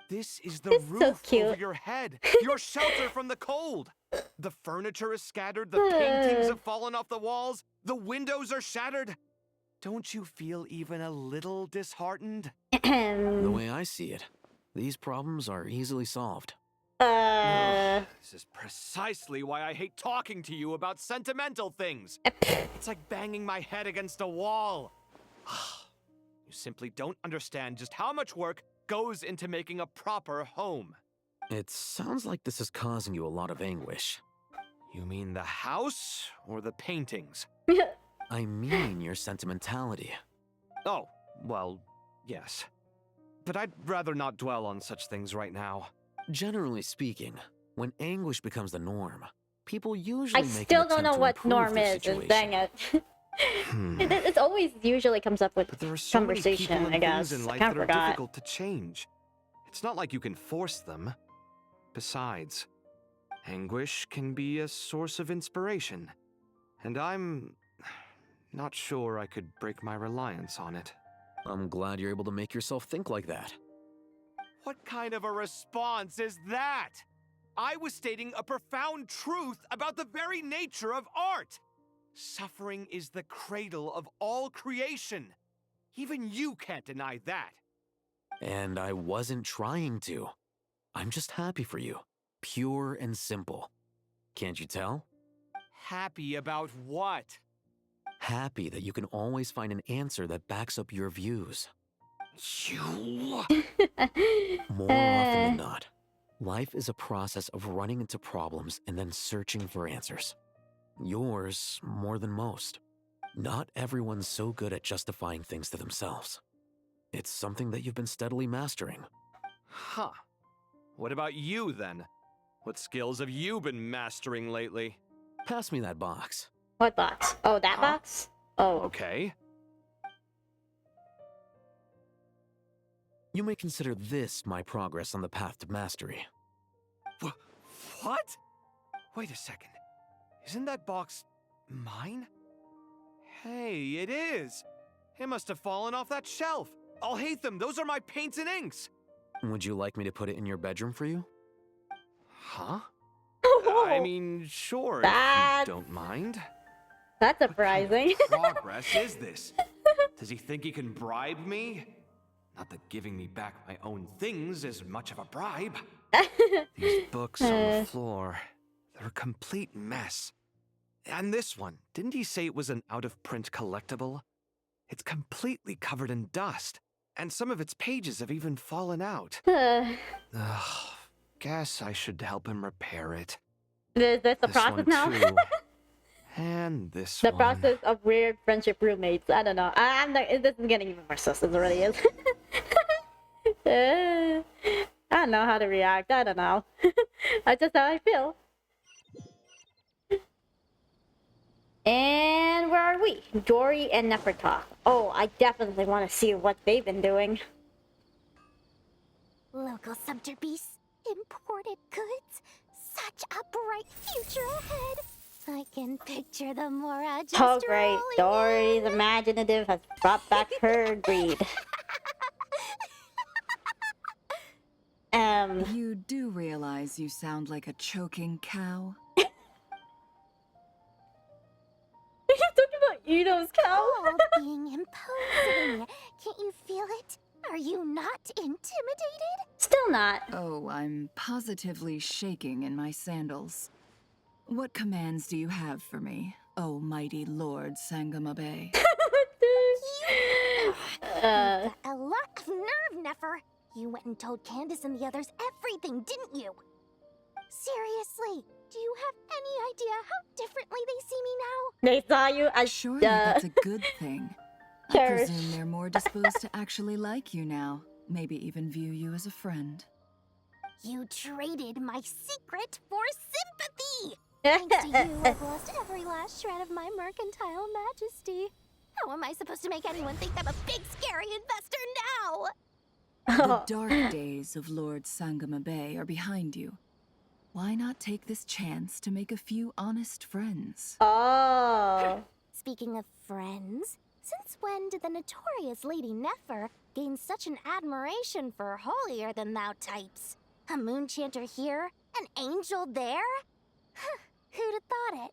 This is the It's so roof cute. over your head, your shelter from the cold. The furniture is scattered, the paintings have fallen off the walls, the windows are shattered. Don't you feel even a little disheartened? The way I see it, these problems are easily solved. This is precisely why I hate talking to you about sentimental things. It's like banging my head against a wall. You simply don't understand just how much work goes into making a proper home. It sounds like this is causing you a lot of anguish. You mean the house or the paintings? I mean your sentimentality. Oh, well, yes. But I'd rather not dwell on such things right now. Generally speaking, when anguish becomes the norm, people usually I make still an don't know attempt to what improve norm their is, situation. dang it. It's always usually comes up with There are so many people conversation, and I guess. things in I life kind that of are forgot. difficult to change. It's not like you can force them. Besides, anguish can be a source of inspiration. And I'm not sure I could break my reliance on it. I'm glad you're able to make yourself think like that. What kind of a response is that? I was stating a profound truth about the very nature of art. Suffering is the cradle of all creation. Even you can't deny that. And I wasn't trying to. I'm just happy for you. Pure and simple. Can't you tell? Happy about what? Happy that you can always find an answer that backs up your views. You... More often than not, life is a process of running into problems and then searching for answers. Yours more than most. Not everyone's so good at justifying things to themselves. It's something that you've been steadily mastering. Huh. What about you, then? What skills have you been mastering lately? Pass me that box. What box? Oh, that box? Oh. Okay. You may consider this my progress on the path to mastery. What? Wait a second. Isn't that box mine? Hey, it is. It must have fallen off that shelf. I'll hate them. Those are my paints and inks. Would you like me to put it in your bedroom for you? Huh? I mean, sure, if you don't mind. That's surprising. What kind of progress is this? Does he think he can bribe me? Not that giving me back my own things is much of a bribe. These books on the floor, they're a complete mess. And this one, didn't he say it was an out-of-print collectible? It's completely covered in dust, and some of its pages have even fallen out. Ugh, guess I should help him repair it. That's the This process one now? too. And this The one. process of weird friendship roommates. I don't know. I'm not, this is getting even more sus than it really is. I don't know how to react. I don't know. That's just how I feel. And where are we? Dory and Nefertalk. Oh, I definitely want to see what they've been doing. Local subter beasts, imported goods, such a bright future ahead. I can picture the Mora just Oh great, rolling Dory's imaginative has brought back her greed. You do realize you sound like a choking cow? Are you talking about Ito's cow? All being imposing. Can't you feel it? Are you not intimidated? Still not. Oh, I'm positively shaking in my sandals. What commands do you have for me, oh mighty Lord Sangamabe? You've got a lot of nerve, Nefer. You went and told Candace and the others everything, didn't you? Seriously, do you have any idea how differently they see me now? They saw you as Surely that's a good thing. I Cherish. presume they're more disposed to actually like you now. Maybe even view you as a friend. You traded my secret for sympathy! Thanks to you, I've lost every last shred of my mercantile majesty. How am I supposed to make anyone think I'm a big, scary investor now? The dark days of Lord Sangamabe are behind you. Why not take this chance to make a few honest friends? Oh. Speaking of friends, since when did the notorious Lady Nefer gain such an admiration for holier-than-thou types? A moon chanter here, an angel there? Who'd have thought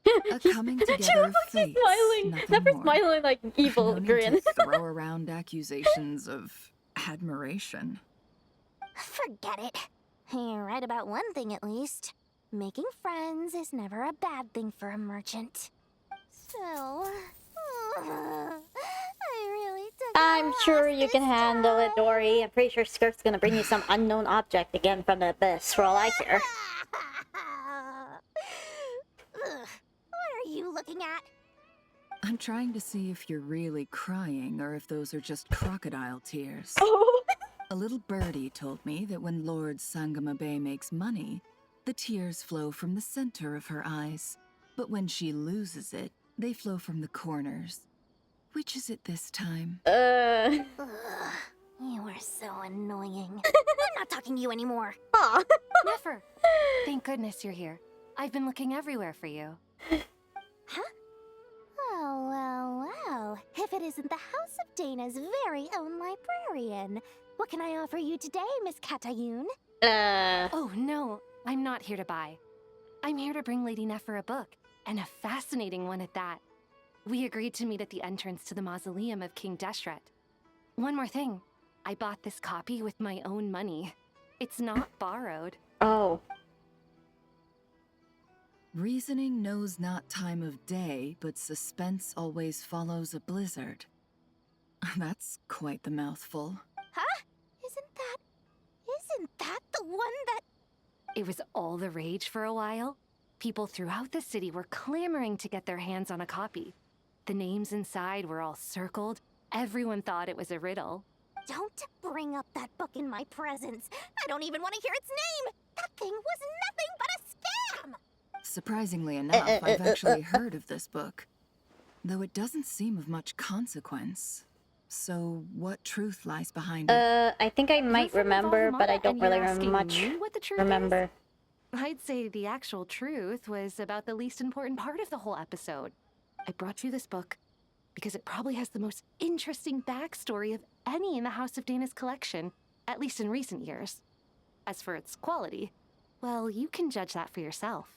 it? A coming together of fates, smiling. nothing Never more. smiling like evil No need grin. to throw around accusations of admiration. Forget it. You're right about one thing at least. Making friends is never a bad thing for a merchant. So, I really took I'm sure you can handle it, Dory. I'm pretty sure Skirt's gonna bring you some unknown object again from the abyss, for all I care. What are you looking at? I'm trying to see if you're really crying or if those are just crocodile tears. A little birdie told me that when Lord Sangamabe makes money, the tears flow from the center of her eyes. But when she loses it, they flow from the corners. Which is it this time? Ugh, you are so annoying. I'm not talking to you anymore. Nefer, thank goodness you're here. I've been looking everywhere for you. Huh? Oh, well. If it isn't the House of Dana's very own librarian. What can I offer you today, Miss Katayun? Oh, no. I'm not here to buy. I'm here to bring Lady Nefer a book, and a fascinating one at that. We agreed to meet at the entrance to the mausoleum of King Deshret. One more thing. I bought this copy with my own money. It's not borrowed. Oh. Reasoning knows not time of day, but suspense always follows a blizzard. That's quite the mouthful. Huh? Isn't that the one that... It was all the rage for a while. People throughout the city were clamoring to get their hands on a copy. The names inside were all circled. Everyone thought it was a riddle. Don't bring up that book in my presence. I don't even want to hear its name. That thing was nothing but a scam. Surprisingly enough, I've actually heard of this book, though it doesn't seem of much consequence. So, what truth lies behind it? I think I might remember, but I don't really asking me what the truth remember. I'd say the actual truth was about the least important part of the whole episode. I brought you this book because it probably has the most interesting backstory of any in the House of Dana's collection, at least in recent years. As for its quality, well, you can judge that for yourself.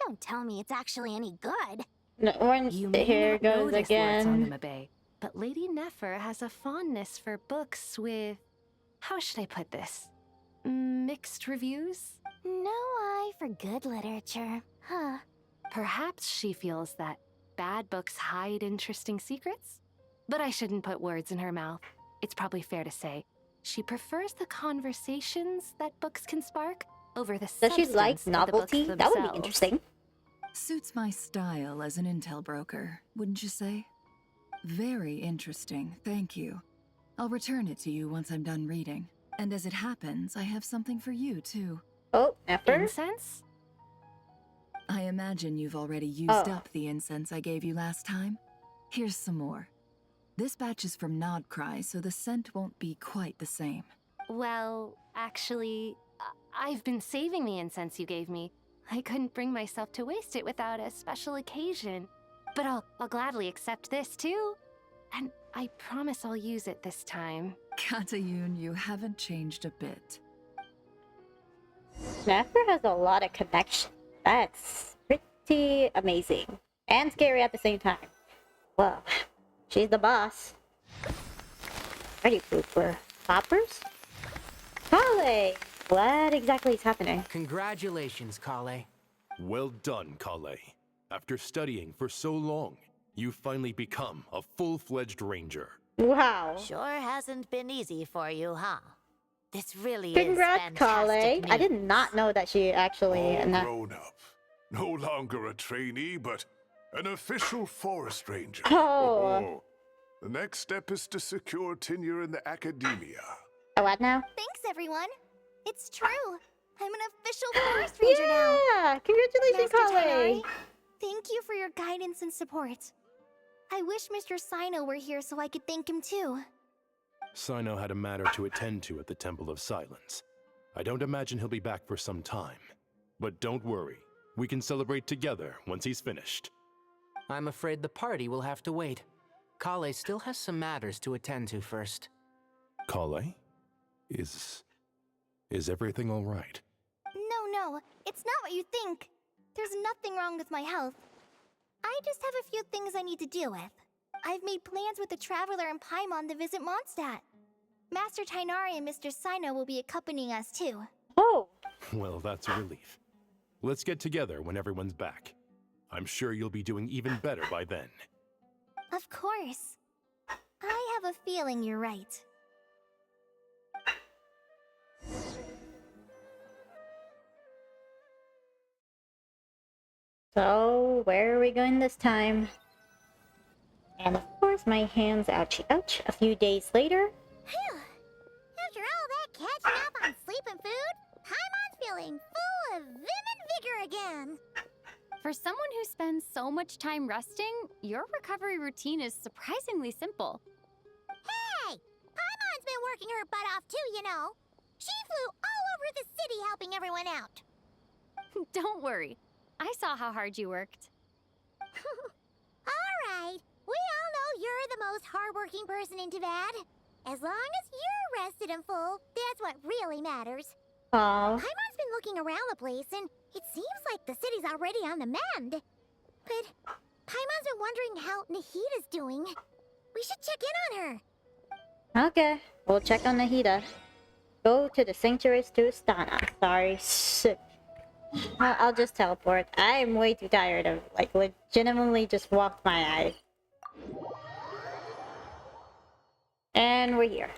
Don't tell me it's actually any good. No, You may here not know goes this, Lord again. Sangamabe, but Lady Nefer has a fondness for books with... how should I put this? Mixed reviews? No eye for good literature, huh? Perhaps she feels that bad books hide interesting secrets? But I shouldn't put words in her mouth. It's probably fair to say she prefers the conversations that books can spark over the Does she like substance of the books novelty? That would be themselves. interesting. Suits my style as an intel broker, wouldn't you say? Very interesting, thank you. I'll return it to you once I'm done reading. And as it happens, I have something for you, too. Oh, Nefer? Incense? I imagine you've already used up the incense I gave you last time. Here's some more. This batch is from Nodcry, so the scent won't be quite the same. Well, actually, I've been saving the incense you gave me. I couldn't bring myself to waste it without a special occasion. But I'll gladly accept this, too. And I promise I'll use it this time. Katayun, you haven't changed a bit. Nefer has a lot of connection. That's pretty amazing. And scary at the same time. Well, she's the boss. Ready pooper. Poppers? Kale! What exactly is happening? Congratulations, Kale. Well done, Kale. After studying for so long, you've finally become a full-fledged ranger. Wow. Sure hasn't been easy for you, huh? This really Congrats, is Kale. fantastic I did not know that she actually... All grown up. No longer a trainee, but an official forest ranger. Oh. The next step is to secure tenure in the academia. Oh, what now? Thanks, everyone. It's true. I'm an official forest ranger now. Yeah! Congratulations, Master Kale! Tighnari, thank you for your guidance and support. I wish Mr. Sino were here so I could thank him too. Sino had a matter to attend to at the Temple of Silence. I don't imagine he'll be back for some time. But don't worry. We can celebrate together once he's finished. I'm afraid the party will have to wait. Kale still has some matters to attend to first. Kale? Is everything all right? No, it's not what you think. There's nothing wrong with my health. I just have a few things I need to deal with. I've made plans with the Traveler and Paimon to visit Mondstadt. Master Tighnari and Mr. Sino will be accompanying us too. Oh! Well, that's a relief. Let's get together when everyone's back. I'm sure you'll be doing even better by then. Of course. I have a feeling you're right. So, where are we going this time? And of course, my hands, ouchie ouch. A few days later. Phew. After all that catching up on sleep and food, Paimon's feeling full of vim and vigor again. For someone who spends so much time resting, your recovery routine is surprisingly simple. Hey! Paimon's been working her butt off too, you know. She flew all over the city helping everyone out. Don't worry. I saw how hard you worked. All right. We all know you're the most hardworking person in Tavad. As long as you're rested and full, that's what really matters. Aww. Paimon's been looking around the place, and it seems like the city's already on the mend. But Paimon's been wondering how Nahida's doing. We should check in on her. Okay, we'll check on Nahida. Go to the sanctuaries to Stana. Sorry, I'll just teleport. I'm way too tired of, like, legitimately just walked my eye. And we're here.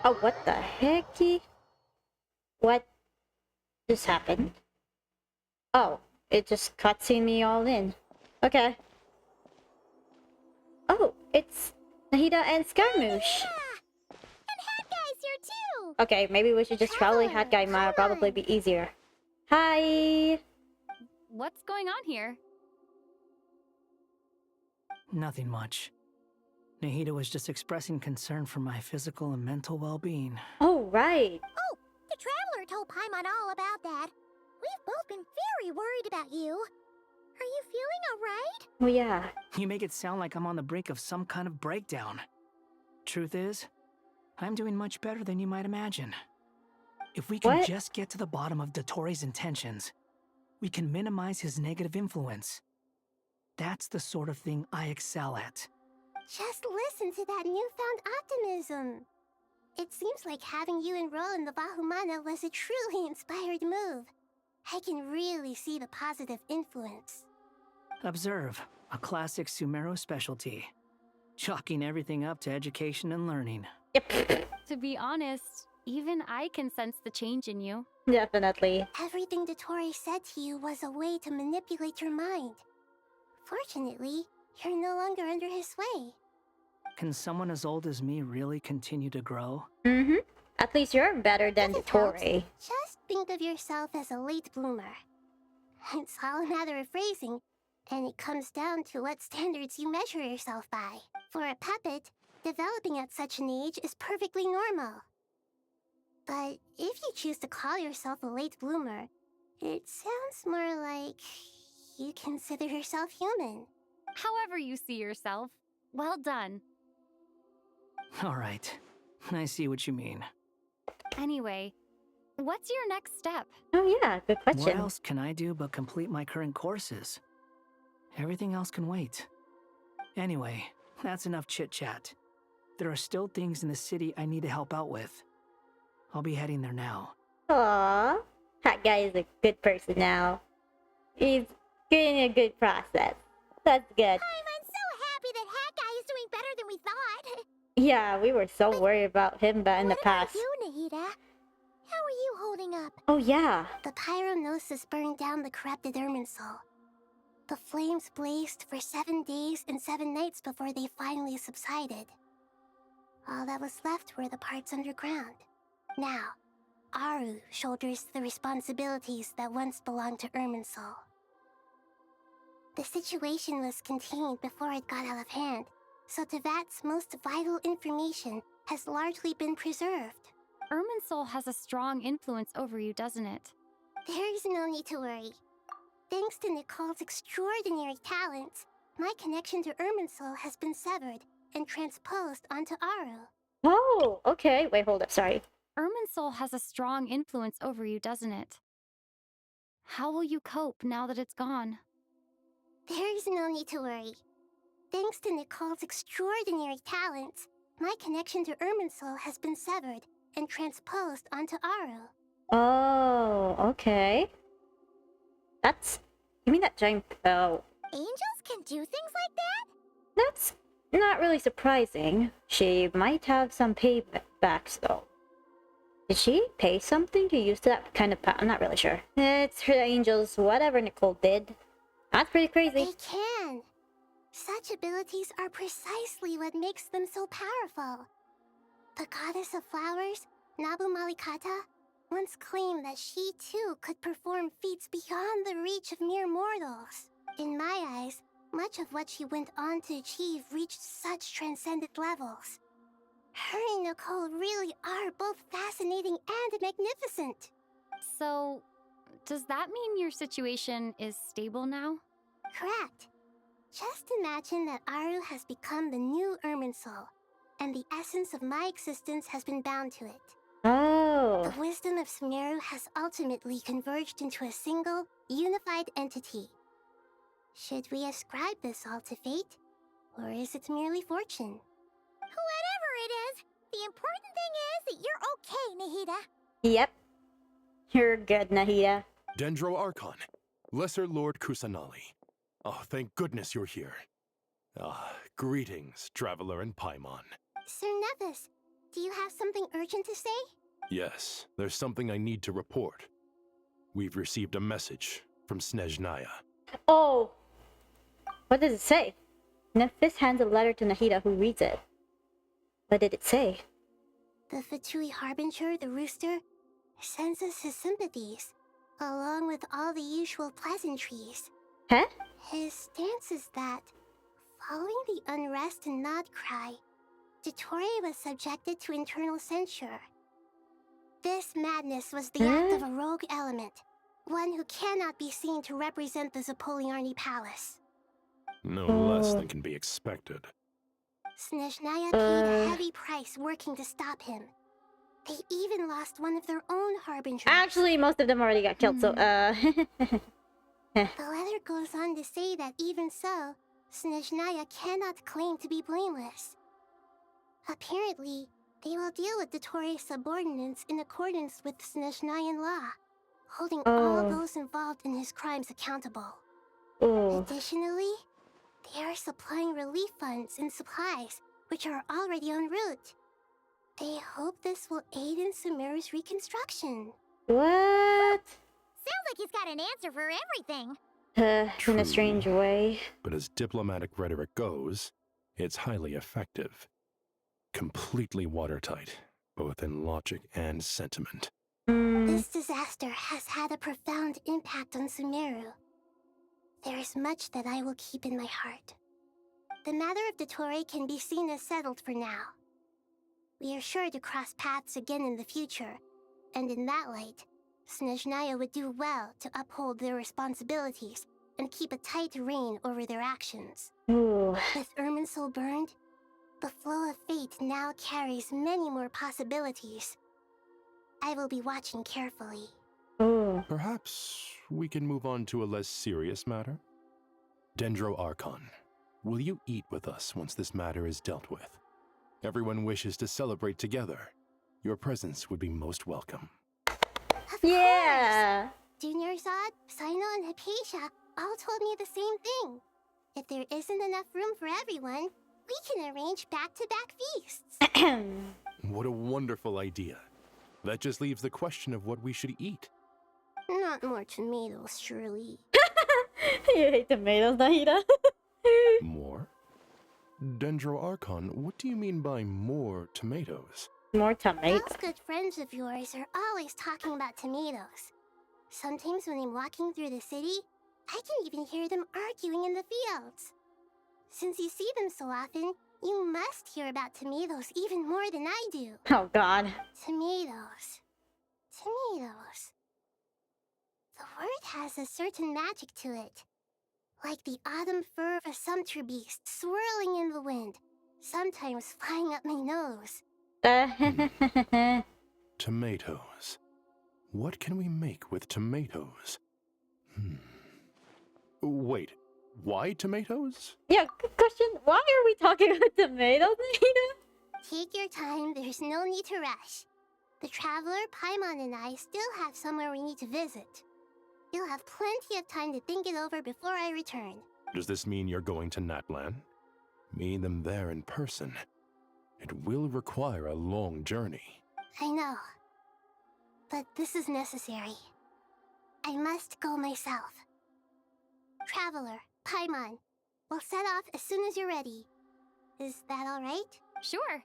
Oh, what the hecky? What just happened? Oh, it just cutscene me all in. Okay. Oh, it's Nahida and Scaramouche. And Hat Guy's here too. Okay, maybe we should just traveling hat guy might probably be easier. Hi. What's going on here? Nothing much. Nahida was just expressing concern for my physical and mental well-being. Oh, right. Oh, the Traveler told Paimon all about that. We've both been very worried about you. Are you feeling alright? Oh, yeah. You make it sound like I'm on the brink of some kind of breakdown. Truth is, I'm doing much better than you might imagine. If we can just get to the bottom of Dottore's intentions, we can minimize his negative influence. That's the sort of thing I excel at. Just listen to that newfound optimism. It seems like having you enroll in the Vahumana was a truly inspired move. I can really see the positive influence. Observe, a classic Sumeru specialty. Chalking everything up to education and learning. To be honest, even I can sense the change in you. Definitely. Everything Dottore said to you was a way to manipulate your mind. Fortunately, you're no longer under his sway. Can someone as old as me really continue to grow? Mm-hmm. At least you're better than Dottore. Just think of yourself as a late bloomer. It's all a matter of phrasing, and it comes down to what standards you measure yourself by. For a puppet, developing at such an age is perfectly normal. But if you choose to call yourself a late bloomer, it sounds more like you consider yourself human. However you see yourself, well done. All right, I see what you mean. Anyway, what's your next step? Oh yeah, good question. What else can I do but complete my current courses? Everything else can wait. Anyway, that's enough chit-chat. There are still things in the city I need to help out with. I'll be heading there now. Aww. That guy is a good person now. He's getting a good process. That's good. I'm so happy that Hat Guy is doing better than we thought. Yeah, we were so worried about him in the past. What about you, Nahida? How are you holding up? Oh yeah. The pyronosis burned down the corrupted Irminsul. The flames blazed for 7 days and 7 nights before they finally subsided. All that was left were the parts underground. Now, Aru shoulders the responsibilities that once belonged to Irminsul. The situation was contained before it got out of hand, so Tevat's most vital information has largely been preserved. Irminsul has a strong influence over you, doesn't it? There is no need to worry. Thanks to Nicole's extraordinary talents, my connection to Irminsul has been severed and transposed onto Aru. Oh, okay. Wait, hold up. Sorry. Irminsul has a strong influence over you, doesn't it? How will you cope now that it's gone? There is no need to worry. Thanks to Nicole's extraordinary talents, my connection to Irminsul has been severed and transposed onto Aru. Oh, okay. That's... You mean that giant... Oh. Angels can do things like that? That's not really surprising. She might have some paybacks, though. Did she pay something to use that kind of power? I'm not really sure. It's her angels, whatever Nicole did. That's pretty crazy. They can. Such abilities are precisely what makes them so powerful. The goddess of flowers, Nabu Malikata, once claimed that she too could perform feats beyond the reach of mere mortals. In my eyes, much of what she went on to achieve reached such transcendent levels. Her and Nicole really are both fascinating and magnificent. So, does that mean your situation is stable now? Correct. Just imagine that Aru has become the new Irminsul, and the essence of my existence has been bound to it. Oh. The wisdom of Sumeru has ultimately converged into a single, unified entity. Should we ascribe this all to fate, or is it merely fortune? Whatever it is, the important thing is that you're okay, Nahida. Yep. You're good, Nahida. Dendro Archon, Lesser Lord Kusanali. Oh, thank goodness you're here. Greetings, Traveler and Paimon. Sir Nevis, do you have something urgent to say? Yes, there's something I need to report. We've received a message from Snezhnaya. Oh! What does it say? Nephis hands a letter to Nahida, who reads it. What did it say? The fatui harbinger, the rooster, sends us his sympathies, along with all the usual pleasantries. Huh? His stance is that, following the unrest and nod cry, dottore was subjected to internal censure. This madness was the act of a rogue element, one who cannot be seen to represent the Zapoliarni Palace. No less than can be expected. Snezhnaya paid a heavy price working to stop him. They even lost one of their own harbingers. Actually, most of them already got killed, so, The letter goes on to say that even so, Snezhnaya cannot claim to be blameless. Apparently, they will deal with Dottore's subordinates in accordance with Snezhnayan law, holding all those involved in his crimes accountable. Additionally, they are supplying relief funds and supplies, which are already en route. They hope this will aid in Sumeru's reconstruction. What? Sounds like he's got an answer for everything. In a strange way. But as diplomatic rhetoric goes, it's highly effective. Completely watertight, both in logic and sentiment. This disaster has had a profound impact on Sumeru. There is much that I will keep in my heart. The matter of dottore can be seen as settled for now. We are sure to cross paths again in the future, and in that light, Snezhnaya would do well to uphold their responsibilities and keep a tight rein over their actions. With Irminsul burned, the flow of fate now carries many more possibilities. I will be watching carefully. Perhaps we can move on to a less serious matter? Dendro Archon, will you eat with us once this matter is dealt with? Everyone wishes to celebrate together. Your presence would be most welcome. Yeah! Junior Zod, Sino, and Hypatia all told me the same thing. If there isn't enough room for everyone, we can arrange back-to-back feasts. What a wonderful idea. That just leaves the question of what we should eat. Not more tomatoes, surely. You hate tomatoes, Nahida. More? Dendro Archon, what do you mean by more tomatoes? More tomatoes? Those good friends of yours are always talking about tomatoes. Sometimes when I'm walking through the city, I can even hear them arguing in the fields. Since you see them so often, you must hear about tomatoes even more than I do. Oh, God. Tomatoes. Tomatoes. The word has a certain magic to it. Like the autumn fur of a sumpter beast swirling in the wind, sometimes flying up my nose. Tomatoes. What can we make with tomatoes? Wait, why tomatoes? Yeah, good question. Why are we talking about tomatoes, Nahida? Take your time, there's no need to rush. The Traveler, Paimon, and I still have somewhere we need to visit. You'll have plenty of time to think it over before I return. Does this mean you're going to Natlan? Meet them there in person. It will require a long journey. I know. But this is necessary. I must go myself. Traveler, Paimon, we'll set off as soon as you're ready. Is that all right? Sure.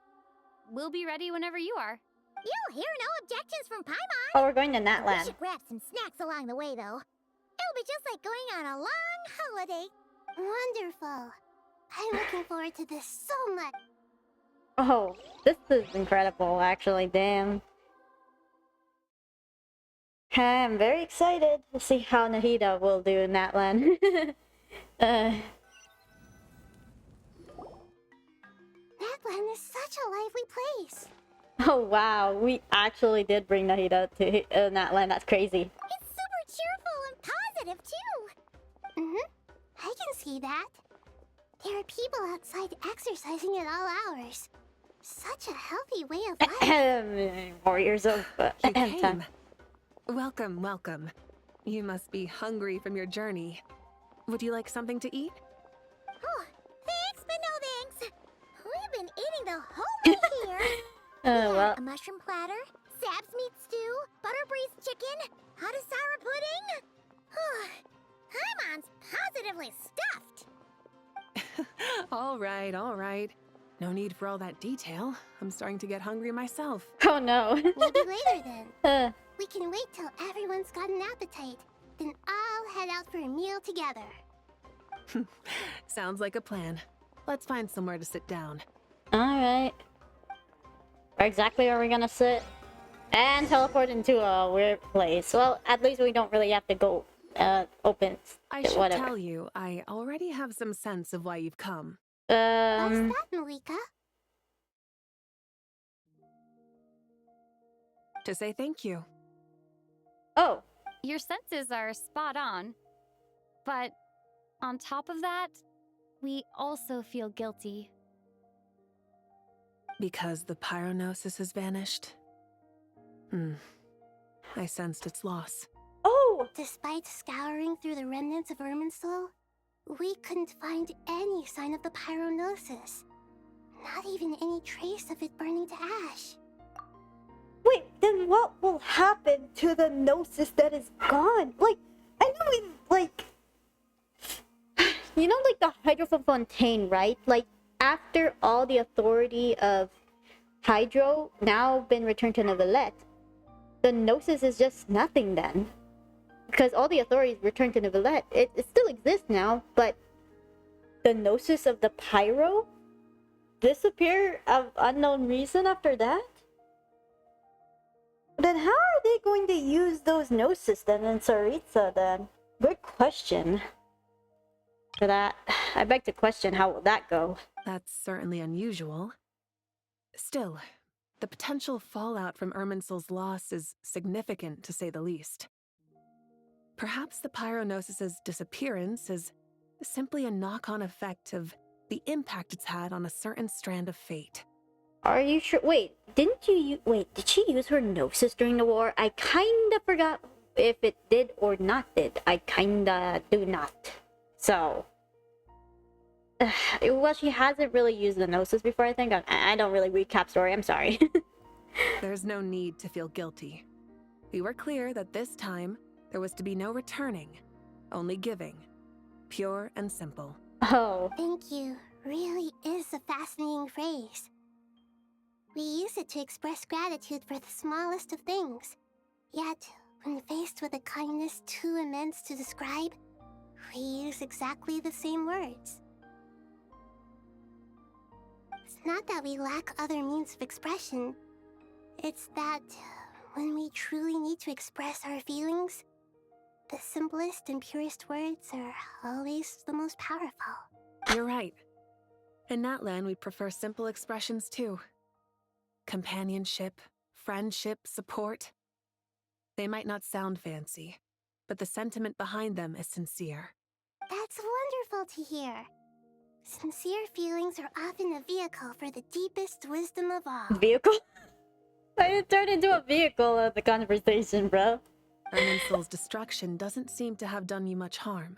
We'll be ready whenever you are. You'll hear no objections from Paimon. Oh, we're going to We Natlan. should grab some snacks along the way, though. It'll be just like going on a long holiday. Wonderful. I'm looking forward to this so much. Oh, this is incredible, actually. Damn. I'm very excited to see how Nahida will do in Natlan. Natlan is such a lively place. Oh, wow. We actually did bring Nahida to Natlan. That's crazy. It's super cheerful and positive, too. I can see that. There are people outside exercising at all hours. Such a healthy way of life. Warriors of You came. Welcome, welcome. You must be hungry from your journey. Would you like something to eat? Oh, thanks, but no thanks. We've been eating the whole way here. Well. A mushroom platter, Sab's meat stew, butter braised chicken, hot sour pudding. Paimon's positively stuffed. All right, all right. No need for all that detail. I'm starting to get hungry myself. Oh no. Maybe later then. We can wait till everyone's got an appetite. Then I'll head out for a meal together. Sounds like a plan. Let's find somewhere to sit down. Alright. Where exactly are we gonna sit? And teleport into a weird place. Well, at least we don't really have to go open. I should whatever. tell you, I already have some sense of why you've come. What's that, Malika? To say thank you. Oh. Your senses are spot on. But on top of that, we also feel guilty. Because the pyronosis has vanished? I sensed its loss. Oh! Despite scouring through the remnants of Irminsul, we couldn't find any sign of the pyronosis. Not even any trace of it burning to ash. Wait, then what will happen to the gnosis that is gone? Like, I know we, like... You know, like the Hydrophone Fontaine, right? Like, after all the authority of Hydro now been returned to Neuvillette, the gnosis is just nothing then. Because all the authorities returned to Neuvillette. It still exists now, but the gnosis of the Pyro disappear of unknown reason after that? Then how are they going to use those gnosis then in Tsaritsa then? Good question. For that, I beg to question how will that go? That's certainly unusual. Still, the potential fallout from Irminsul's loss is significant to say the least. Perhaps the pyronosis's disappearance is simply a knock-on effect of the impact it's had on a certain strand of fate. Are you sure? Wait, didn't you wait, did she use her gnosis during the war? I kinda forgot if it did or not did. I kinda do not. So... well, she hasn't really used the gnosis before, I think. I don't really recap story, I'm sorry. There's no need to feel guilty. We were clear that this time, there was to be no returning, only giving. Pure and simple. Oh. Thank you really is a fascinating phrase. We use it to express gratitude for the smallest of things. Yet, when faced with a kindness too immense to describe, we use exactly the same words. It's not that we lack other means of expression. It's that when we truly need to express our feelings, the simplest and purest words are always the most powerful. You're right. In Natlan, we prefer simple expressions too. Companionship, friendship, support. They might not sound fancy, but the sentiment behind them is sincere. That's wonderful to hear. Sincere feelings are often a vehicle for the deepest wisdom of all. Vehicle? I turned into a vehicle of the conversation, bro. Irminsul's destruction doesn't seem to have done you much harm.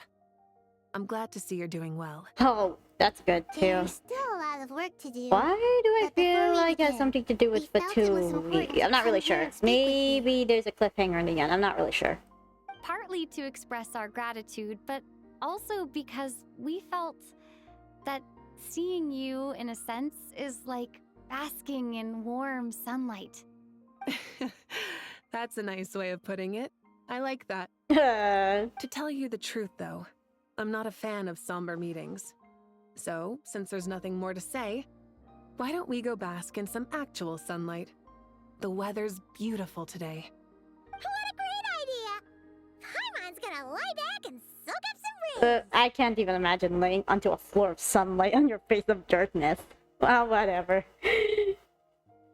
I'm glad to see you're doing well. Oh, that's good too. There's still a lot of work to do. Why do I feel like it has something to do with Fatui? I'm not really sure. Maybe there's a cliffhanger in the end. I'm not really sure. Partly to express our gratitude, but also because we felt that seeing you, in a sense, is like basking in warm sunlight. That's a nice way of putting it. I like that. To tell you the truth, though, I'm not a fan of somber meetings. So, since there's nothing more to say, why don't we go bask in some actual sunlight? The weather's beautiful today. What a great idea! Paimon's gonna lie back and soak up some rain. I can't even imagine laying onto a floor of sunlight on your face of dirtness. Well, whatever.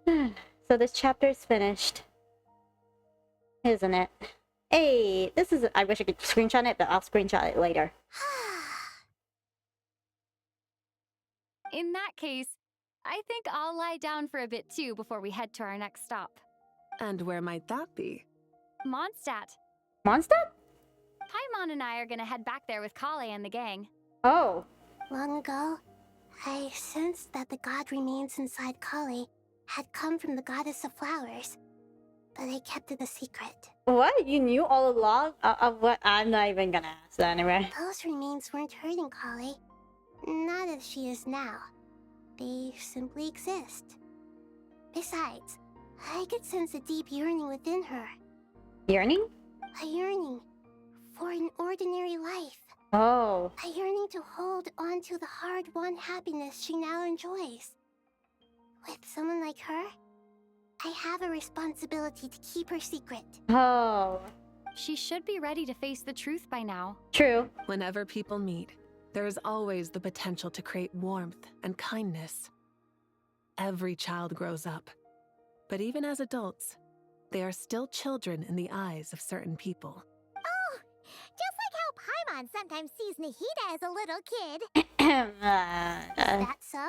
So this chapter is finished. Isn't it? Hey, this is... I wish I could screenshot it, but I'll screenshot it later. In that case, I think I'll lie down for a bit too before we head to our next stop. And where might that be? Mondstadt. Mondstadt? Paimon and I are gonna head back there with Kale and the gang. Oh. Long ago, I sensed that the god remains inside Kale had come from the goddess of flowers, but I kept it a secret. What? You knew all along? What? I'm not even gonna ask that anyway. Those remains weren't hurting Kale, not as she is now. They simply exist. Besides, I could sense a deep yearning within her. Yearning? A yearning for an ordinary life. Oh. A yearning to hold on to the hard-won happiness she now enjoys. With someone like her, I have a responsibility to keep her secret. Oh. She should be ready to face the truth by now. True. Whenever people meet, there is always the potential to create warmth and kindness. Every child grows up, but even as adults, they are still children in the eyes of certain people. Oh, just like how Paimon sometimes sees Nahida as a little kid. Is that so?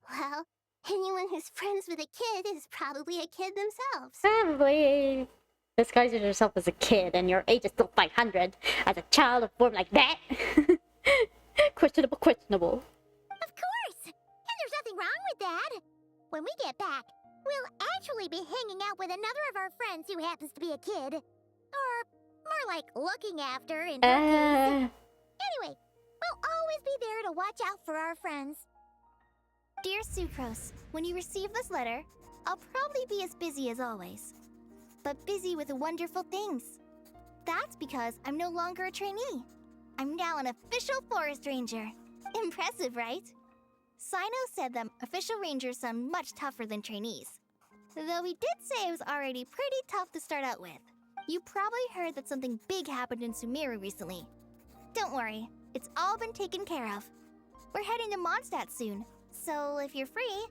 Well, anyone who's friends with a kid is probably a kid themselves. Probably. Disguising yourself as a kid and your age is still 500 as a child of form like that. Questionable, questionable. Of course! And there's nothing wrong with that. When we get back, we'll actually be hanging out with another of our friends who happens to be a kid. Or more like looking after in her case. Anyway, we'll always be there to watch out for our friends. Dear Sucrose, when you receive this letter, I'll probably be as busy as always. But busy with wonderful things. That's because I'm no longer a trainee. I'm now an official forest ranger. Impressive, right? Sino said that official rangers sound much tougher than trainees. Though he did say it was already pretty tough to start out with. You probably heard that something big happened in Sumeru recently. Don't worry, it's all been taken care of. We're heading to Mondstadt soon, so if you're free,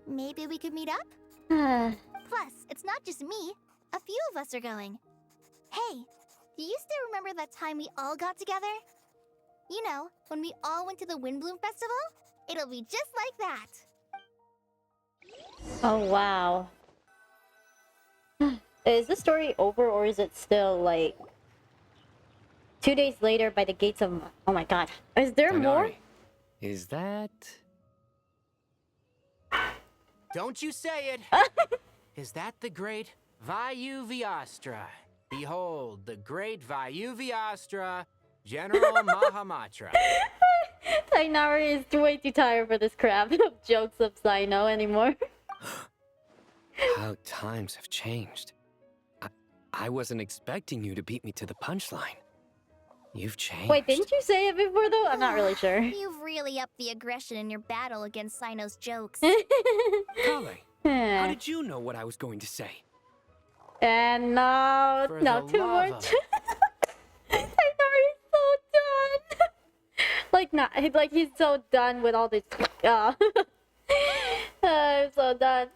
maybe we could meet up? Plus, it's not just me. A few of us are going. Hey, do you still remember that time we all got together? You know, when we all went to the Windbloom Festival? It'll be just like that. Oh, wow. Is this story over or is it still like 2 days later by the gates of... Oh my god. Is there more? Is that... Don't you say it! Is that the great Vayuvyastra? Behold, the great Vayuvyastra, General Mahamatra. Tainari is way too tired for this crap of jokes of Sino anymore. How times have changed. I wasn't expecting you to beat me to the punchline. You've changed. Wait, didn't you say it before though? I'm not really sure. You've really upped the aggression in your battle against Sino's jokes. Kale, how did you know what I was going to say? And no, For not the too lava. much. Tainari's so done. like he's so done with all this. I'm so done.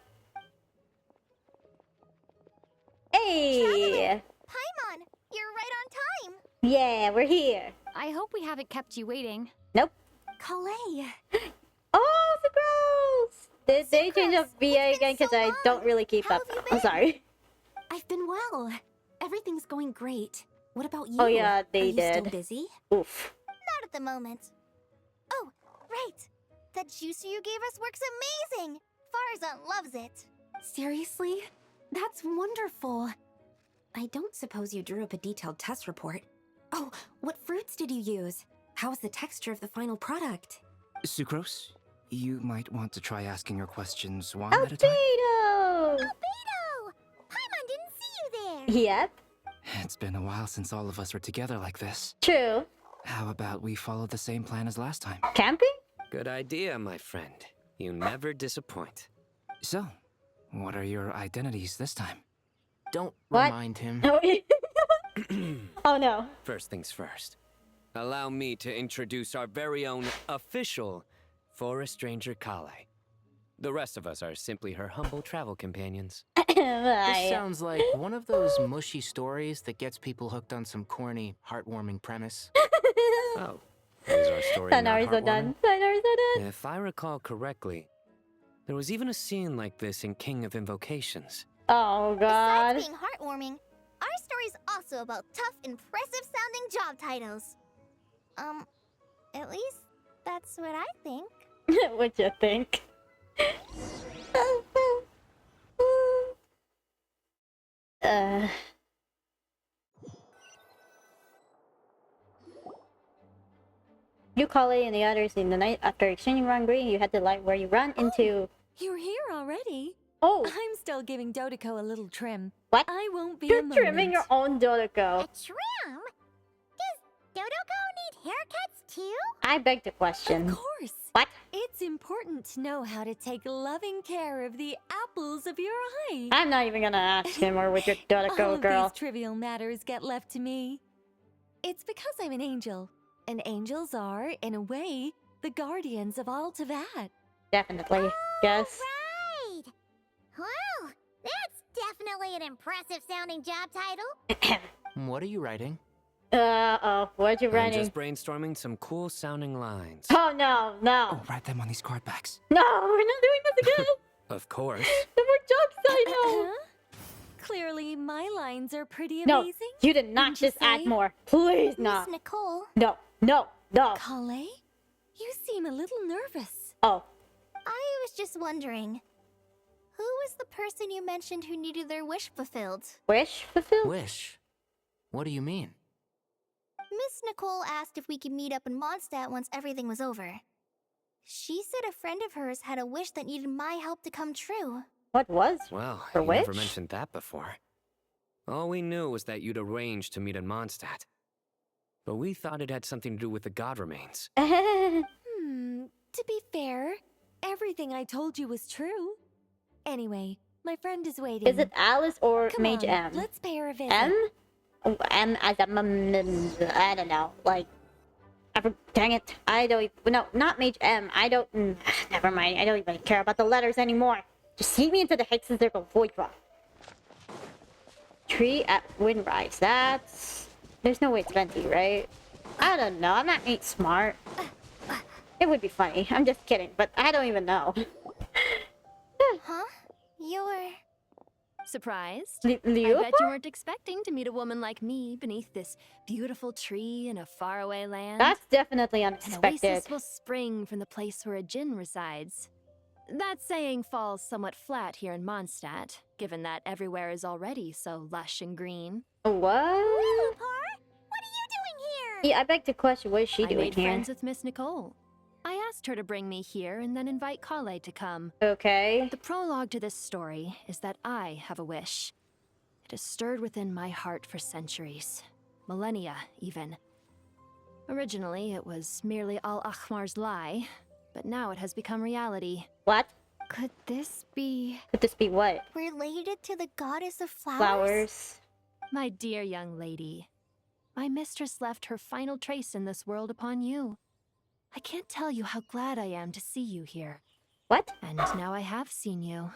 Hey! Paimon, you're right on time. Yeah, we're here. I hope we haven't kept you waiting. Nope. Kalei. Oh, the girls! Did they change up VA again? Because I don't really keep up. I'm sorry. I've been well. Everything's going great. What about you? Oh yeah, they Are you did. still busy? Oof. Not at the moment. Oh, right. That juicer you gave us works amazing. Farzan loves it. Seriously? That's wonderful. I don't suppose you drew up a detailed test report. Oh, what fruits did you use? How's the texture of the final product? Sucrose, you might want to try asking your questions one at a time. Albedo! Albedo! Paimon didn't see you there! Yep. It's been a while since all of us were together like this. True. How about we follow the same plan as last time? Camping? Good idea, my friend. You never disappoint. So, what are your identities this time? Don't What? remind him. Oh no. First things first. Allow me to introduce our very own official forest ranger Kale. The rest of us are simply her humble travel companions. This sounds like one of those mushy stories that gets people hooked on some corny, heartwarming premise. Oh, is our story not Tainari's so done. heartwarming? Tainari's so done. If I recall correctly, there was even a scene like this in King of Invocations. Oh god. Besides being heartwarming, our story's also about tough, impressive-sounding job titles. At least that's what I think. What you think? You, Kale, and the others in the night after exchanging wrong green, you had the light where you run into. You're here already. Oh. I'm still giving Dodoko a little trim. What? I won't be You're a moment. trimming your own Dodoko. Trim? Does Dodoko need haircuts too? I beg the question. Of course. What? It's important to know how to take loving care of the apples of your eye. I'm not even gonna ask him or with your Dodoko, All of girl. these trivial matters get left to me. It's because I'm an angel. And angels are, in a way, the guardians of all Teyvat. Definitely. Yes. Right! Wow, that's definitely an impressive sounding job title. What are you writing? What you I'm writing? just brainstorming some cool sounding lines. Oh no, no. Oh, write them on these card backs. No, we're not doing this again. Of course. The more jokes I know. Clearly, my lines are pretty No, amazing. you did not just add more. Please not. Miss Nicole. No, no, no. Kale, you seem a little nervous. Oh. I was just wondering, who was the person you mentioned who needed their wish fulfilled? Wish fulfilled? Wish? What do you mean? Miss Nicole asked if we could meet up in Mondstadt once everything was over. She said a friend of hers had a wish that needed my help to come true. What was? Well, Her you wish? never mentioned that before. All we knew was that you'd arranged to meet in Mondstadt. But we thought it had something to do with the god remains. To be fair, everything I told you was true. Anyway, my friend is waiting. Is it Alice or Come Mage on, M? let's pay her a visit. M? Oh, M as a I don't know. Like, dang it. I don't even, no, not Mage M. I don't, never mind. I don't even care about the letters anymore. Just see me into the Hexen Circle Void Rock. Tree at Windrise. That's, there's no way it's Venti, right? I don't know. I'm not ain't smart. It would be funny. I'm just kidding, but I don't even know. Huh? You're... Surprised? Leopold? I bet you weren't expecting to meet a woman like me beneath this beautiful tree in a faraway land. That's definitely An unexpected. oasis will spring from the place where a djinn resides. That saying falls somewhat flat here in Mondstadt, given that everywhere is already so lush and green. What? Willowpar, what are you doing here? Yeah, I beg to question, what is she I doing made here? friends with Miss Nicole. I asked her to bring me here and then invite Kale to come. Okay. The prologue to this story is that I have a wish. It has stirred within my heart for centuries. Millennia, even. Originally, it was merely Al-Akhmar's lie, but now it has become reality. What? Could this be... Could this be what? related to the goddess of flowers? Flowers. My dear young lady, my mistress left her final trace in this world upon you. I can't tell you how glad I am to see you here. What? And now I have seen you,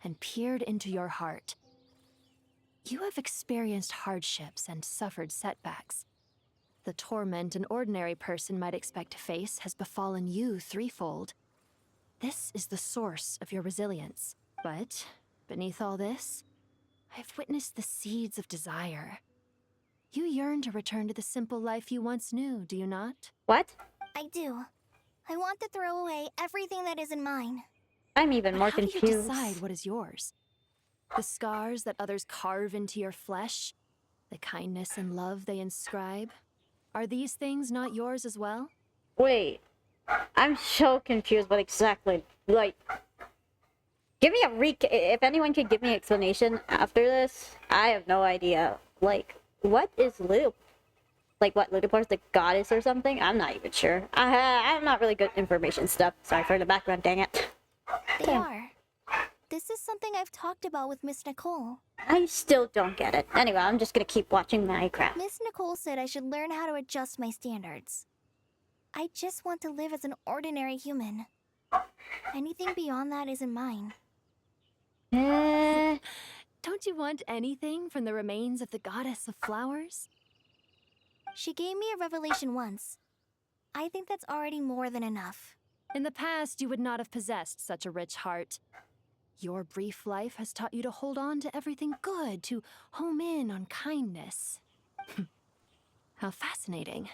and peered into your heart. You have experienced hardships and suffered setbacks. The torment an ordinary person might expect to face has befallen you threefold. This is the source of your resilience. But, beneath all this, I have witnessed the seeds of desire. You yearn to return to the simple life you once knew, do you not? What? I do. I want to throw away everything that isn't mine. I'm even more How do confused. you decide what is yours? The scars that others carve into your flesh? The kindness and love they inscribe? Are these things not yours as well? Wait. I'm so confused what exactly, like... Give me a if anyone could give me an explanation after this, I have no idea. Like, what is Lup? Like what, Ludipar's the goddess or something? I'm not even sure. I'm not really good at information stuff. Sorry for the background, dang it. They are. This is something I've talked about with Miss Nicole. I still don't get it. Anyway, I'm just gonna keep watching Minecraft. Miss Nicole said I should learn how to adjust my standards. I just want to live as an ordinary human. Anything beyond that isn't mine. Don't you want anything from the remains of the goddess of flowers? She gave me a revelation once. I think that's already more than enough. In the past, you would not have possessed such a rich heart. Your brief life has taught you to hold on to everything good, to home in on kindness. How fascinating.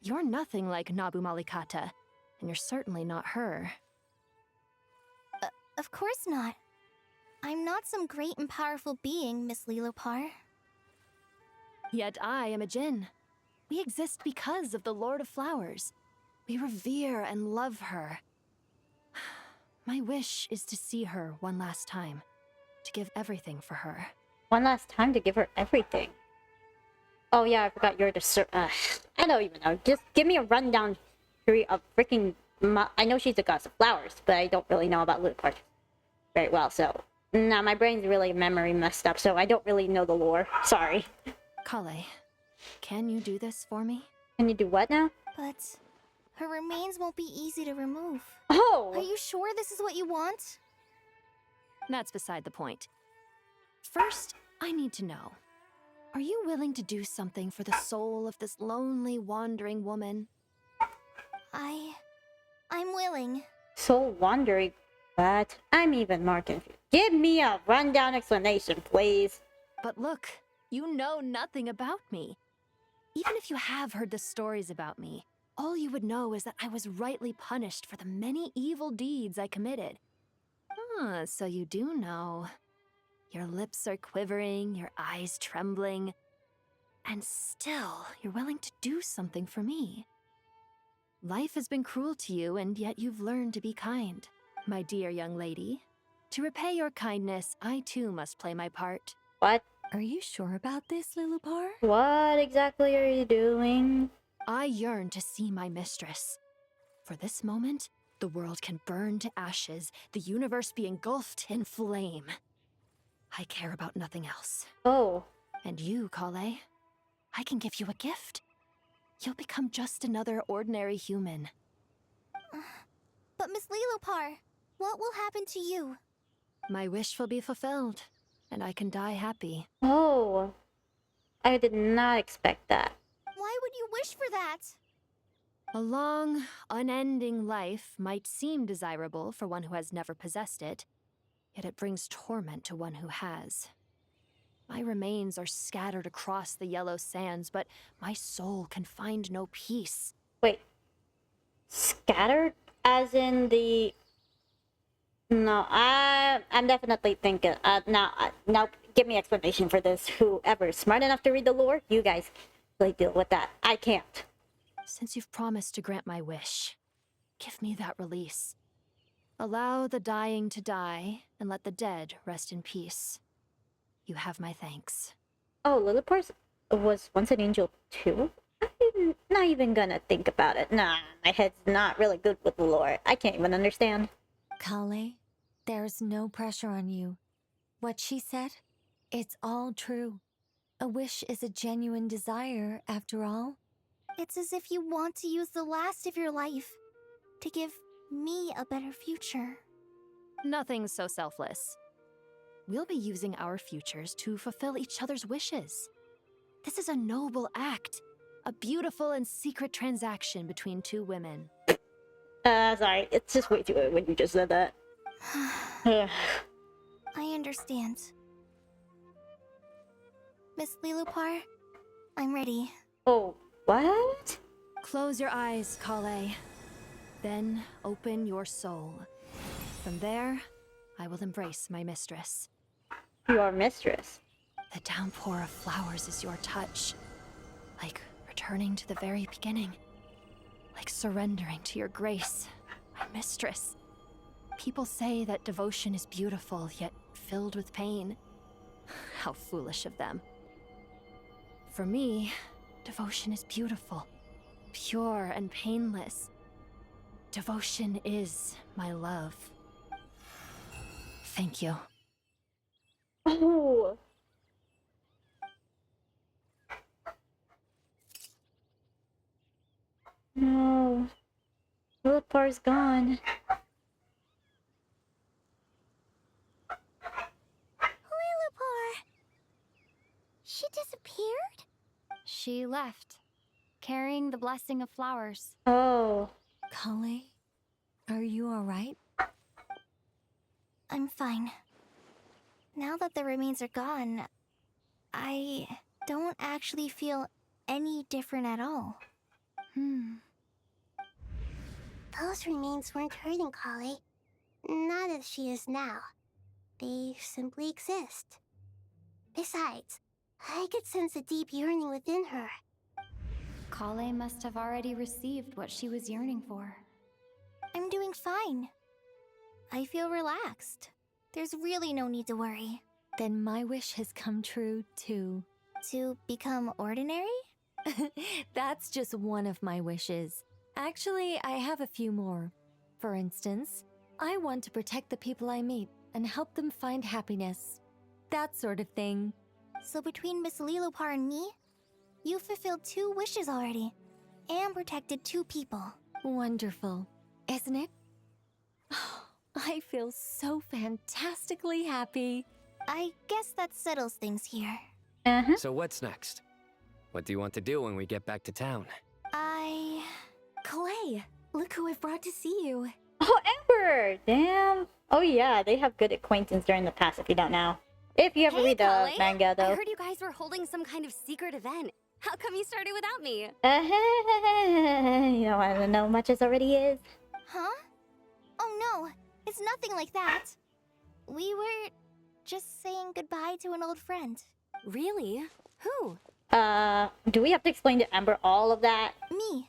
You're nothing like Nabu Malikata, and you're certainly not her. Of course not. I'm not some great and powerful being, Miss Lilopar. Yet I am a djinn. We exist because of the Lord of Flowers. We revere and love her. My wish is to see her one last time, to give everything for her. One last time to give her everything. Oh yeah, I forgot you're the I don't even know. Just give me a rundown history of freaking. I know she's the goddess of flowers, but I don't really know about Lillipar very well. So, nah, my brain's really memory messed up, so I don't really know the lore. Sorry. Kale, can you do this for me? Can you do what now? But her remains won't be easy to remove. Oh! Are you sure this is what you want? That's beside the point. First, I need to know. Are you willing to do something for the soul of this lonely, wandering woman? I'm willing. Soul wandering? What? I'm even more confused. Give me a rundown explanation, please. But look, you know nothing about me. Even if you have heard the stories about me, all you would know is that I was rightly punished for the many evil deeds I committed. Ah, so you do know. Your lips are quivering, your eyes trembling, and still you're willing to do something for me. Life has been cruel to you, and yet you've learned to be kind. My dear young lady, to repay your kindness, I too must play my part. What? Are you sure about this, Lillipar? What exactly are you doing? I yearn to see my mistress. For this moment, the world can burn to ashes, the universe be engulfed in flame. I care about nothing else. Oh. And you, Kale, I can give you a gift. You'll become just another ordinary human. But Miss Lillipar, what will happen to you? My wish will be fulfilled, and I can die happy. Oh. I did not expect that. Why would you wish for that? A long, unending life might seem desirable for one who has never possessed it, yet it brings torment to one who has. My remains are scattered across the yellow sands, but my soul can find no peace. Wait. Scattered? As in the... No, I'm definitely thinking... now, give me explanation for this. Whoever is smart enough to read the lore, you guys really deal with that. I can't. Since you've promised to grant my wish, give me that release. Allow the dying to die, and let the dead rest in peace. You have my thanks. Oh, Lillipar was once an angel too? I'm not even gonna think about it. Nah, my head's not really good with the lore. I can't even understand. Kale, there's no pressure on you. What she said, it's all true. A wish is a genuine desire, after all. It's as if you want to use the last of your life to give me a better future. Nothing so selfless. We'll be using our futures to fulfill each other's wishes. This is a noble act, a beautiful and secret transaction between two women. Sorry, it's just way too early when you just said that. I understand. Miss Lillipar, I'm ready. Oh, what? Close your eyes, Kale. Then open your soul. From there, I will embrace my mistress. Your mistress? The downpour of flowers is your touch. Like returning to the very beginning. Like surrendering to your grace, my mistress. People say that devotion is beautiful, yet filled with pain. How foolish of them. For me, devotion is beautiful, pure and painless. Devotion is my love. Thank you. Oh. No. Lillipar's gone. Lillipar! She disappeared? She left, carrying the blessing of flowers. Oh. Kale, are you alright? I'm fine. Now that the remains are gone, I don't actually feel any different at all. Those remains weren't hurting Kale. Not as she is now. They simply exist. Besides, I could sense a deep yearning within her. Kale must have already received what she was yearning for. I'm doing fine. I feel relaxed. There's really no need to worry. Then my wish has come true, too. To become ordinary? That's just one of my wishes. Actually, I have a few more. For instance, I want to protect the people I meet and help them find happiness. That sort of thing. So between Miss Lilopar and me, you fulfilled 2 wishes already. And protected 2 people. Wonderful, isn't it? I feel so fantastically happy. I guess that settles things here. So what's next? What do you want to do when we get back to town? Clay, look who I've brought to see you. Oh, Ember! Damn. Oh yeah, they have good acquaintance during the past if you don't know. If you ever read the manga, though. I heard you guys were holding some kind of secret event. How come you started without me? You don't want to know much as already is. Huh? Oh no, it's nothing like that. We were just saying goodbye to an old friend. Really? Who? Do we have to explain to Ember all of that? Me.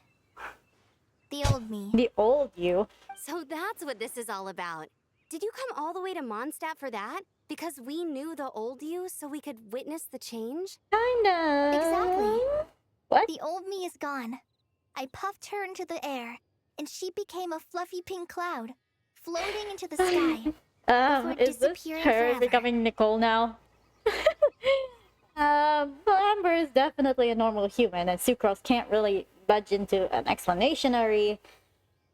The old me. The old you? So that's what this is all about. Did you come all the way to Mondstadt for that? Because we knew the old you so we could witness the change? Kinda. Exactly. What? The old me is gone. I puffed her into the air, and she became a fluffy pink cloud, floating into the sky. Is this her forever. becoming Nicole now? Well, Amber is definitely a normal human, and Sucrose can't really budge into an explanatory.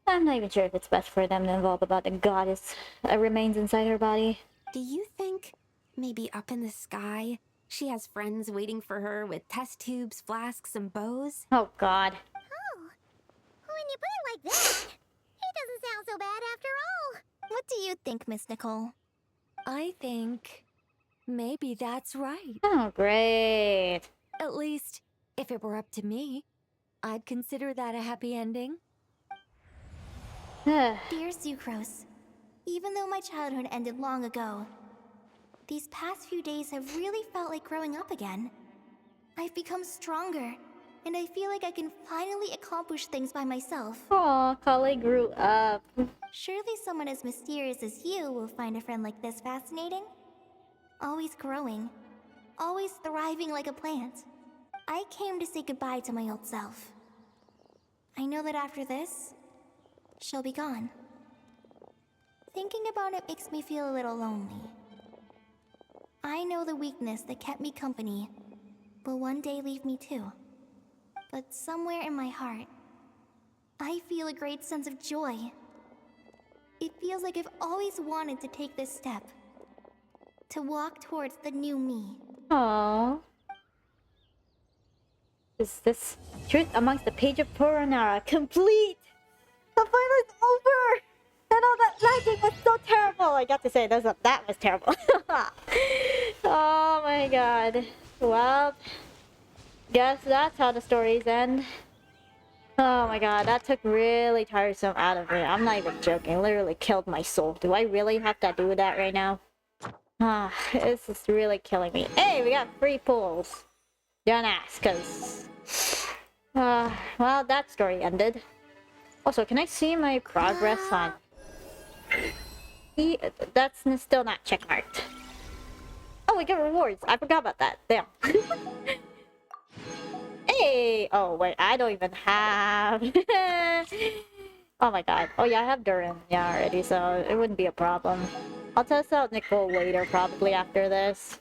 I'm not even sure if it's best for them to involve about the goddess that remains inside her body. Do you think maybe up in the sky she has friends waiting for her with test tubes, flasks, and bows? Oh god. Oh, when you put it like that, it doesn't sound so bad after all. What do you think, Miss Nicole? I think maybe that's right. Oh, great. At least, if it were up to me, I'd consider that a happy ending. Dear Sucrose, even though my childhood ended long ago, these past few days have really felt like growing up again. I've become stronger, and I feel like I can finally accomplish things by myself. Aw, Kale grew up. Surely someone as mysterious as you will find a friend like this fascinating? Always growing, always thriving like a plant. I came to say goodbye to my old self. I know that after this, she'll be gone. Thinking about it makes me feel a little lonely. I know the weakness that kept me company will one day leave me too. But somewhere in my heart, I feel a great sense of joy. It feels like I've always wanted to take this step. To walk towards the new me. Aww. Is this truth amongst the page of Purana complete? The final is over! And all that lagging was so terrible! I got to say, that was terrible. Oh my god. Well, guess that's how the stories end. Oh my god, that took really tiresome out of me. I'm not even joking. It literally killed my soul. Do I really have to do that right now? Ah, this is really killing me. Hey, we got free pools. Don't ask, cause... well, that story ended. Also, can I see my progress on... That's still not checkmarked. Oh, we get rewards. I forgot about that. Damn. Hey! Oh, wait, I don't even have... Oh my god. Oh yeah, I have Durin already, so it wouldn't be a problem. I'll test out Nicole later, probably after this.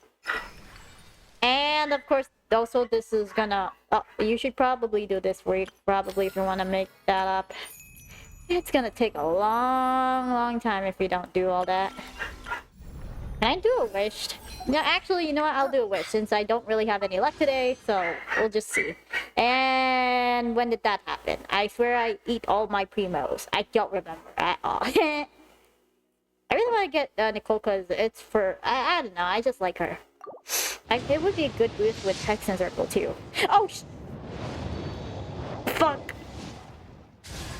And of course, also this is gonna... Oh, you should probably do this week, probably, if you want to make that up. It's gonna take a long time if you don't do all that. Can I do a wish? No, actually, you know what? I'll do a wish since I don't really have any luck today, so we'll just see. And when did that happen? I swear I eat all my primos. I don't remember at all. I really want to get Nicole because it's for... I don't know, I just like her. It would be a good boost with Hex and Circle too. Oh, fuck.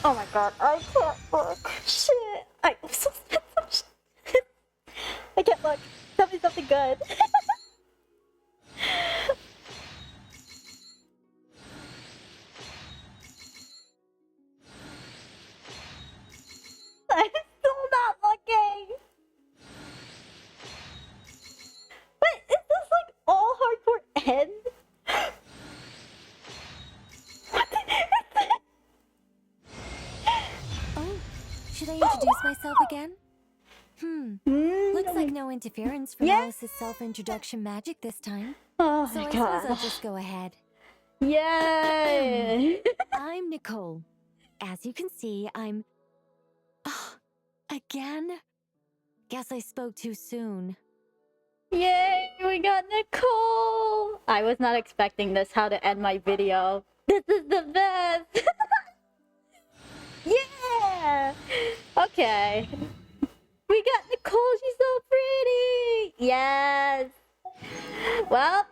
Oh my god, I can't look. Shit. I'm so sensitive. I can't look. Tell me something good. Should I introduce myself again? Looks like no interference from Alice's self-introduction magic this time. Oh so my I god. suppose I'll just go ahead. Yay! I'm Nicole. As you can see, I'm... Oh, again? Guess I spoke too soon. Yay! We got Nicole! I was not expecting this, how to end my video. This is the best! Yeah! Okay. We got Nicole, she's so pretty! Yes! Well,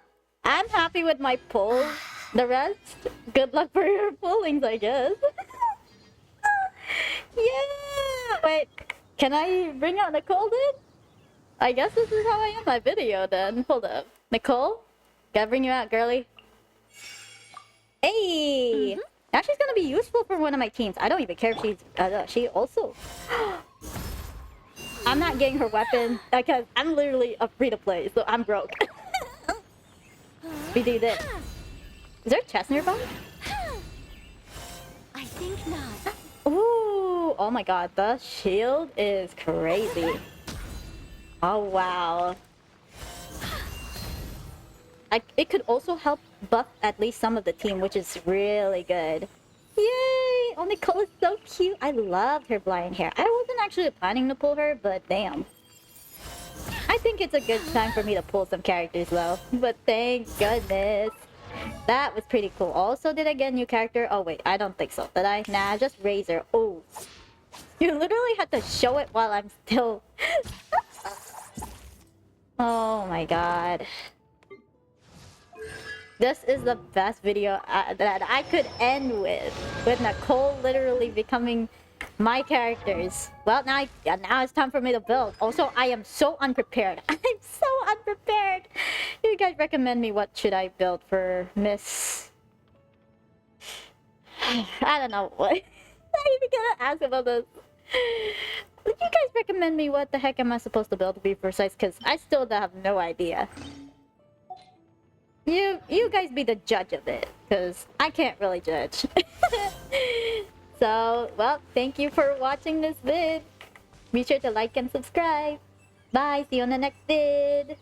I'm happy with my pull. The rest, good luck for your pullings, I guess. Yeah! Wait, can I bring out Nicole then? I guess this is how I end my video then. Hold up. Nicole? Gotta bring you out, girly. Hey! Now she's gonna be useful for one of my teams. I don't even care if she's... she also... I'm not getting her weapon because I'm literally a free-to-play, so I'm broke. We do this. Is there a chest nearby? I think not. Ooh! Oh my god, the shield is crazy. Oh wow. It could also help buff at least some of the team, which is really good. Yay! Oh, Nicole is so cute. I loved her blonde hair. I wasn't actually planning to pull her, but damn. I think it's a good time for me to pull some characters though. But thank goodness. That was pretty cool. Also, did I get a new character? Oh wait, I don't think so. Did I? Nah, just Razor. Oh. You literally had to show it while I'm still... Oh my god. This is the best video that I could end with Nicole literally becoming my characters. Well, now it's time for me to build. Also, I am so unprepared. I'm so unprepared. You guys recommend me what should I build for Miss... I don't know what. I'm not even gonna ask about this. You guys recommend me what the heck am I supposed to build to be precise? Because I still have no idea. You guys be the judge of it, because I can't really judge. So, well, thank you for watching this vid. Be sure to like and subscribe. Bye, see you on the next vid.